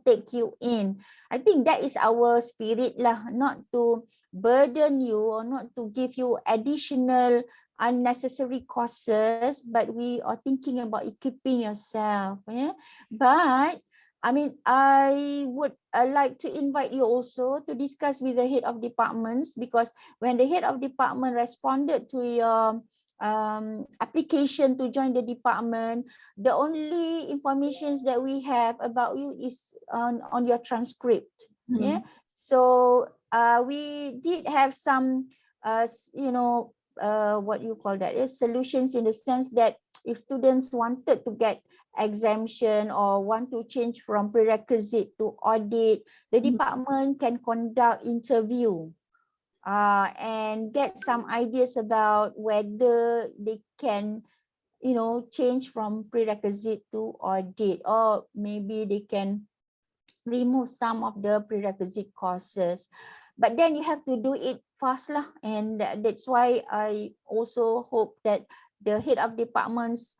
take you in. I think that is our spirit lah, not to burden you or not to give you additional unnecessary courses, but we are thinking about equipping yourself. Yeah, but I mean, I would like to invite you also to discuss with the head of departments, because when the head of department responded to your application to join the department, the only information that we have about you is on your transcript. Yeah, so we did have some what you call that is solutions, in the sense that if students wanted to get exemption or want to change from prerequisite to audit, the department can conduct interview and get some ideas about whether they can change from prerequisite to audit, or maybe they can remove some of the prerequisite courses. But then you have to do it fast lah, and that's why I also hope that the head of departments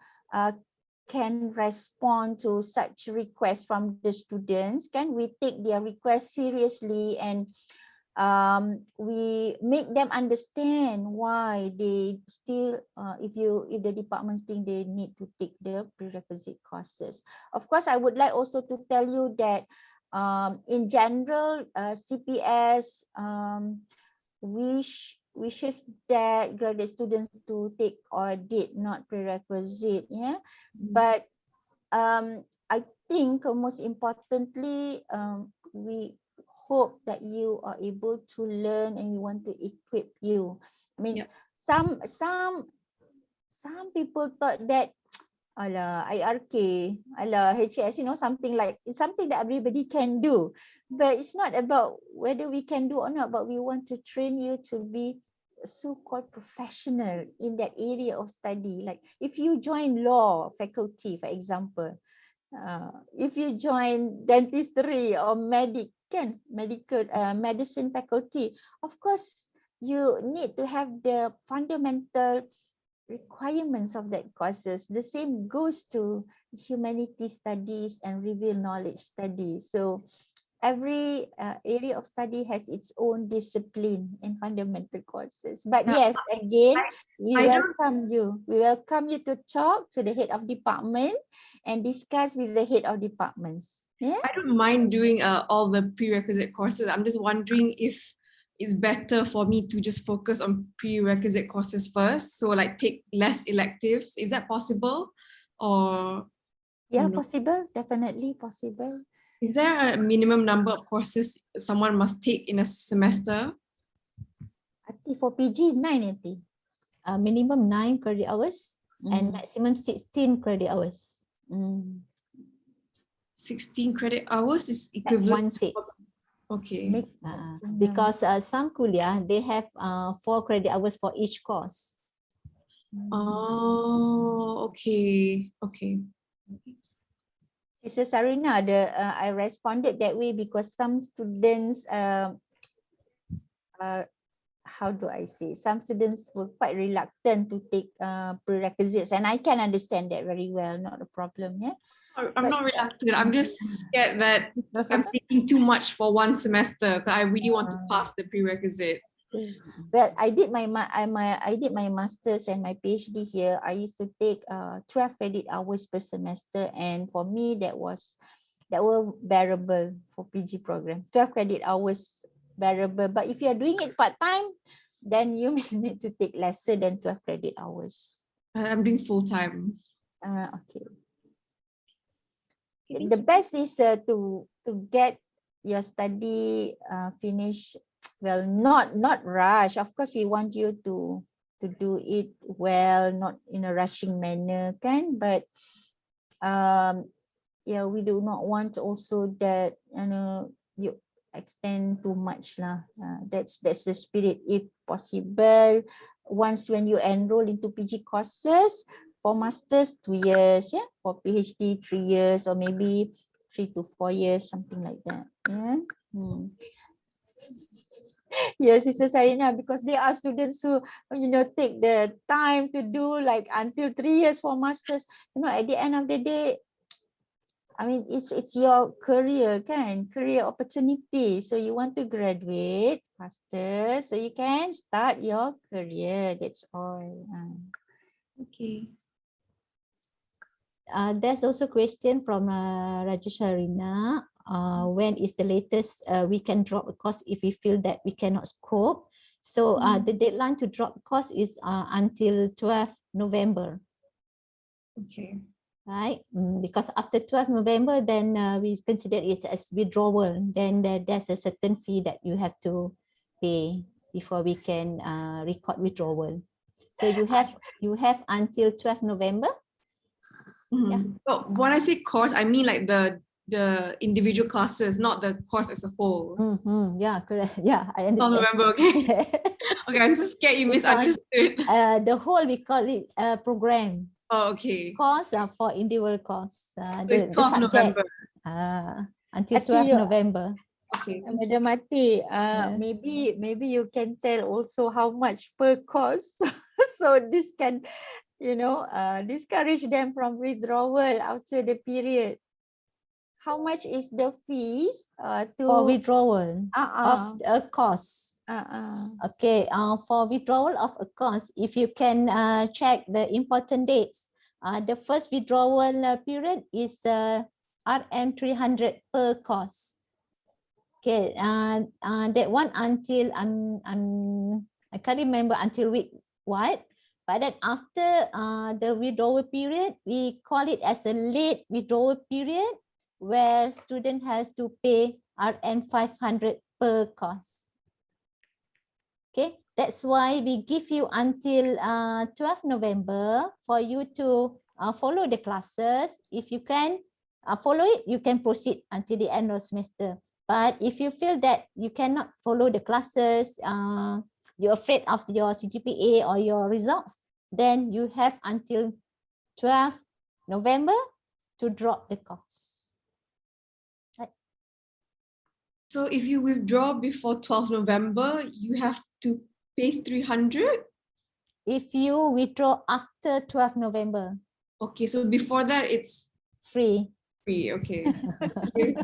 can respond to such requests from the students. Can we take their request seriously, and we make them understand why they still if the departments think they need to take the prerequisite courses. Of course, I would like also to tell you that in general, CPS wishes that graduate students to take audit, not prerequisite. Yeah, but I think most importantly, we hope that you are able to learn, and we want to equip you. I mean, some people thought that IRK, HS, something that everybody can do. But it's not about whether we can do or not, but we want to train you to be so-called professional in that area of study. Like if you join law faculty, for example, if you join dentistry or medical medicine faculty, of course you need to have the fundamental requirements of that courses. The same goes to humanities studies and reveal knowledge studies. So every area of study has its own discipline and fundamental courses. But yes, again, we welcome you. We welcome you to talk to the head of department and discuss with the head of departments. Yeah? I don't mind doing all the prerequisite courses. I'm just wondering if it's better for me to just focus on prerequisite courses first, so like take less electives. Is that possible? Or yeah, possible, definitely possible. Is there a minimum number of courses someone must take in a semester? I think for PG 9, I think. Minimum 9 credit hours and maximum 16 credit hours. 16 credit hours is equivalent to 1/6. Okay. Because some kuliah, they have 4 credit hours for each course. Oh, okay. Sister Sarina, I responded that way because some students, how do I say? Some students were quite reluctant to take prerequisites, and I can understand that very well. Not a problem, yeah. I'm not reluctant. I'm just scared that I'm taking too much for one semester because I really want to pass the prerequisite. Well, I did my master's and my PhD here. I used to take 12 credit hours per semester, and for me that were bearable for PG program. 12 credit hours bearable, but if you are doing it part-time, then you may need to take lesser than 12 credit hours. I'm doing full-time. Okay. The best is to get your study finished. Well, not rush. Of course, we want you to do it well, not in a rushing manner, kan? But yeah, we do not want also that you extend too much lah. That's the spirit. If possible, once when you enroll into PG courses, for masters 2 years, yeah. For PhD 3 years, or maybe 3 to 4 years, something like that. Yeah. Yes, Sister Sarina, because there are students who, take the time to do like until 3 years for masters. At the end of the day, I mean, it's your career, career opportunity. So you want to graduate faster, so you can start your career. That's all. Okay. There's also question from Rajasharina. When is the latest we can drop a course if we feel that we cannot cope? So the deadline to drop course is until 12 November. Okay. Right, because after 12 November, then we consider it as withdrawal. Then there's a certain fee that you have to pay before we can record withdrawal. So you have until 12 November. Yeah. But when I say course, I mean like the individual classes, not the course as a whole. Yeah, correct. Yeah, I understand. Don't remember, okay. Okay, I'm just scared you misunderstood. The whole we call it program. Oh, okay. Course for individual course. So it's 12 November. Until 12 November. Okay. Madam Mati, Yes. maybe you can tell also how much per course, so this can, discourage them from withdrawal after the period. How much is the fees for withdrawal of a course? Okay, for withdrawal of a course, if you can check the important dates, the first withdrawal period is RM 300 per course. Okay, that one until I can't remember until week what, but then after the withdrawal period, we call it as a late withdrawal period, where student has to pay RM 500 per course. Okay, that's why we give you until 12 November for you to follow the classes. If you can follow it, you can proceed until the end of semester. But if you feel that you cannot follow the classes, you're afraid of your CGPA or your results, then you have until 12 November to drop the course. Right. So if you withdraw before 12 November, you have to pay 300? If you withdraw after 12 November. Okay, so before that it's free. Free, okay. Okay.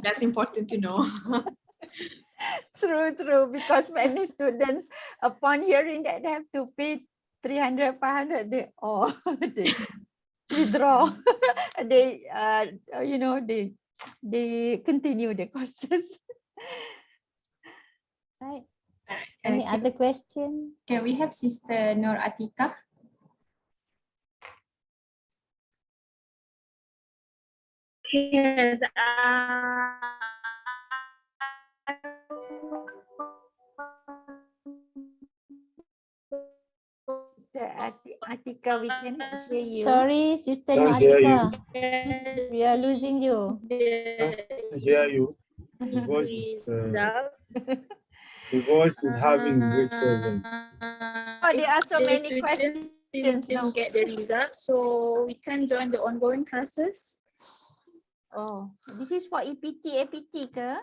That's important to know. True, because many students, upon hearing that they have to pay 300, 500, they withdraw. They they continue the courses. Right. Any other question? Can we have Sister Nur Atika? Yes. Sister Atika, we cannot hear you. Sorry, Sister Can't hear you. Atika. We are losing you. I hear you. The voice is having great problem. Oh, there are so The many students questions now. didn't get the results, so we can join the ongoing classes. Oh, this is for EPT, APT ke?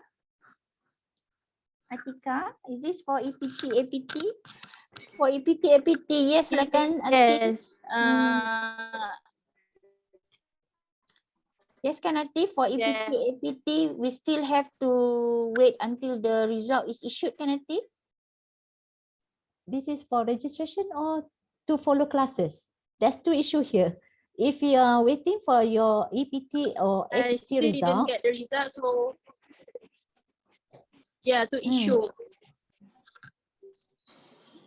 Atika, is this for EPT, APT? For EPT, APT, yes, silakan. Yes. Yes, kan Ati, for EPT, APT, we still have to wait until the result is issued, kan Ati? This is for registration or to follow classes? There's two issues here. If you are waiting for your EPT or I APT still result, didn't get the result, so yeah, to issue.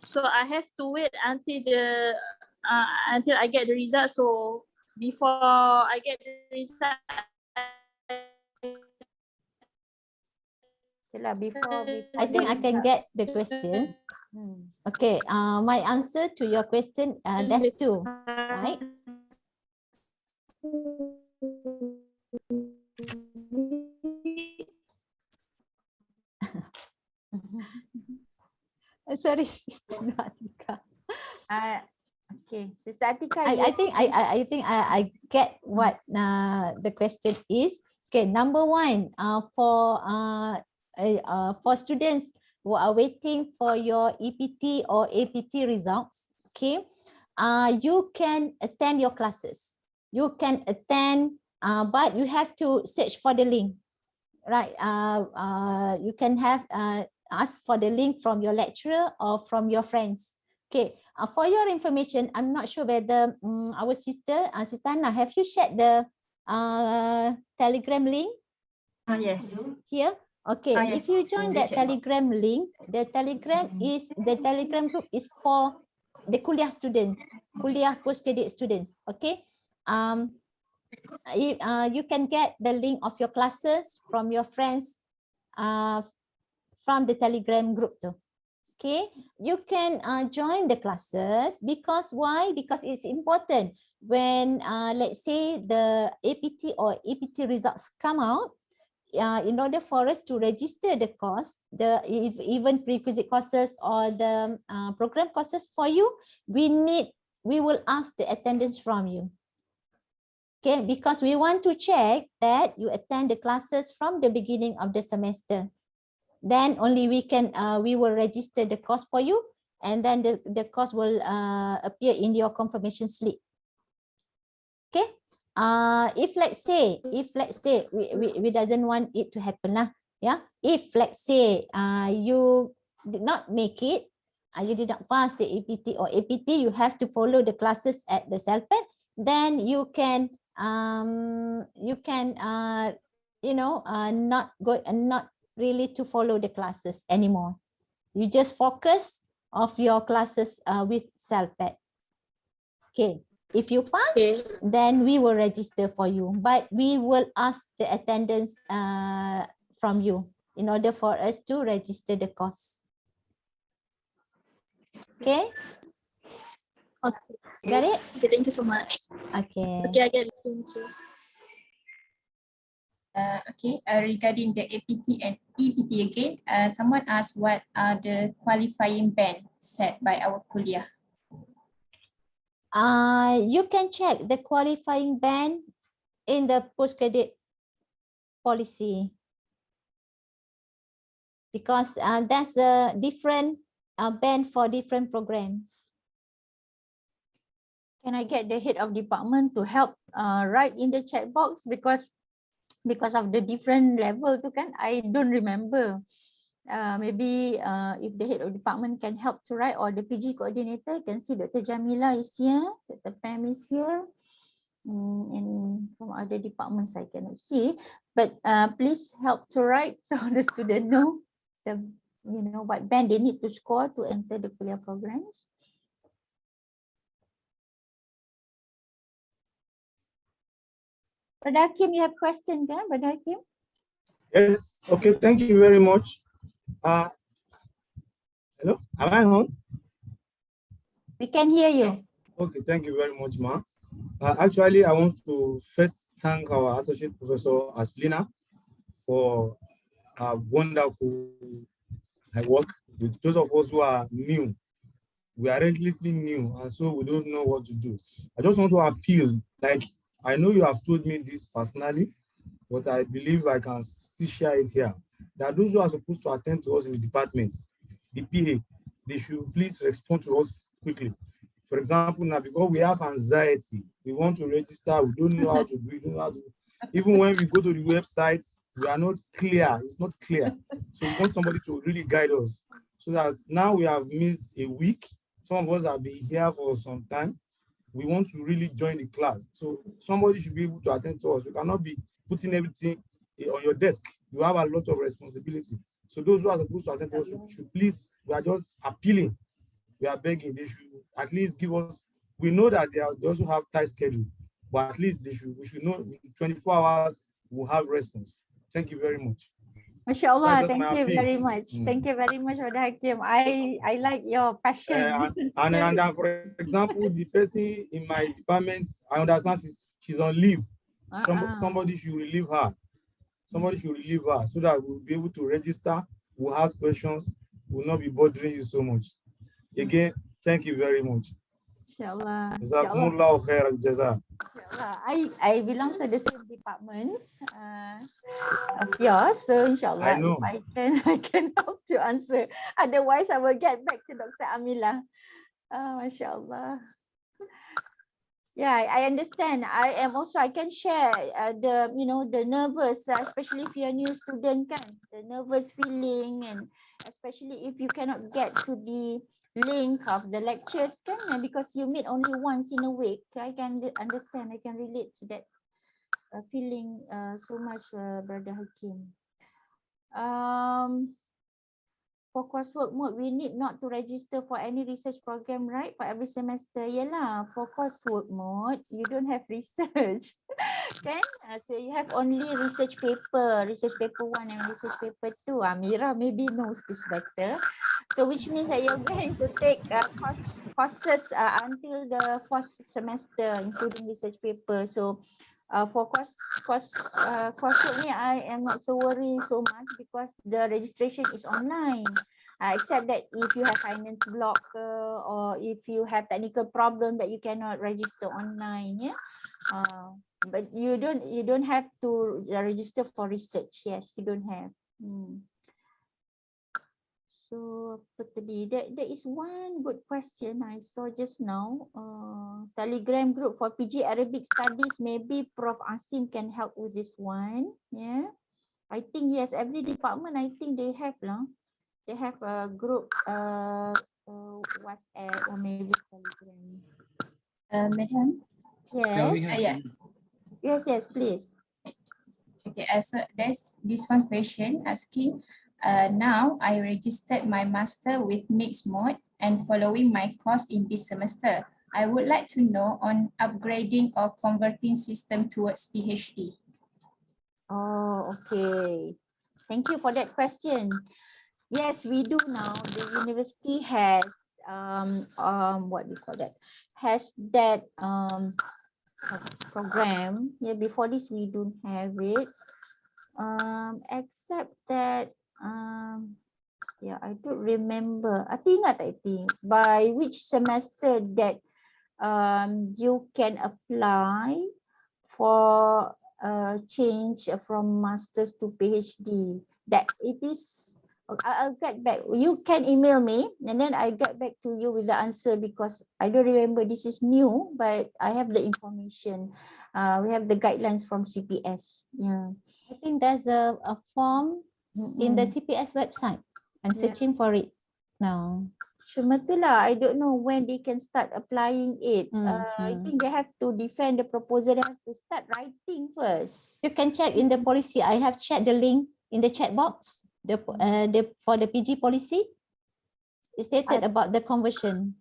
So I have to wait until I get the result. So before I get the result, I think I can get the questions. Okay, my answer to your question, that's two, right? Sorry, Sister Atika. Okay, Sister Atika. I think I get what the question is. Okay, number one, for students who are waiting for your EPT or APT results, okay, you can attend your classes. You can attend, but you have to search for the link, right? You can have ask for the link from your lecturer or from your friends. Okay, for your information, I'm not sure whether our sister, Sitana, have you shared the Telegram link? Yes. Here? Okay, Yes. if you join In the that chat box. Telegram link, the Telegram group is for the Kulliyyah students, Kulliyyah postgraduate students. Okay, you can get the link of your classes from your friends, from the Telegram group too. Okay, you can join the classes because why? Because it's important when let's say the APT or EPT results come out. In order for us to register the course, even prerequisite courses or the program courses for you, we will ask the attendance from you. Okay, because we want to check that you attend the classes from the beginning of the semester. Then only we will register the course for you, and then the course will appear in your confirmation slip. Okay. If let's say we doesn't want it to happen lah, yeah. If let's say you did not make it, you did not pass the APT or APT, you have to follow the classes at the CELPET. Then you can not really to follow the classes anymore. You just focus of your classes with CELPET. Okay. If you pass, then we will register for you, but we will ask the attendance from you in order for us to register the course. Okay? Okay. Got it? Okay, thank you so much. Okay. Okay, I get it. Thank you. Okay, regarding the APT and EPT again, someone asked what are the qualifying band set by our Kulliyyah? You can check the qualifying band in the postgraduate policy, because that's a different band for different programs. Can I get the head of department to help write in the chat box, because of the different level tu kan, I don't remember. Maybe if the head of department can help to write, or the PG coordinator, can see Dr. Jamila is here, Dr. Pam is here, and from other departments I cannot see, but please help to write so the student know what band they need to score to enter the Kulliyyah programs. Brother Hakim, you have question, kan, Brother Hakim? Yes, okay, thank you very much. Hello, am I on? We can hear you. Okay, thank you very much, Ma. Actually, I want to first thank our Associate Professor Aslina for wonderful work. With those of us who are new, we are relatively new, and so we don't know what to do. I just want to appeal, like, I know you have told me this personally, but I believe I can still share it here, that those who are supposed to attend to us in the departments, the PA, they should please respond to us quickly. For example, now, because we have anxiety, we want to register, we don't know how to do it, don't know how to, even when we go to the website, we are not clear, it's not clear. So we want somebody to really guide us. So that now we have missed a week, some of us have been here for some time, we want to really join the class. So somebody should be able to attend to us. You cannot be putting everything on your desk. You have a lot of responsibility. So those who are supposed to attend to us should please, we are just appealing, we are begging, they should at least give us, we know that they also have tight schedule, but at least we should know in 24 hours we'll have response. Thank you very much. MashaAllah, thank you very much. Thank you very much, Brother Hakim. I like your passion. And for example, the person in my department, I understand she's on leave. Somebody should relieve her. Somebody should relieve her so that we'll be able to register, we'll ask questions, we'll not be bothering you so much. Again, thank you very much. Inshallah. Jazakumullahu khairan jaza. I belong to the same department of yours, so inshallah, I know. if I can help to answer. Otherwise, I will get back to Dr. Amila. Mashallah. Yeah, I understand. I can share the nervous, especially if you're a new student, kan, the nervous feeling, and especially if you cannot get to the link of the lectures, kan, and because you meet only once in a week. I can understand, I can relate to that feeling so much, Brother Hakim. For coursework mode, we need not to register for any research program, right? For every semester. Yalah, for coursework mode, you don't have research. Kan? So you have only research paper 1 and research paper 2. Amira maybe knows this better. So which means that you're going to take courses until the 4th semester, including research paper. So for coursework ni, I am not so worried so much because the registration is online. Except that if you have finance block or if you have technical problem that you cannot register online, yeah. But you don't have to register for research. Yes, you don't have. So there is one good question I saw just now. Telegram group for PG Arabic Studies. Maybe Prof Asim can help with this one. Yeah, I think yes. Every department, I think they have lah. They have a group WhatsApp or maybe Telegram. Madam? Yes. Yes, please. Okay, so there's this one question asking, now I registered my master with mixed mode and following my course in this semester. I would like to know on upgrading or converting system towards PhD. Oh, okay. Thank you for that question. Yes, we do now. The university has what do you call that? Has that program. Yeah, before this we don't have it. Except that yeah, I don't remember. I think by which semester that you can apply for change from masters to PhD. That it is. I'll get back. You can email me and then I get back to you with the answer because I don't remember. This is new, but I have the information. We have the guidelines from CPS. Yeah. I think there's a form in the CPS website. I'm searching for it now. Shumatullah, I don't know when they can start applying it. I think they have to defend the proposal. They have to start writing first. You can check in the policy. I have shared the link in the chat box. For the PG policy, it stated about the conversion.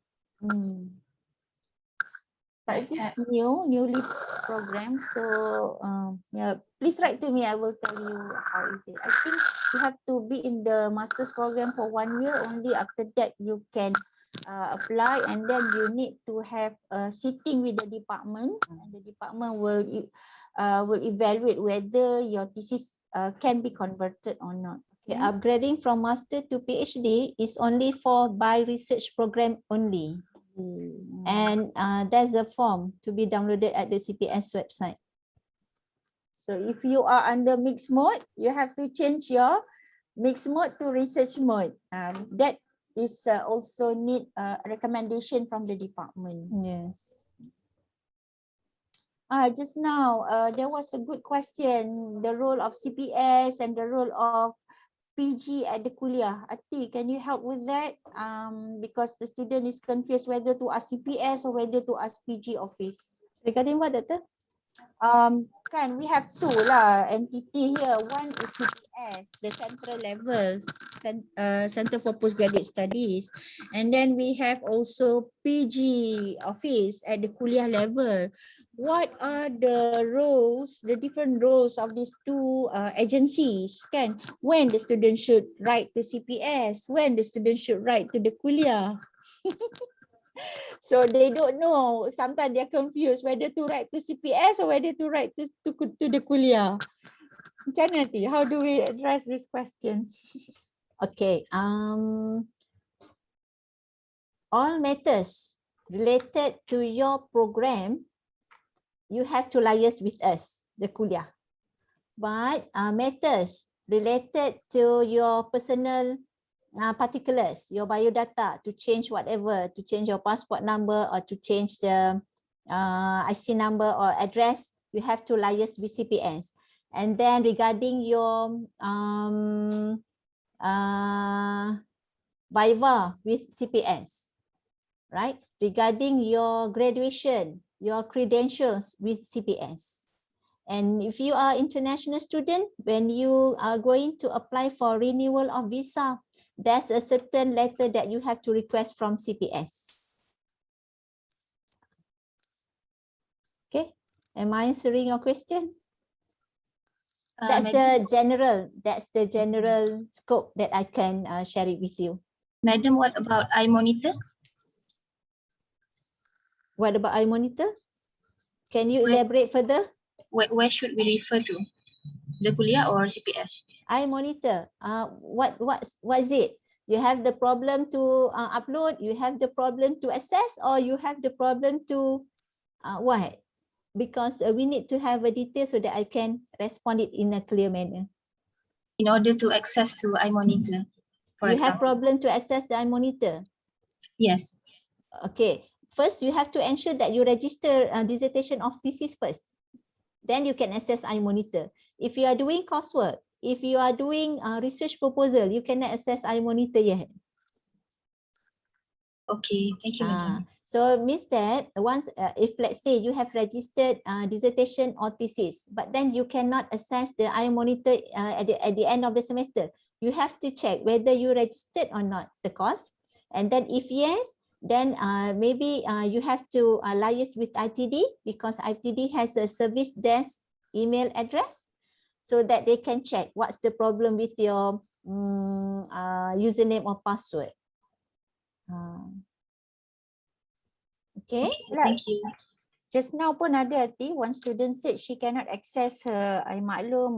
But it is newly programmed. So yeah, please write to me. I will tell you how is it. I think you have to be in the master's program for 1 year. Only after that you can apply, and then you need to have a sitting with the department, and the department will evaluate whether your thesis can be converted or not. Okay, upgrading from master to PhD is only for by research program only. And there's a form to be downloaded at the CPS website. So if you are under mixed mode, you have to change your mixed mode to research mode. That is also need a recommendation from the department. Yes. Just now, there was a good question, the role of CPS and the role of PG at the Kulliyyah. Ati, can you help with that? Because the student is confused whether to ask CPS or whether to ask PG office. Regarding what, Doctor? Kan we have two lah entity here. One is CPS, the central level, Center for Postgraduate Studies, and then we have also PG office at the Kulliyyah level. What are the roles, the different roles of these two agencies? Kan, when the student should write to CPS, when the student should write to the Kulliyyah. So they don't know. Sometimes they're confused whether to write to CPS or whether to write to the Kulliyyah. Macam mana nanti? How do we address this question? Okay. All matters related to your program, you have to liaise with us, the Kulliyyah. But matters related to your personal particulars, your biodata, to change whatever, to change your passport number or to change the IC number or address, you have to liaise with CPS. And then regarding your Viva with CPS, right? Regarding your graduation, your credentials with CPS. And if you are international student, when you are going to apply for renewal of visa, there's a certain letter that you have to request from CPS. Okay, am I answering your question? That's the general scope that I can share it with you. Madam, what about iMonitor? What about iMonitor? Can you elaborate further? Where should we refer to? The Kulliyyah or CPS? iMonitor. What is it? You have the problem to upload, you have the problem to access, or you have the problem to what? Because we need to have a detail so that I can respond it in a clear manner. In order to access to iMonitor, for you example. have problem to access the iMonitor? Yes. Okay. First, you have to ensure that you register dissertation of thesis first. Then you can access iMonitor. If you are doing coursework, if you are doing research proposal, you cannot access iMonitor yet. Okay, thank you, Madam. So means that once, if let's say you have registered dissertation or thesis, but then you cannot access the iMonitor at the end of the semester, you have to check whether you registered or not the course. And then if yes, then maybe you have to liaise with ITD, because ITD has a service desk email address, so that they can check what's the problem with your username or password. Okay, thank you. Just now pun ada Ati, one student said she cannot access her iMaklum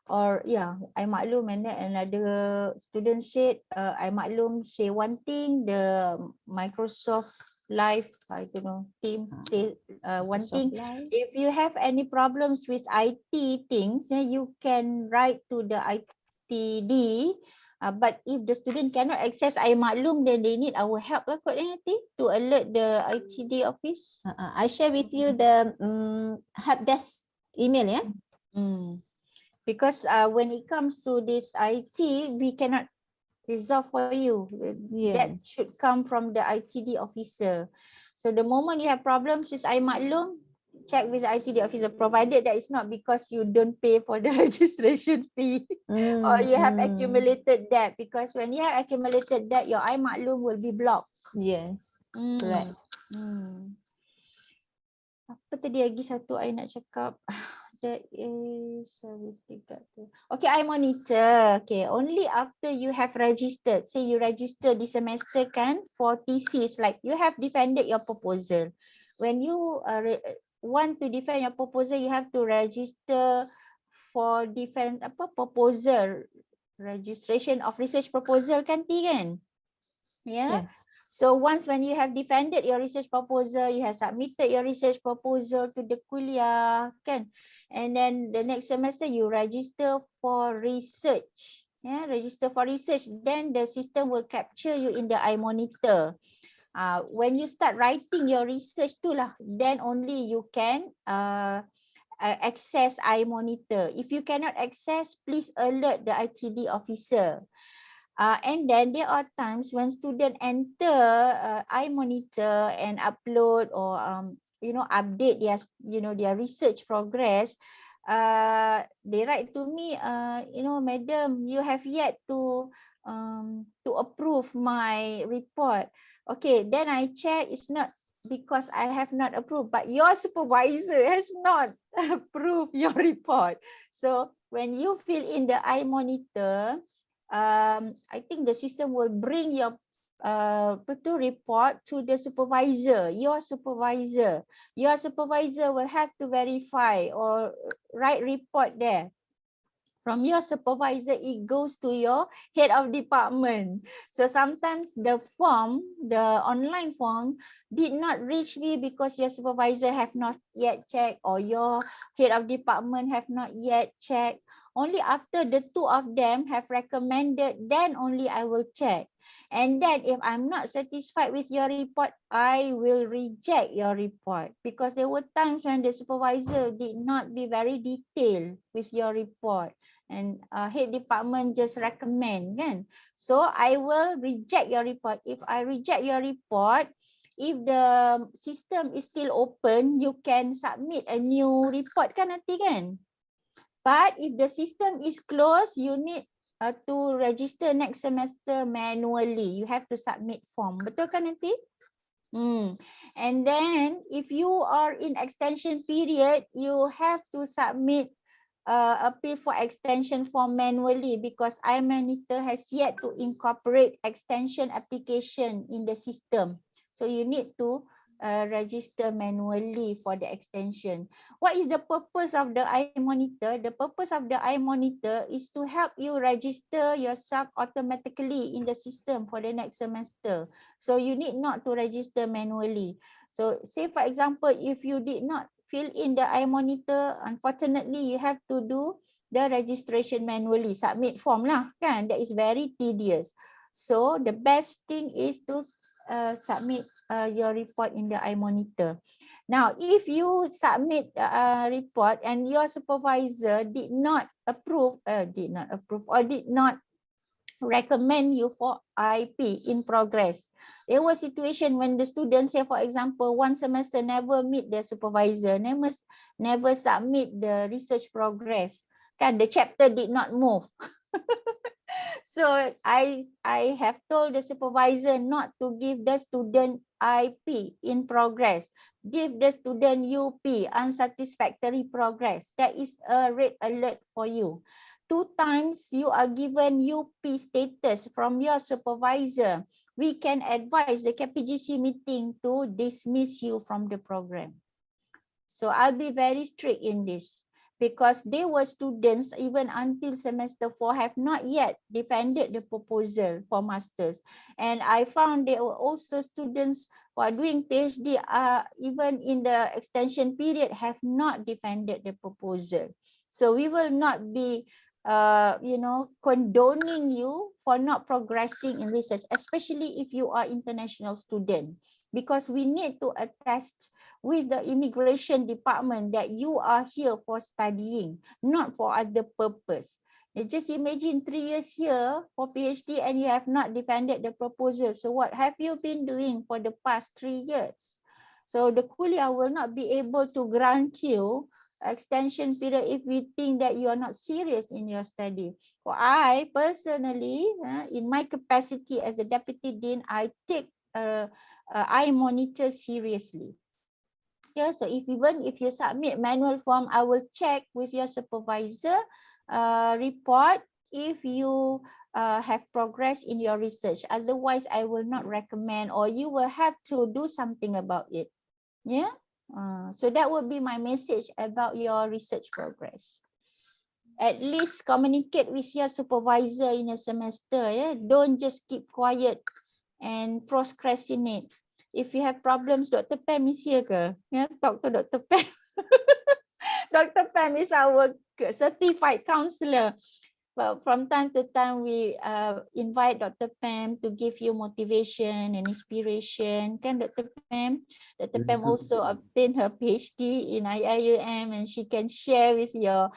or yeah, iMaklum, and then another student said iMaklum say one thing, the Microsoft Live, I don't know, team say one thing. If you have any problems with IT things, then you can write to the ITD. But if the student cannot access iMaklum, then they need our help lah kot to alert the ITD office. I share with you the help desk email, yeah. Because when it comes to this IT, we cannot resolve for you. That should come from the ITD officer. So the moment you have problems with iMaklum, check with the ITD officer, provided that it's not because you don't pay for the registration fee or you have accumulated debt, because when you have accumulated debt, your iMaklum will be blocked. Yes, correct. Apa tadi lagi satu I nak cakap? That is service regard to. Okay, iMonitor. Okay, only after you have registered. Say you register this semester kan for thesis, like you have defended your proposal. When you want to defend your proposal, you have to register for defend proposal, registration of research proposal kan kan? Yeah. Yes. So once when you have defended your research proposal, you have submitted your research proposal to the Kulliyyah kan, and then the next semester you register for research. Yeah, register for research. Then the system will capture you in the iMonitor. When you start writing your research tu lah, then only you can access iMonitor. If you cannot access, please alert the ITD officer. And then there are times when students enter iMonitor and upload or update their their research progress. They write to me, Madam, you have yet to approve my report. Okay, then I check, it's not because I have not approved, but your supervisor has not approved your report. So when you fill in the iMonitor, I think the system will bring your report to the supervisor, your supervisor. Your supervisor will have to verify or write report there. From your supervisor, it goes to your head of department. So sometimes the form, the online form did not reach me because your supervisor have not yet checked or your head of department have not yet checked. Only after the two of them have recommended, then only I will check. And then if I'm not satisfied with your report, I will reject your report, because there were times when the supervisor did not be very detailed with your report and head department just recommend, kan? So I will reject your report. If I reject your report, if the system is still open, you can submit a new report kan nanti kan? But if the system is closed, you need to register next semester manually. You have to submit form. Betul kan nanti? And then if you are in extension period, you have to submit appeal for extension form manually, because iMonitor has yet to incorporate extension application in the system. So you need to register manually for the extension. What is the purpose of the iMonitor? The purpose of the iMonitor is to help you register yourself automatically in the system for the next semester. So you need not to register manually. So say for example, if you did not fill in the iMonitor, unfortunately you have to do the registration manually, submit form lah kan. That is very tedious. So the best thing is to submit your report in the iMonitor. Now, if you submit a report and your supervisor did not approve or did not recommend you for IP in progress. There was situation when the students say, for example, one semester never meet the supervisor, never submit the research progress. Kan, the chapter did not move. So I have told the supervisor not to give the student IP in progress. Give the student UP, unsatisfactory progress. That is a red alert for you. 2 times you are given UP status from your supervisor, we can advise the KPGC meeting to dismiss you from the program. So I'll be very strict in this, because they were students even until semester 4 have not yet defended the proposal for masters. And I found there were also students who are doing PhD even in the extension period have not defended the proposal. So we will not be condoning you for not progressing in research, especially if you are international student, because we need to attest with the immigration department that you are here for studying, not for other purpose. Just imagine 3 years here for PhD and you have not defended the proposal. So what have you been doing for the past 3 years? So the Kulliyyah will not be able to grant you extension period if we think that you are not serious in your study. For I personally, in my capacity as the Deputy Dean, I take iMonitor seriously. Yeah, so even if you submit manual form, I will check with your supervisor report if you have progress in your research. Otherwise, I will not recommend, or you will have to do something about it. Yeah. So that would be my message about your research progress. At least communicate with your supervisor in a semester. Yeah, don't just keep quiet and procrastinate. If you have problems, Dr. Pam is here ke? Yeah, talk to Dr. Pam. Dr. Pam is our certified counselor. But from time to time, we invite Dr. Pam to give you motivation and inspiration. Kan, Dr. Pam? Dr. Pam also obtained her PhD in IIUM, and she can share with your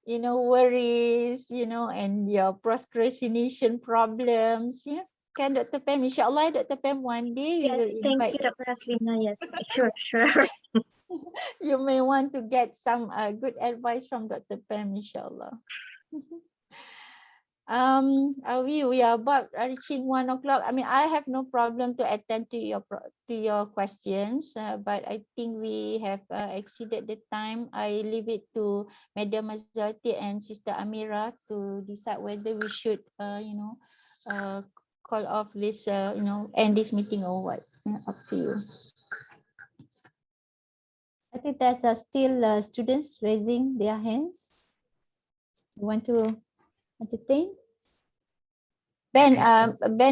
worries, and your procrastination problems. Yeah. Can Dr. Pam, insyaAllah, Dr. Pam, one day we will invite. Thank you, Dr. Haslina. Yes, sure. You may want to get some good advice from Dr. Pam, insyaAllah. We are about reaching 1 o'clock. I mean, I have no problem to attend to your questions, but I think we have exceeded the time. I leave it to Madam Azati and Sister Amira to decide whether we should, call off this, end this meeting or what. Up to you. I think there's still students raising their hands. You want to entertain? Ben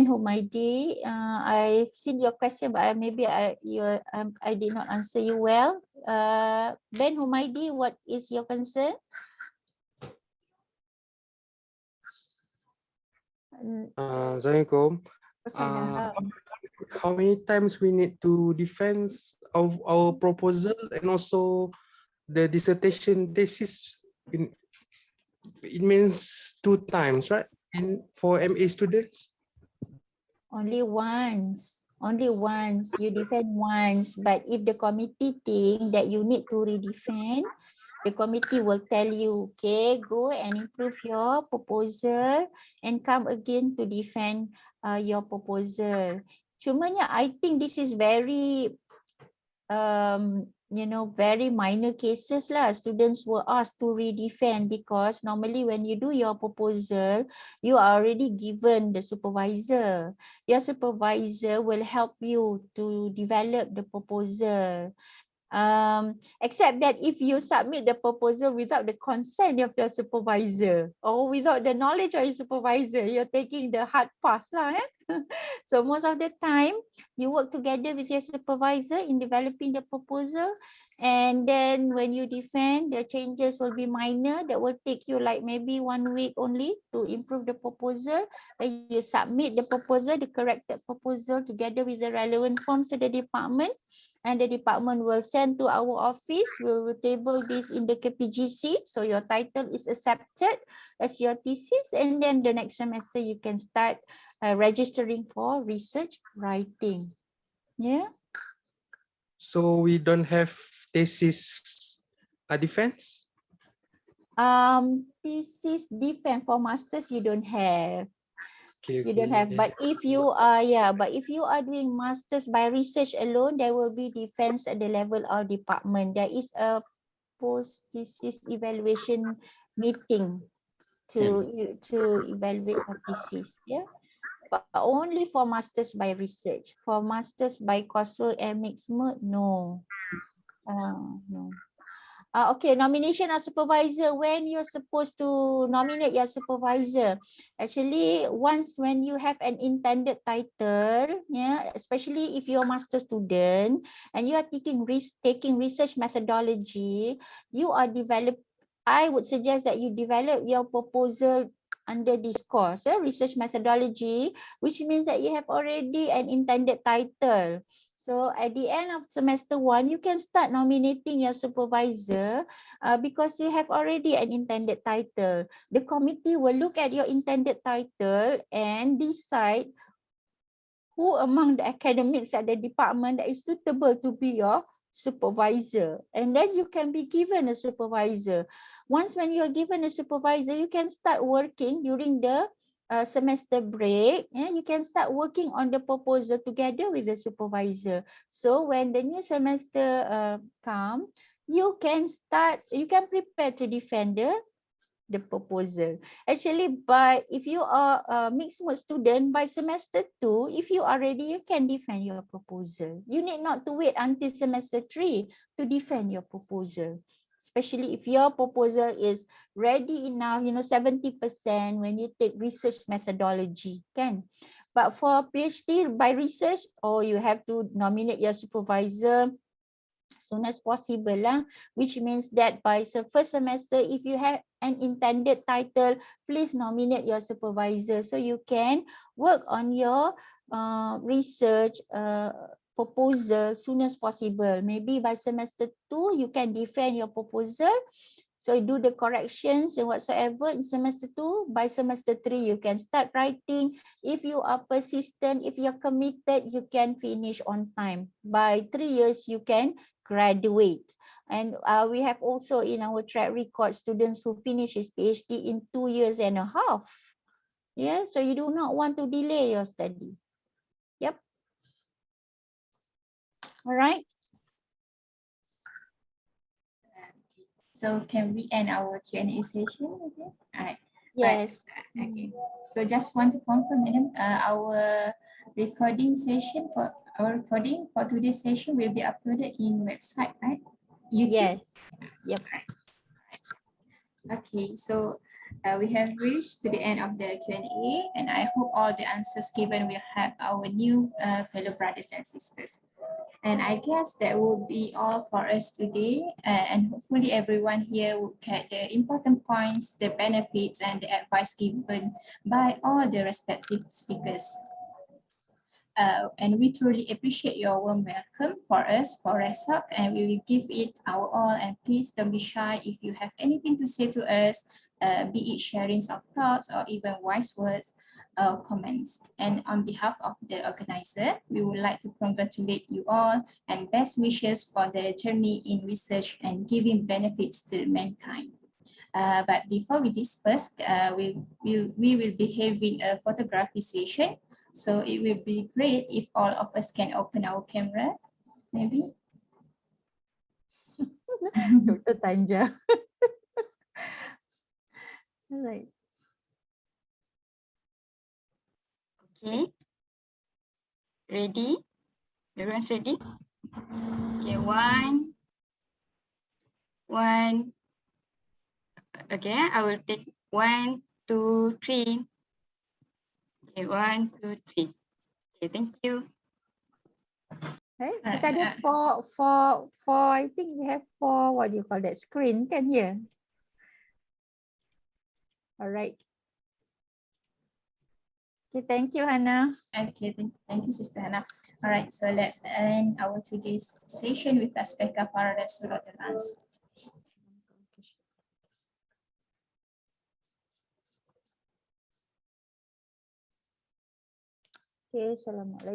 Humaydi, I've seen your question, but maybe I did not answer you well. Ben Humaydi, what is your concern? Assalamualaikum. How many times we need to defend of our proposal and also the dissertation thesis? It means 2 times, right? And for MA students? Only once. Only once. You defend once. But if the committee think that you need to redefend, the committee will tell you, okay, go and improve your proposal and come again to defend your proposal. Cumanya, I think this is very, very minor cases lah. Students were asked to redefend because normally when you do your proposal, you are already given the supervisor. Your supervisor will help you to develop the proposal. Except that if you submit the proposal without the consent of your supervisor or without the knowledge of your supervisor, you're taking the hard path lah. So most of the time, you work together with your supervisor in developing the proposal, and then when you defend, the changes will be minor. That will take you like maybe 1 week only to improve the proposal. And you submit the proposal, the corrected proposal, together with the relevant forms to the department. And the department will send to our office. We will table this in the KPGC. So your title is accepted as your thesis. And then the next semester, you can start registering for research writing. Yeah. So we don't have thesis defense? Thesis defense for masters, you don't have. Okay, you don't have, but if you are if you are doing masters by research alone, there will be defense at the level of department. There is a post thesis evaluation meeting to evaluate your thesis, yeah, but only for masters by research. For masters by coursework and mixed mode, no. No. Okay, nomination of supervisor. When you're supposed to nominate your supervisor, actually, once when you have an intended title, yeah, especially if you're a master student and you are taking research methodology, you are I would suggest that you develop your proposal under this course, research methodology, which means that you have already an intended title. So at the end of semester 1, you can start nominating your supervisor because you have already an intended title. The committee will look at your intended title and decide who among the academics at the department that is suitable to be your supervisor. And then you can be given a supervisor. Once when you are given a supervisor, you can start working during the semester break. You can start working on the proposal together with the supervisor. So when the new semester comes, you can prepare to defend the proposal. Actually, if you are a mixed mode student, by semester 2, if you are ready, you can defend your proposal. You need not to wait until semester 3 to defend your proposal. Especially if your proposal is ready enough, 70% when you take research methodology, kan? But for PhD by research, you have to nominate your supervisor soon as possible lah, which means that by the first semester, if you have an intended title, please nominate your supervisor so you can work on your research proposal soon as possible. Maybe by semester 2, you can defend your proposal. So do the corrections and whatsoever in semester 2. By semester 3, you can start writing. If you are persistent, if you're committed, you can finish on time. By 3 years, you can graduate. And we have also in our track record students who finish his PhD in 2.5 years. Yeah, so you do not want to delay your study. Yep. All right. So can we end our Q&A session? Okay. All right. Yes. Okay. So just want to confirm, madam, our recording for today's session will be uploaded in website, right? YouTube. Yes. Yep. Okay. So We have reached to the end of the Q&A, and I hope all the answers given will help our new fellow brothers and sisters. And I guess that will be all for us today. And hopefully everyone here will get the important points, the benefits, and the advice given by all the respective speakers. And we truly appreciate your warm welcome for us for RESOC, and we will give it our all. And please don't be shy if you have anything to say to us, be it sharings of thoughts or even wise words or comments. And on behalf of the organizer, we would like to congratulate you all and best wishes for the journey in research and giving benefits to mankind. But before we disperse, we will be having a photography session. So it will be great if all of us can open our camera, maybe. Dr. Tanja. All right. Okay. Ready? Everyone's ready? Okay, one. Okay, I will take 1, 2, 3. Okay, 1, 2, 3. Okay, thank you. Hey, kita ada four, I think we have 4, what do you call that, screen kan here. All right. Okay, thank you, Hannah. Okay, thank you, Sister Hannah. All right, so let's end our today's session with Aspeka Paradat Surah Al-Nas. Okay, Assalamualaikum.